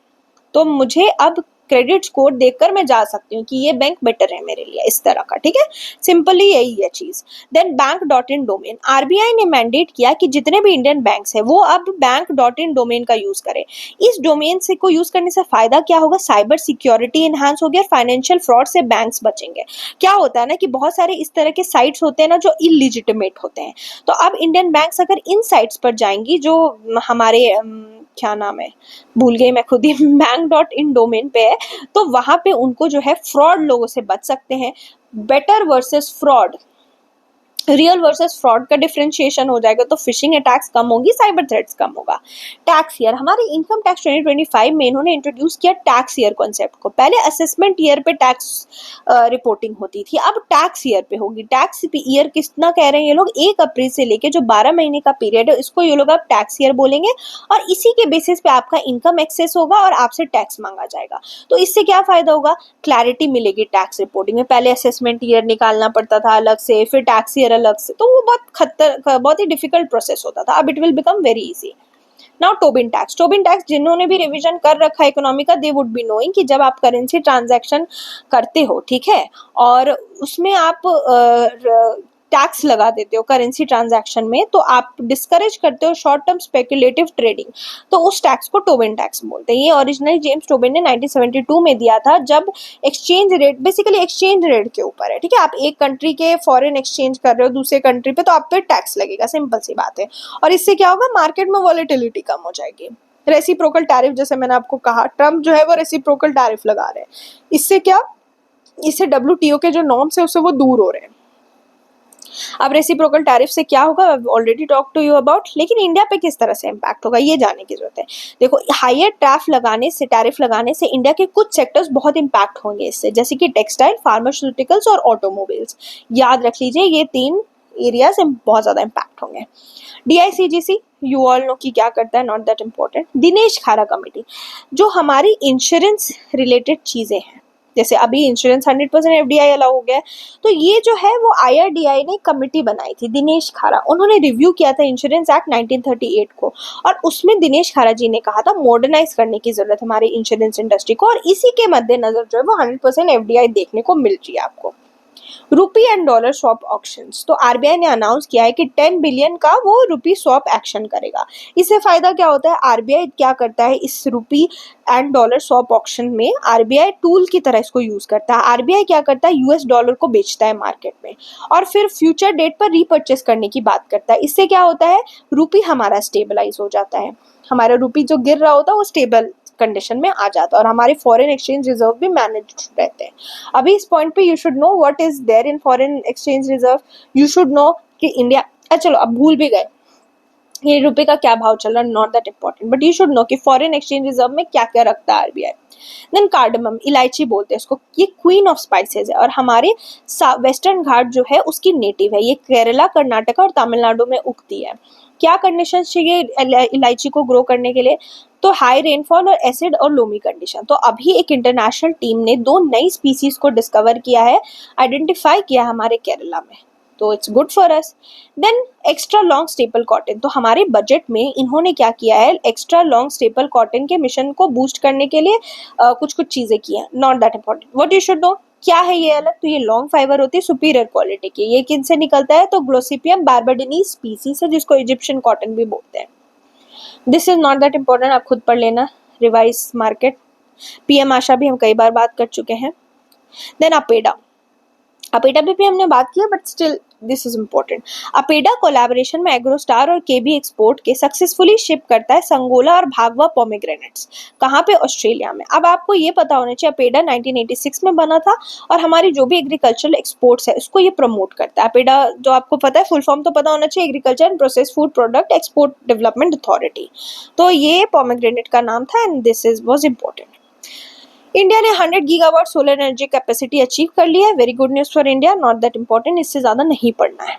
A: तो मुझे अब क्रेडिट स्कोर देखकर मैं जा सकती हूँ कि ये बैंक बेटर है मेरे लिए, इस तरह का, ठीक है। सिंपली यही है चीज। Then bank dot in domain, RBI ने मैंडेट किया कि जितने भी इंडियन बैंक्स है वो अब बैंक डॉट इन डोमेन का यूज करें। इस डोमेन से को यूज करने से फायदा क्या होगा, साइबर सिक्योरिटी एनहांस होगी और फाइनेंशियल फ्रॉड से बैंक्स बचेंगे। क्या होता है ना कि बहुत सारे इस तरह के साइट्स होते हैं ना जो इलिजिटिमेट होते हैं, तो अब इंडियन बैंक्स अगर इन साइट्स पर जाएंगी जो हमारे क्या नाम है, भूल गई मैं खुद ही, बैंक डॉट इन डोमेन पे है, तो वहां पे उनको जो है फ्रॉड लोगों से बच सकते हैं। Better versus fraud, real versus fraud का डिफरेंशिएशन हो जाएगा, तो फिशिंग अटैक्स कम होगी, साइबर थ्रेट्स कम होगा। टैक्स ईयर, हमारे इनकम टैक्स 2025 में इन्होंने इंट्रोड्यूस किया टैक्स ईयर कॉन्सेप्ट को। पहले असेसमेंट ईयर पे टैक्स रिपोर्टिंग होती थी, अब टैक्स ईयर पे होगी। टैक्स ईयर कितना कह रहे हैं ये लोग, 1 अप्रैल से लेके जो 12 महीने का पीरियड है इसको ये लोग अब टैक्स ईयर बोलेंगे, और इसी के बेसिस पे आपका इनकम एक्सेस होगा और आपसे टैक्स मांगा जाएगा। तो इससे क्या फायदा होगा, क्लैरिटी मिलेगी टैक्स रिपोर्टिंग में। पहले असेसमेंट ईयर निकालना पड़ता था अलग से, फिर टैक्स ईयर अलग से, तो वो बहुत ही डिफिकल्ट प्रोसेस होता था। अब it will become very easy. Now Tobin tax, Tobin tax जिन्होंने भी रिवीजन कर रखा है इकोनॉमी का, दे वुड बी नोइंग कि जब आप करेंसी ट्रांजैक्शन करते हो, ठीक है, और उसमें आप टैक्स लगा देते हो करेंसी ट्रांजैक्शन में, तो आप डिस्करेज करते हो शॉर्ट टर्म स्पेकुलेटिव ट्रेडिंग, तो उस टैक्स को टोबिन टैक्स बोलते हैं। ये ओरिजिनली जेम्स टोबिन ने 1972 में दिया था, जब exchange rate, basically exchange rate के ऊपर है, ठीक है। आप एक कंट्री के फॉरेन एक्सचेंज कर रहे हो दूसरे कंट्री पे, तो आप पे टैक्स लगेगा, सिंपल सी बात है। और इससे क्या होगा, मार्केट में वॉलेटिलिटी कम हो जाएगी। रेसिप्रोकल टैरिफ, जैसे मैंने आपको कहा, ट्रम्प जो है वो रेसिप्रोकल टैरिफ लगा रहे हैं। इससे क्या, इससे WTO के जो नॉर्म्स है उससे वो दूर हो रहे हैं। अब रेसिप्रोकल टैरिफ से क्या होगा, I already talk to you about, लेकिन इंडिया पे किस तरह से इम्पैक्ट होगा ये जानने की जरूरत है। देखो, हायर टैरिफ लगाने से इंडिया के कुछ सेक्टर्स बहुत इम्पैक्ट होंगे इससे, जैसे कि टेक्सटाइल, फार्मास्यूटिकल्स और ऑटोमोबाइल्स। याद रख लीजिए ये 3 एरियाज बहुत ज्यादा इम्पैक्ट होंगे। DICGC यू ऑल नो कि क्या करता है, नॉट दैट इम्पोर्टेंट। दिनेश खारा कमेटी, जो हमारी इंश्योरेंस रिलेटेड चीजें हैं, जैसे अभी इंश्योरेंस 100% FDI अलाउ हो गया है, तो ये जो है वो IRDI ने कमेटी बनाई थी, दिनेश खारा, उन्होंने रिव्यू किया था इंश्योरेंस एक्ट 1938 को, और उसमें दिनेश खारा जी ने कहा था मॉडर्नाइज करने की जरूरत है हमारी इंश्योरेंस इंडस्ट्री को, और इसी के मद्देनजर जो है वो 100% FDI देखने को मिल रही है आपको। Rupee and dollar swap auctions, तो RBI ने अनाउंस किया है कि 10 बिलियन का वो रूपी स्वैप एक्शन करेगा। इससे फायदा क्या होता है, RBI क्या करता है, इस rupee and dollar swap auction में RBI टूल की तरह इसको यूज करता है। RBI क्या करता है, US डॉलर को बेचता है मार्केट में और फिर फ्यूचर डेट पर रीपर्चेस करने की बात करता है। इससे क्या होता है, रूपी हमारा स्टेबलाइज हो जाता है, हमारा रूपी जो गिर रहा होता है वो स्टेबल कंडीशन में आ जाता है, और हमारे फॉरेन एक्सचेंज रिजर्व भी मैनेज रहते हैं। अभी इस पॉइंट पे you should know what is there in foreign exchange reserve. You should know कि इंडिया, चलो अब भूल भी गए ये रुपए का क्या भाव चल रहा है, not that important, but you should know कि फॉरेन एक्सचेंज रिजर्व में क्या क्या रखता है RBI। देन कार्डमम, इलायची बोलते हैं इसको, ये क्वीन ऑफ स्पाइसेस है और हमारे वेस्टर्न घाट जो है उसकी नेटिव है, ये केरला, कर्नाटका और तमिलनाडु में उगती है। क्या कंडीशन चाहिए इलायची को ग्रो करने के लिए, तो हाई रेनफॉल और एसिड और लोमी कंडीशन। तो अभी एक इंटरनेशनल टीम ने 2 नई स्पीसीज को डिस्कवर किया है, आइडेंटिफाई किया हमारे केरला में, तो it's good for us. Then extra long staple cotton, तो हमारे बजट में इन्होंने क्या किया है, एक्स्ट्रा लॉन्ग स्टेपल कॉटन के मिशन को बूस्ट करने के लिए कुछ कुछ चीजें की हैं, not that important, what you should know. क्या है ये अलग, तो ये लॉन्ग फाइबर होती है सुपीरियर क्वालिटी की, ये किन से निकलता है, तो ग्लोसिपियम बार्बाडिनी स्पीसीज है जिसको इजिप्शियन कॉटन भी बोलते हैं। This is not that important, आप खुद पढ़ लेना, रिवाइज मार्केट, PM आशा भी हम कई बार बात कर चुके हैं। देन अपेडा, अपेडा भी हमने बात की है but still this is important. APEDA collaboration में एग्रोस्टार और KB एक्सपोर्ट के सक्सेसफुली शिप करता है संगोला और भागवा पोमेग्रेनेट्स, कहाँ पे, ऑस्ट्रेलिया में। अब आपको ये पता होना चाहिए अपेडा 1986 में बना था और हमारी जो भी एग्रीकल्चरल एक्सपोर्ट्स है उसको ये प्रमोट करता है। अपेडा जो आपको पता है फुल फॉर्म तो पता होना चाहिए, agriculture and process food product export development authority, तो ये पोमेग्रेनेट का नाम था and this is was important. India ने 100 gigawatt solar energy capacity achieve कर लिया है, very good news for India, not that important, इससे ज्यादा नहीं पढ़ना है।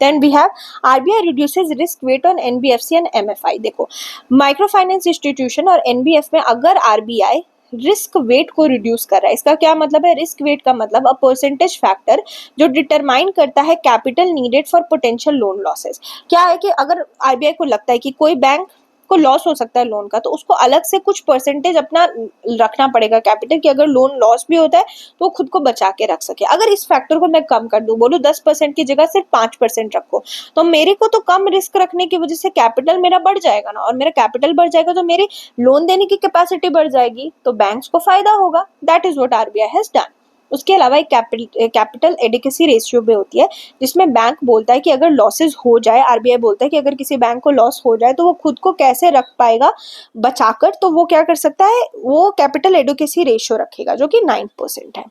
A: Then we have RBI reduces risk weight on NBFC and MFI। देखो, माइक्रो फाइनेंस इंस्टीट्यूशन और NBF में अगर RBI रिस्क वेट को रिड्यूस कर रहा है, इसका क्या मतलब है, रिस्क वेट का मतलब अ परसेंटेज फैक्टर जो डिटरमाइन करता है capital needed for potential loan losses. क्या है कि अगर RBI को लगता है कि कोई बैंक को लॉस हो सकता है लोन का, तो उसको अलग से कुछ परसेंटेज अपना रखना पड़ेगा कैपिटल, कि अगर लोन लॉस भी होता है तो खुद को बचा के रख सके। अगर इस फैक्टर को मैं कम कर दूं, बोलूं 10% की जगह सिर्फ 5% रखो, तो मेरे को तो कम रिस्क रखने की वजह से कैपिटल मेरा बढ़ जाएगा ना, और मेरा कैपिटल बढ़ जाएगा तो मेरी लोन देने की कैपेसिटी बढ़ जाएगी, तो बैंक्स को फायदा होगा। That is what RBI has done. उसके अलावा एक कैपिटल एडिक्वेसी रेशियो भी होती है, जिसमें बैंक बोलता है कि अगर लॉसेस हो जाए, RBI बोलता है कि अगर किसी बैंक को लॉस हो जाए तो वो खुद को कैसे रख पाएगा बचाकर, तो वो क्या कर सकता है, वो कैपिटल एडिक्वेसी रेशियो रखेगा जो कि 9% है।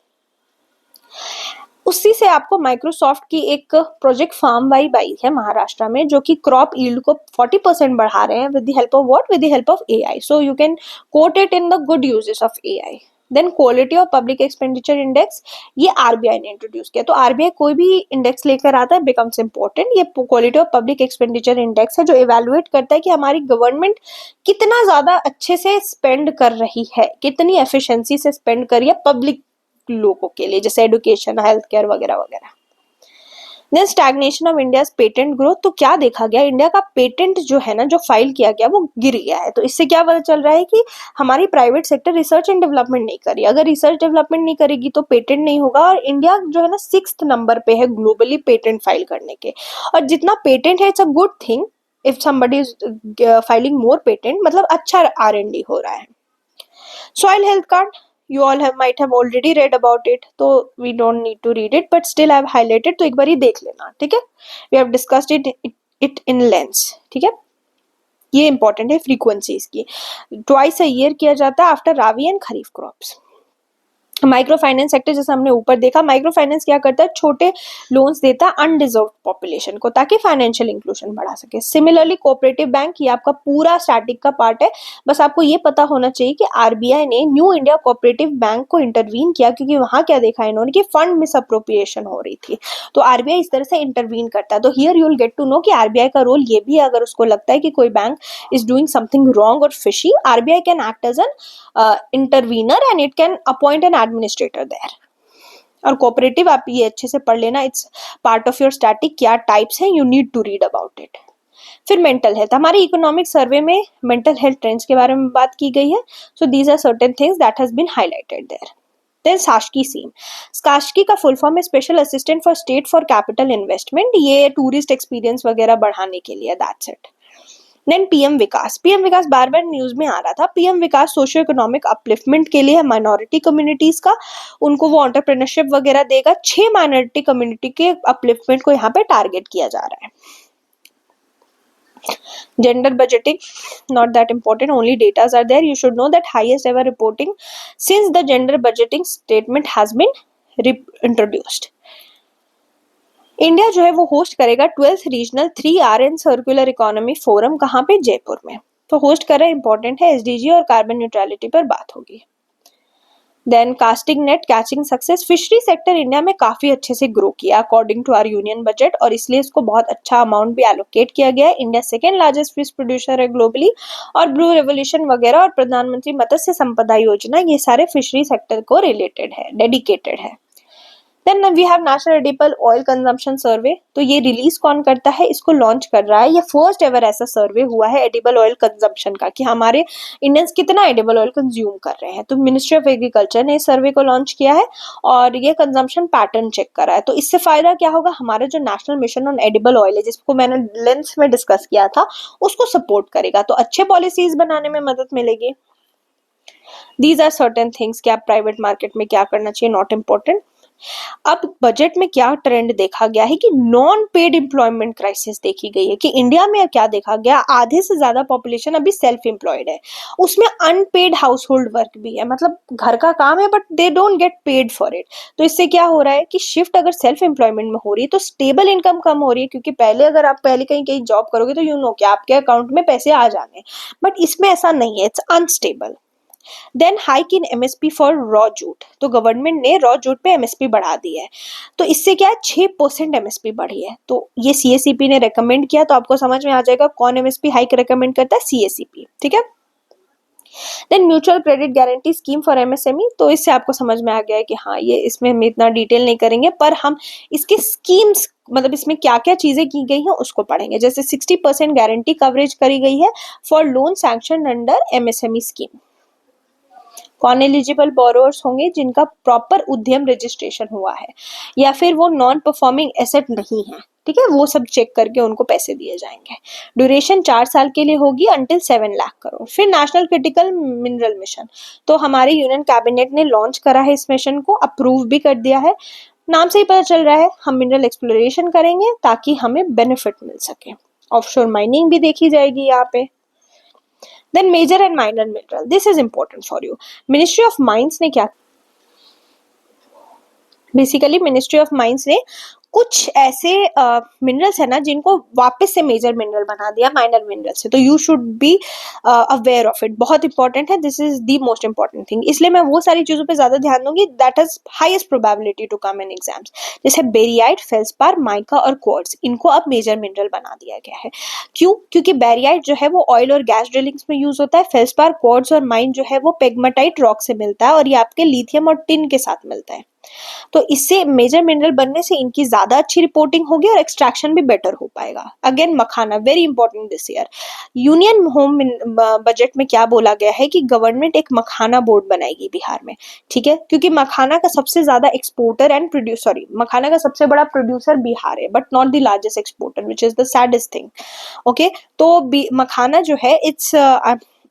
A: उसी से आपको माइक्रोसॉफ्ट की एक प्रोजेक्ट फार्म वाई आई है महाराष्ट्र में, जो कि क्रॉप यील्ड को 40% बढ़ा रहे हैं with the help of what, with the help of AI, so you can quote it in the good uses of AI। Then quality of public expenditure index, ये RBI ने इंट्रोड्यूस किया, तो RBI कोई भी इंडेक्स लेकर आता है बिकम्स इंपॉर्टेंट। ये quality of public expenditure index है जो इवेलुएट करता है कि हमारी गवर्नमेंट कितना ज्यादा अच्छे से स्पेंड कर रही है, कितनी एफिशिएंसी से स्पेंड कर रही है पब्लिक लोगों के लिए, जैसे एजुकेशन, हेल्थ केयर वगैरह वगैरह। Then stagnation of India patent growth, तो क्या देखा गया, इंडिया का पेटेंट जो है ना, जो फाइल किया गया वो गिर गया है। तो इससे क्या पता चल रहा है कि हमारी private sector research and development नहीं करी, अगर रिसर्च डेवलपमेंट नहीं करेगी तो पेटेंट नहीं होगा, और इंडिया जो है ना 6th नंबर पे है ग्लोबली पेटेंट फाइल करने के, और जितना पेटेंट है it's a good thing, if somebody is filing more patent मतलब अच्छा R&D हो रहा है। Soil health card, you all might have already read about it, तो we don't need to read it, but still I have highlighted, तो एक बार ही देख लेना, ठीक है। we have discussed it in length, ठीक है। ये इंपॉर्टेंट है, फ्रीक्वेंसी इसकी ट्वाइस अ ईयर किया जाता है after Ravi and kharif crops. Micro finance sector जैसे हमने ऊपर देखा, माइक्रो फाइनेंस क्या करता है, छोटे लोन्स देता है अनडिजर्व पॉपुलेशन को ताकि फाइनेंशियल इंक्लूजन बढ़ा सके। सिमिलरली कोऑपरेटिव बैंक, ये आपका पूरा स्टैटिक का पार्ट है, बस आपको ये पता होना चाहिए कि आरबीआई ने न्यू इंडिया कोऑपरेटिव बैंक को इंटरवीन किया क्योंकि वहां क्या देखा इन्होंने कि फंड मिस अप्रोप्रिएशन हो रही थी, तो आरबीआई इस तरह से इंटरवीन करता है। तो here you will get to know कि आरबीआई का रोल ये भी है, अगर उसको लगता है कि कोई bank is doing something wrong और fishy, RBI can act as an intervener and it can appoint an administrator there. और कोऑपरेटिव आप ये अच्छे से पढ़ लेना, it's part of your static, क्या टाइप्स हैं, you need to read about it. फिर मेंटल हेल्थ, हमारे इकोनॉमिक सर्वे में मेंटल हेल्थ ट्रेंड्स के बारे में बात की गई है, so these are certain things that has been highlighted there. Then SASCI scheme, SASCI का फुल फॉर्म है special assistance for state for capital investment, ये टूरिस्ट एक्सपीरियंस वगैरह बढ़ाने के लिए, that's it. Then PM Vikas, PM Vikas बार बार न्यूज में आ रहा था, PM Vikas socio economic upliftment के लिए माइनॉरिटी कम्युनिटीज का, उनको वो एंटरप्रेन्योरशिप वगैरह देगा। 6 माइनॉरिटी कम्युनिटी के अपलिफ्टमेंट को यहाँ पे टारगेट किया जा रहा है। Gender budgeting, not that important, only datas are there. You should know that highest ever reporting since the gender budgeting statement has been introduced. India जो है वो होस्ट करेगा 12th regional 3R and circular economy forum, कहाँ पे, जयपुर में। तो होस्ट कर रहा है, इंपॉर्टेंट है, एसडीजी और कार्बन न्यूट्रलिटी पर बात होगी। Then casting net catching success, fishery sector India में काफी अच्छे से ग्रो किया according to our union budget, और इसलिए इसको बहुत अच्छा अमाउंट भी एलोकेट किया गया है। India second largest fish producer है ग्लोबली, और ब्लू रेवोल्यूशन वगैरह और प्रधानमंत्री मत्स्य संपदा योजना, ये सारे फिशरी सेक्टर को रिलेटेड है, डेडिकेटेड है। Then we have national edible oil consumption survey, तो ये रिलीज कौन करता है, इसको लॉन्च कर रहा है, ये फर्स्ट एवर ऐसा सर्वे हुआ है एडिबल ऑयल कंजम्पशन का कि हमारे इंडियंस कितना एडिबल ऑयल कंज्यूम कर रहे हैं। तो मिनिस्ट्री ऑफ एग्रीकल्चर ने इस सर्वे को लॉन्च किया है और ये कंजम्पशन पैटर्न चेक करा है। तो इससे फायदा क्या होगा, हमारा जो national mission on edible oil है, जिसको मैंने लेंथ में डिस्कस किया था, उसको सपोर्ट करेगा, तो अच्छे पॉलिसीज बनाने में मदद मिलेगी। दीज आर सर्टेन थिंग्स कि आप प्राइवेट मार्केट में क्या करना चाहिए, नॉट इम्पोर्टेंट। अब बजट में क्या ट्रेंड देखा गया है कि नॉन पेड एम्प्लॉयमेंट क्राइसिस देखी गई है, कि इंडिया में क्या देखा गया, आधे से ज्यादा पॉपुलेशन अभी सेल्फ एम्प्लॉयड है, उसमें अनपेड हाउस होल्ड वर्क भी है, मतलब घर का काम है but they don't get paid for it. तो इससे क्या हो रहा है कि शिफ्ट अगर सेल्फ एम्प्लॉयमेंट में हो रही है तो स्टेबल इनकम कम हो रही है, क्योंकि पहले अगर आप पहले कहीं कहीं जॉब करोगे तो यू नो कि आपके अकाउंट में पैसे आ जाने, बट इसमें ऐसा नहीं है, it's unstable. Then hike in MSP for raw jute, तो गवर्नमेंट ने रॉ जूट पे एमएसपी बढ़ा दी है, तो इससे क्या है 6% एमएसपी बढ़ी है, तो ये सीएसीपी ने रेकमेंड किया, तो आपको समझ में आ जाएगा कौन एमएसपी हाइक रेकमेंड करता है, सीएसीपी, ठीक है। Then mutual credit guarantee scheme for MSME, तो इससे आपको समझ में आ गया है कि हाँ, ये इसमें हम इतना डिटेल नहीं करेंगे, पर हम इसके स्कीम्स, मतलब इसमें क्या क्या चीजें की गई हैं उसको पढ़ेंगे। जैसे 60% गारंटी कवरेज करी गई है for loan sanction under MSME scheme. कौन एलिजिबल बोरोअर्स होंगे, जिनका प्रॉपर उद्यम रजिस्ट्रेशन हुआ है या फिर वो नॉन परफॉर्मिंग एसेट नहीं है, ठीक है, वो सब चेक करके उनको पैसे दिए जाएंगे। ड्यूरेशन 4 साल के लिए होगी अंटिल 7 लाख करोड़। फिर नेशनल क्रिटिकल मिनरल मिशन, तो हमारे यूनियन कैबिनेट ने लॉन्च करा है इस मिशन को, अप्रूव भी कर दिया है। नाम से ही पता चल रहा है हम मिनरल एक्सप्लोरेशन करेंगे ताकि हमें बेनिफिट मिल सके। ऑफशोर माइनिंग भी देखी जाएगी यहाँ पे। Then major and minor mineral, this is important for you. Ministry of Mines ने क्या, बेसिकली मिनिस्ट्री ऑफ माइंस ने कुछ ऐसे मिनरल्स है ना जिनको वापस से मेजर मिनरल बना दिया माइनर मिनरल से, तो you should be aware of it, बहुत इंपॉर्टेंट है, this is the most important thing. इसलिए मैं वो सारी चीजों पे ज्यादा ध्यान दूंगी that has highest probability to come in exams, जैसे बेरियाइट, फेल्सपार, माइका और क्वार्ट्ज, इनको अब मेजर मिनरल बना दिया गया है। क्यों? क्योंकि बेरियाइट जो है वो ऑयल और गैस ड्रिलिंग्स में यूज होता है, फेल्सपार, क्वार्ट्ज और माइन जो है वो पेग्माटाइट रॉक से मिलता है, और ये आपके लिथियम और टिन के साथ मिलता है। तो इससे मेजर मिनरल बनने से इनकी ज्यादा अच्छी रिपोर्टिंग होगी और एक्सट्रैक्शन भी बेटर हो पाएगा। Again makhana, very important this year. Union home budget में क्या बोला गया है कि गवर्नमेंट एक मखाना बोर्ड बनाएगी बिहार में, ठीक है, क्योंकि मखाना का सबसे ज्यादा एक्सपोर्टर एंड प्रोड्यूसर, मखाना का सबसे बड़ा प्रोड्यूसर बिहार है, but not the largest exporter, which is the saddest thing. Okay, तो मखाना जो है it's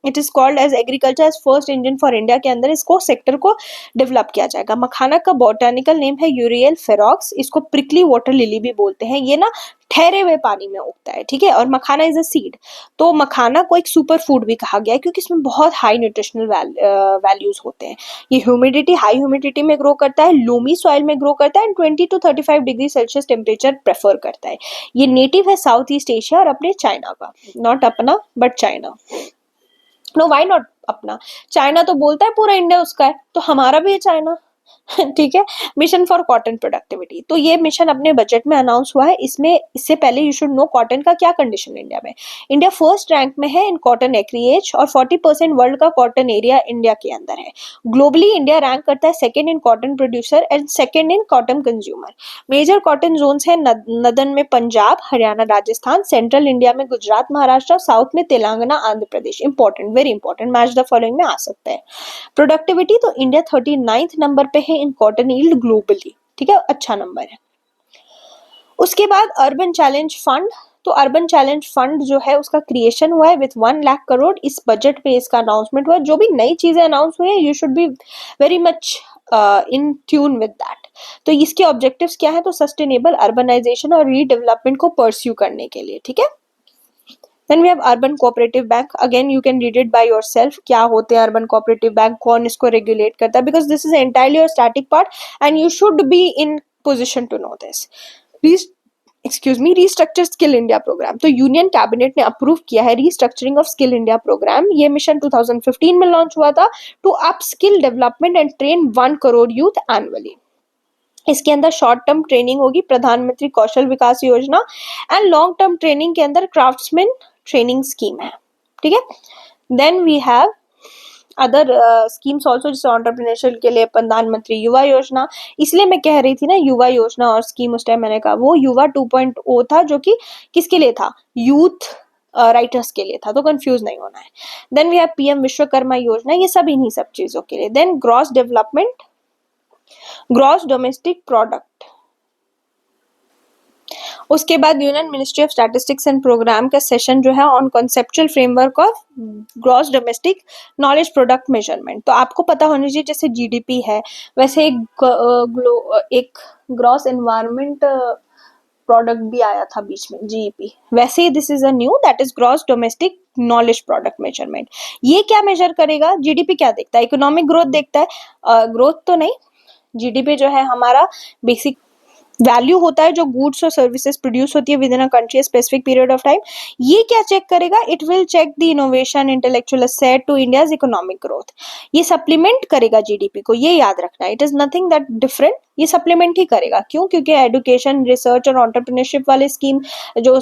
A: it is called as agriculture as first engine for India के अंदर इसको सेक्टर को डेवलप किया जाएगा। मखाना का बॉटनिकल नेम है यूरियल फेरॉक्स, इसको प्रिकली वाटर लिली भी बोलते हैं। ये ना ठहरे हुए पानी में उगता है, ठीक है। और मखाना इज अ सीड, तो मखाना को एक सुपर फूड भी कहा गया है क्योंकि इसमें बहुत हाई न्यूट्रिशनल वैल्यूज होते हैं। ये ह्यूमिडिटी, हाई ह्यूमिडिटी में ग्रो करता है, लूमी सॉइल में ग्रो करता है and 20 to 35 degree Celsius temperature prefer करता है। ये नेटिव है साउथ ईस्ट एशिया और अपने चाइना का, नॉट अपना but China. Know why not अपना, चाइना तो बोलता है पूरा इंडिया उसका है, तो हमारा भी है चाइना। ठीक है। मिशन फॉर कॉटन प्रोडक्टिविटी, तो ये मिशन अपने बजट में अनाउंस हुआ है। इसमें इससे पहले यू शुड नो कॉटन का क्या कंडीशन इंडिया में। इंडिया फर्स्ट रैंक में है इन कॉटन एक्रिएज और 40% वर्ल्ड का कॉटन एरिया इंडिया के अंदर है। ग्लोबली इंडिया रैंक करता है second in cotton producer and second in cotton consumer. Major cotton zones है नदन में पंजाब, हरियाणा, राजस्थान, सेंट्रल इंडिया में गुजरात, महाराष्ट्र, साउथ में Telangana, Andhra Pradesh. Important, very important, match the following में आ सकता है। प्रोडक्टिविटी तो इंडिया 39th नंबर पे है इन कॉटन यील्ड ग्लोबली, ठीक है, अच्छा नंबर है। उसके बाद अर्बन चैलेंज फंड, तो अर्बन चैलेंज फंड जो है उसका क्रिएशन हुआ है विथ 1 लाख करोड़। इस बजट में इसका अनाउंसमेंट हुआ। जो भी नई चीजें अनाउंस हुई है you should be very much in tune with that. तो इसके ऑब्जेक्टिव्स क्या है, तो सस्टेनेबल अर्बनाइजेशन और रीडेवलपमेंट को परस्यू करने के लिए, ठीक है। Then we have urban cooperative bank. Again, you can read it by yourself. क्या होते हैं urban cooperative bank, कौन इसको regulate करता है, because this is entirely a static part and you should be in position to know this. Restructure Skill India program. तो यूनियन कैबिनेट ने अप्रूव किया है restructuring of skill India program. ये मिशन 2015 में लॉन्च हुआ था to upskill development and train 1 crore youth annually. इसके अंदर शॉर्ट टर्म ट्रेनिंग होगी, प्रधानमंत्री कौशल विकास योजना, एंड लॉन्ग टर्म ट्रेनिंग के अंदर क्राफ्ट्समैन ट्रेनिंग स्कीम है, ठीक है। Then we have other schemes also, जैसे एंटरप्रेन्योरशिप के लिए प्रधानमंत्री युवा योजना। इसलिए मैं कह रही थी ना युवा योजना और स्कीम, उस टाइम मैंने कहा वो युवा 2.0 था जो कि किसके लिए था, यूथ राइटर्स के लिए था, तो कंफ्यूज नहीं होना है। Then we have PM Vishwakarma Yojana, ये सब इन्हीं सब चीजों के लिए। Then gross development, gross domestic product. उसके बाद union ministry of statistics and program का सेशन जो है on conceptual framework of gross domestic knowledge product measurement. तो आपको पता होना चाहिए जैसे जीडीपी है वैसे एक ग्रॉस एनवायरमेंट प्रोडक्ट भी आया था बीच में, जीईपी, वैसे ही this is a new, that is gross domestic knowledge product measurement. ये क्या मेजर करेगा, जीडीपी क्या देखता है, इकोनॉमिक ग्रोथ देखता है, ग्रोथ तो नहीं, जीडीपी जो है हमारा बेसिक वैल्यू होता है जो गुड्स और सर्विसेज प्रोड्यूस होती है within a country specific period of time. ये क्या चेक करेगा, it will check the innovation intellectual asset to India's economic growth. ये सप्लीमेंट करेगा जीडीपी को, ये याद रखना, it is nothing that different, ये सप्लीमेंट ही करेगा। क्यों, क्योंकि एजुकेशन, रिसर्च और एंटरप्रेन्योरशिप वाले स्कीम जो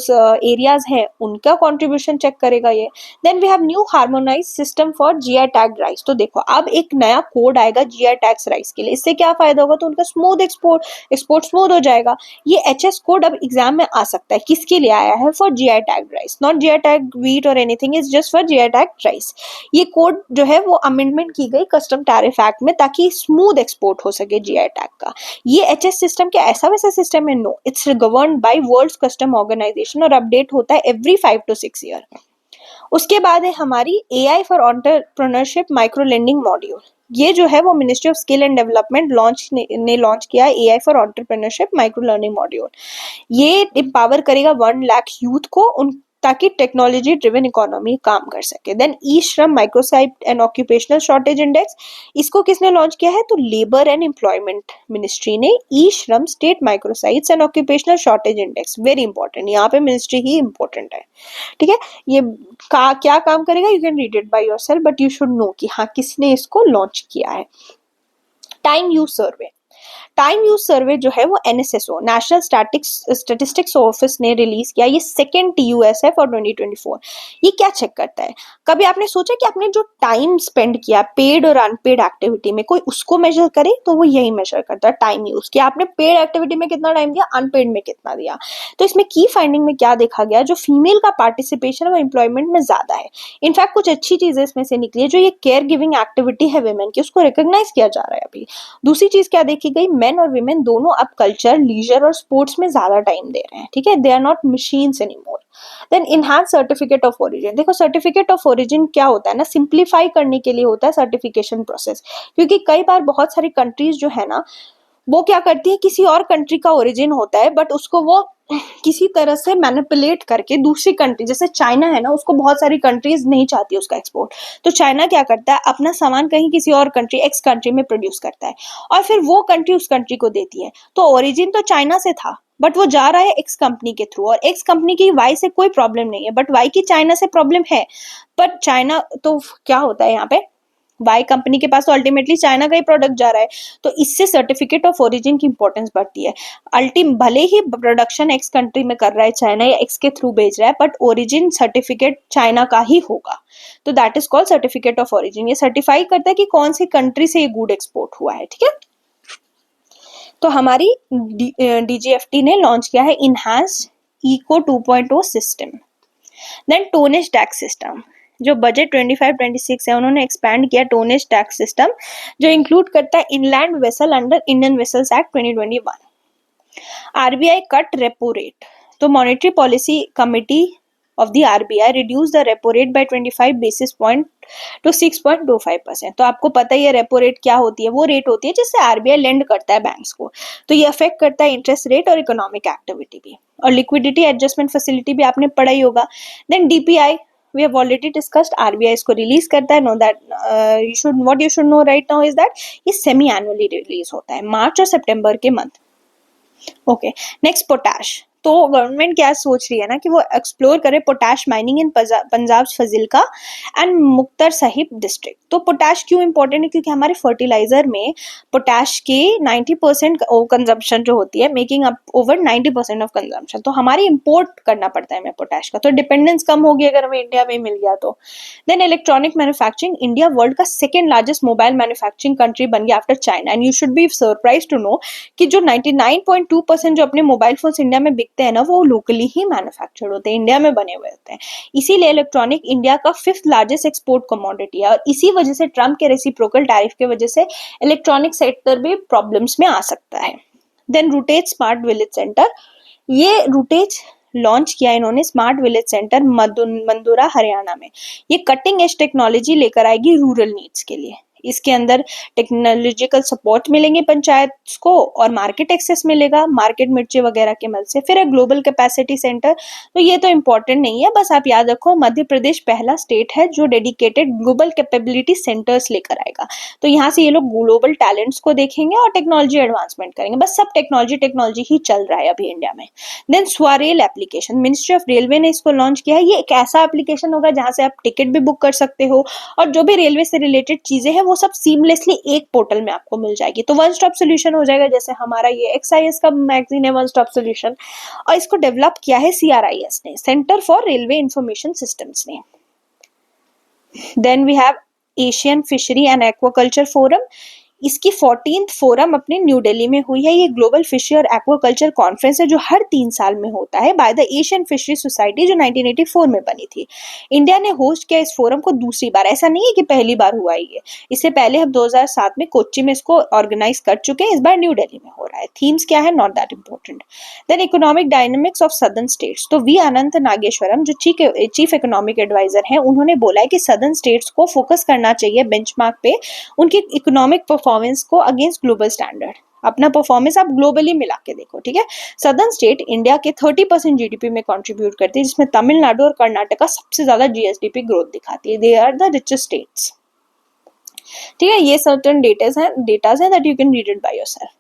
A: एरियाज हैं उनका कंट्रीब्यूशन चेक करेगा ये। Then we have new harmonize system for GI tag rice. तो देखो अब एक नया कोड आएगा जीआई टैग्स राइस के लिए, इससे क्या फायदा होगा, तो उनका स्मूथ एक्सपोर्ट स्मूथ हो जाएगा। ये एचएस कोड अब एग्जाम में आ सकता है, किसके लिए आया है, for GI tag rice, not GI tag wheat और anything, is just for GI tag rice. ये कोड जो है वो अमेंडमेंट की गई कस्टम टैरिफ एक्ट में ताकि स्मूथ एक्सपोर्ट हो सके जीआई टैग का। ये एचएस सिस्टम क्या ऐसा वैसा सिस्टम है, no, it's governed by world custom organization और अपडेट होता है एवरी 5 to 6 ईयर। उसके बाद है हमारी AI for entrepreneurship micro lending module. ये जो है वो ministry of skill and development ने लॉन्च किया है AI for entrepreneurship micro learning module. ये एम्पावर करेगा 1 लाख यूथ को उन ताकि टेक्नोलॉजी ड्रिवन इकोनॉमी काम कर सके। देन ई श्रम microsite and occupational shortage index, इसको किसने लॉन्च किया है, तो लेबर एंड एम्प्लॉयमेंट मिनिस्ट्री ने। ई श्रम state microsites and occupational shortage index, very important, यहाँ पे मिनिस्ट्री ही इंपॉर्टेंट है, ठीक है। ये क्या काम करेगा, you can read it by yourself but you should know कि हाँ किसने इसको लॉन्च किया है। टाइम यूज सर्वे, टाइम यूज सर्वे जो है वो एनएसएसओ नेशनल स्टैटिस्टिक्स ऑफिस ने रिलीज किया। ये सेकेंड टीयूएस है फॉर 2024। ये क्या चेक करता है, कभी आपने सोचा कि आपने जो टाइम स्पेंड किया पेड और अनपेड एक्टिविटी में कोई उसको मेजर करे, तो वो यही मेजर करता है टाइम यूज, कि आपने पेड एक्टिविटी में कितना टाइम दिया, अनपेड में कितना दिया। तो इसमें की फाइंडिंग में क्या देखा गया, जो फीमेल का पार्टिसिपेशन वो एम्प्लॉयमेंट में ज्यादा है। इनफैक्ट कुछ अच्छी चीजें इसमें से निकली है, जो ये केयर गिविंग एक्टिविटी है वुमेन की, उसको रिकॉग्नाइज किया जा रहा है अभी। दूसरी चीज क्या देखी गई मेन और वीमेन दोनों अब कल्चर, लीजर और स्पोर्ट्स में ज्यादा टाइम दे रहे हैं, ठीक है, they are not machines anymore. Then enhance certificate of origin. देखो सर्टिफिकेट ऑफ ओरिजिन क्या होता है ना, सिंप्लीफाई करने के लिए होता है सर्टिफिकेशन प्रोसेस, क्योंकि कई बार बहुत सारी कंट्रीज जो है ना वो क्या करती है, किसी और कंट्री का ओरिजिन होता है बट उसको वो किसी तरह से मैनिपुलेट करके दूसरी कंट्री, जैसे चाइना है ना, उसको बहुत सारी कंट्रीज नहीं चाहती उसका एक्सपोर्ट, तो चाइना क्या करता है, अपना सामान कहीं किसी और कंट्री, एक्स कंट्री में प्रोड्यूस करता है और फिर वो कंट्री उस कंट्री को देती है। तो ओरिजिन तो चाइना से था बट वो जा रहा है एक्स कंपनी के थ्रू, और एक्स कंपनी की वाई से कोई प्रॉब्लम नहीं है बट वाई की चाइना से प्रॉब्लम है। बट चाइना तो क्या होता है यहाँ पे, वाई कंपनी के पास तो अल्टीमेटली चाइना का ही प्रोडक्ट जा रहा है, तो इससे सर्टिफिकेट ऑफ ओरिजिन की इंपॉर्टेंस बढ़ती है। भले ही प्रोडक्शन एक्स कंट्री में कर रहा है चाइना या एक्स के थ्रू भेज रहा है बट ओरिजिन सर्टिफिकेट चाइना का ही होगा, तो that is called certificate of origin. ये सर्टिफाई करता है कि कौन सी कंट्री से ये गुड एक्सपोर्ट हुआ है, ठीक है। तो हमारी डीजीएफटी ने लॉन्च किया है enhance eco 2.0 system. Then tonnage tax system, जो बजट 25-26 है उन्होंने एक्सपैंड किया टोनेज टैक्स सिस्टम, जो इंक्लूड करता है inland vessel under Indian vessels act 2021। RBI cut repo rate, तो monetary policy committee of the RBI reduce the repo rate by 25 basis point to 6.25%। तो आपको पता ही है रेपो रेट क्या होती है, वो रेट होती है जिससे आरबीआई लेंड करता है बैंक्स को, तो ये अफेक्ट करता है इंटरेस्ट रेट और इकोनॉमिक एक्टिविटी भी, और लिक्विडिटी एडजस्टमेंट फैसिलिटी भी आपने पढ़ा ही होगा। Then DPI we have already discussed, RBI इसको रिलीज करता है, know that what you should know right now is that ये सेमी एनुअली रिलीज होता है मार्च और सितंबर के मंथ। Okay, next potash. तो गवर्नमेंट क्या सोच रही है ना कि वो एक्सप्लोर करे potash mining in Punjab Fazilka and Muktsar Sahib district. तो पोटैश क्यों इंपॉर्टेंट है, क्योंकि हमारे फर्टिलाइजर में पोटैश की 90% कंजम्पशन जो होती है, making up over 90% of consumption, तो हमारी इंपोर्ट करना पड़ता है हमें पोटैश का, तो डिपेंडेंस कम होगी अगर हमें इंडिया में मिल गया तो। Then electronic manufacturing, India world का second largest mobile manufacturing country बन गया after China, and you should be surprise to know कि जो 99.2% जो अपने मोबाइल फोन्स इंडिया में बिकते हैं ना, वो लोकली ही मैन्युफैक्चर्ड होते हैं, इंडिया में बने हुए होते हैं। इसीलिए इलेक्ट्रॉनिक इंडिया का 5th लार्जेस्ट एक्सपोर्ट कमोडिटी है, और इसी वजह से ट्रम्प के रेसिप्रोकल टैरिफ के वजह से इलेक्ट्रॉनिक सेक्टर भी प्रॉब्लम्स में आ सकता है। देन रूटेज स्मार्ट विलेज सेंटर, ये रूटेज लॉन्च किया इन्होंने स्मार्ट विलेज सेंटर मंदुरा हरियाणा में। ये कटिंग एज टेक्नोलॉजी लेकर आएगी रूरल नीड्स के लिए, इसके अंदर टेक्नोलॉजिकल सपोर्ट मिलेंगे पंचायत को और मार्केट एक्सेस मिलेगा मार्केट मिर्ची वगैरह के मदद से। फिर एक ग्लोबल कैपेसिटी सेंटर, तो ये तो इंपॉर्टेंट नहीं है, बस आप याद रखो मध्य प्रदेश पहला स्टेट है जो डेडिकेटेड ग्लोबल कैपेबिलिटी सेंटर्स लेकर आएगा, तो यहाँ से ये लोग ग्लोबल टैलेंट्स को देखेंगे और टेक्नोलॉजी एडवांसमेंट करेंगे, बस सब टेक्नोलॉजी ही चल रहा है अभी इंडिया में। Then SwaRail application, ministry of railway ने इसको लॉन्च किया है। ये एक ऐसा एप्लीकेशन होगा जहाँ से आप टिकट भी बुक कर सकते हो और जो भी रेलवे से रिलेटेड चीजें हैं वो सब सीमलेसली एक पोर्टल में आपको मिल जाएगी, तो वन स्टॉप सोल्यूशन हो जाएगा, जैसे हमारा ये एक्सआईएस का मैगजीन है वन स्टॉप सोल्यूशन, और इसको डेवलप किया है सीआरआईएस ने, centre for railway information systems ने। Then we have Asian fishery and aquaculture forum, इसकी 14th फोरम अपने न्यू दिल्ली में हुई है। ये ग्लोबल फिशरी और एक्वाकल्चर कॉन्फ्रेंस है जो हर 3 साल में होता है by the Asian fishery society, जो 1984 में बनी थी। इंडिया ने होस्ट किया इस फोरम को दूसरी बार, ऐसा नहीं है कि पहली बार हुआ ये, इससे पहले हम 2007 में कोच्चि में इसको ऑर्गेनाइज कर चुके हैं, इस बार न्यू दिल्ली में हो रहा है। थीम्स क्या है, not that important. Then economic dynamics of southern states, तो वी अनंत नागेश्वरम जो चीफ इकोनॉमिक एडवाइजर हैं, उन्होंने बोला है कि सदर्न स्टेट्स को फोकस करना चाहिए बेंचमार्क पे उनकी इकोनॉमिक परफॉर्मेंस को अगेंस्ट ग्लोबल स्टैंडर्ड, अपना परफॉर्मेंस आप ग्लोबली मिला के देखो, ठीक है। सदर्न स्टेट इंडिया के 30% जीडीपी में कंट्रीब्यूट करती है, जिसमें तमिलनाडु और कर्नाटका सबसे ज्यादा जीएसडीपी ग्रोथ दिखाती है, they are the richest states, ठीक है। ये सर्टेन डेटाज हैं that you can read it by yourself.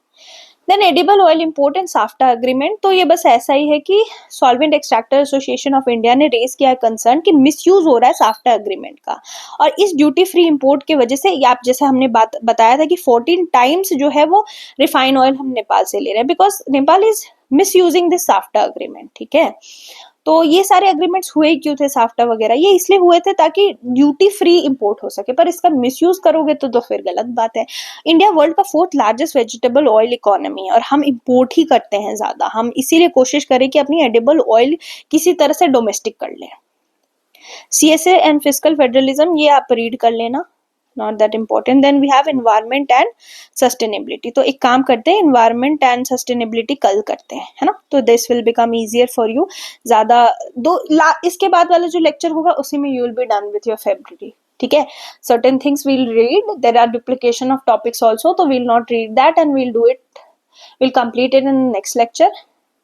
A: Then edible oil import and SAFTA agreement, तो ये बस ऐसा ही है कि solvent extractor association of India ने रेज किया है कंसर्न कि मिसयूज हो रहा है साफ्टा एग्रीमेंट का, और इस ड्यूटी फ्री इंपोर्ट के वजह से आप जैसे हमने बताया था कि 14 टाइम्स जो है वो रिफाइन ऑयल हम नेपाल से ले रहे हैं, because Nepal is misusing this SAFTA agreement, ठीक है। तो ये सारे एग्रीमेंट्स हुए क्यों थे साफ्टा वगैरह, ये इसलिए हुए थे ताकि ड्यूटी फ्री इंपोर्ट हो सके, पर इसका मिसयूज करोगे तो फिर गलत बात है। इंडिया वर्ल्ड का 4th largest vegetable oil economy है और हम इंपोर्ट ही करते हैं ज्यादा, हम इसीलिए कोशिश करें कि अपनी एडिबल ऑयल किसी तरह से डोमेस्टिक कर लें। सीएसए एंड फिस्कल फेडरलिज्म, ये आप रीड कर लेना। Not that important. Then we have environment and sustainability. तो एक काम करते हैं, एनवायरमेंट एंड सस्टेनेबिलिटी कल करते हैं, है ना. तो this will become easier for you. ज्यादा इसके बाद वाला जो लेक्चर होगा उसी में you will be done with your February. ठीक है. Certain things we'll read, there are duplication of topics also, तो we'll not read that and we'll do it, will complete it in next lecture.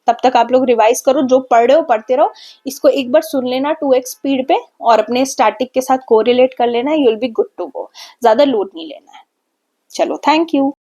A: तब तक आप लोग रिवाइज करो, जो पढ़ रहे हो पढ़ते रहो. इसको एक बार सुन लेना 2x स्पीड पे और अपने स्टैटिक के साथ कोरिलेट कर लेना. You will be good to go. ज्यादा लोड नहीं लेना है. चलो, थैंक यू.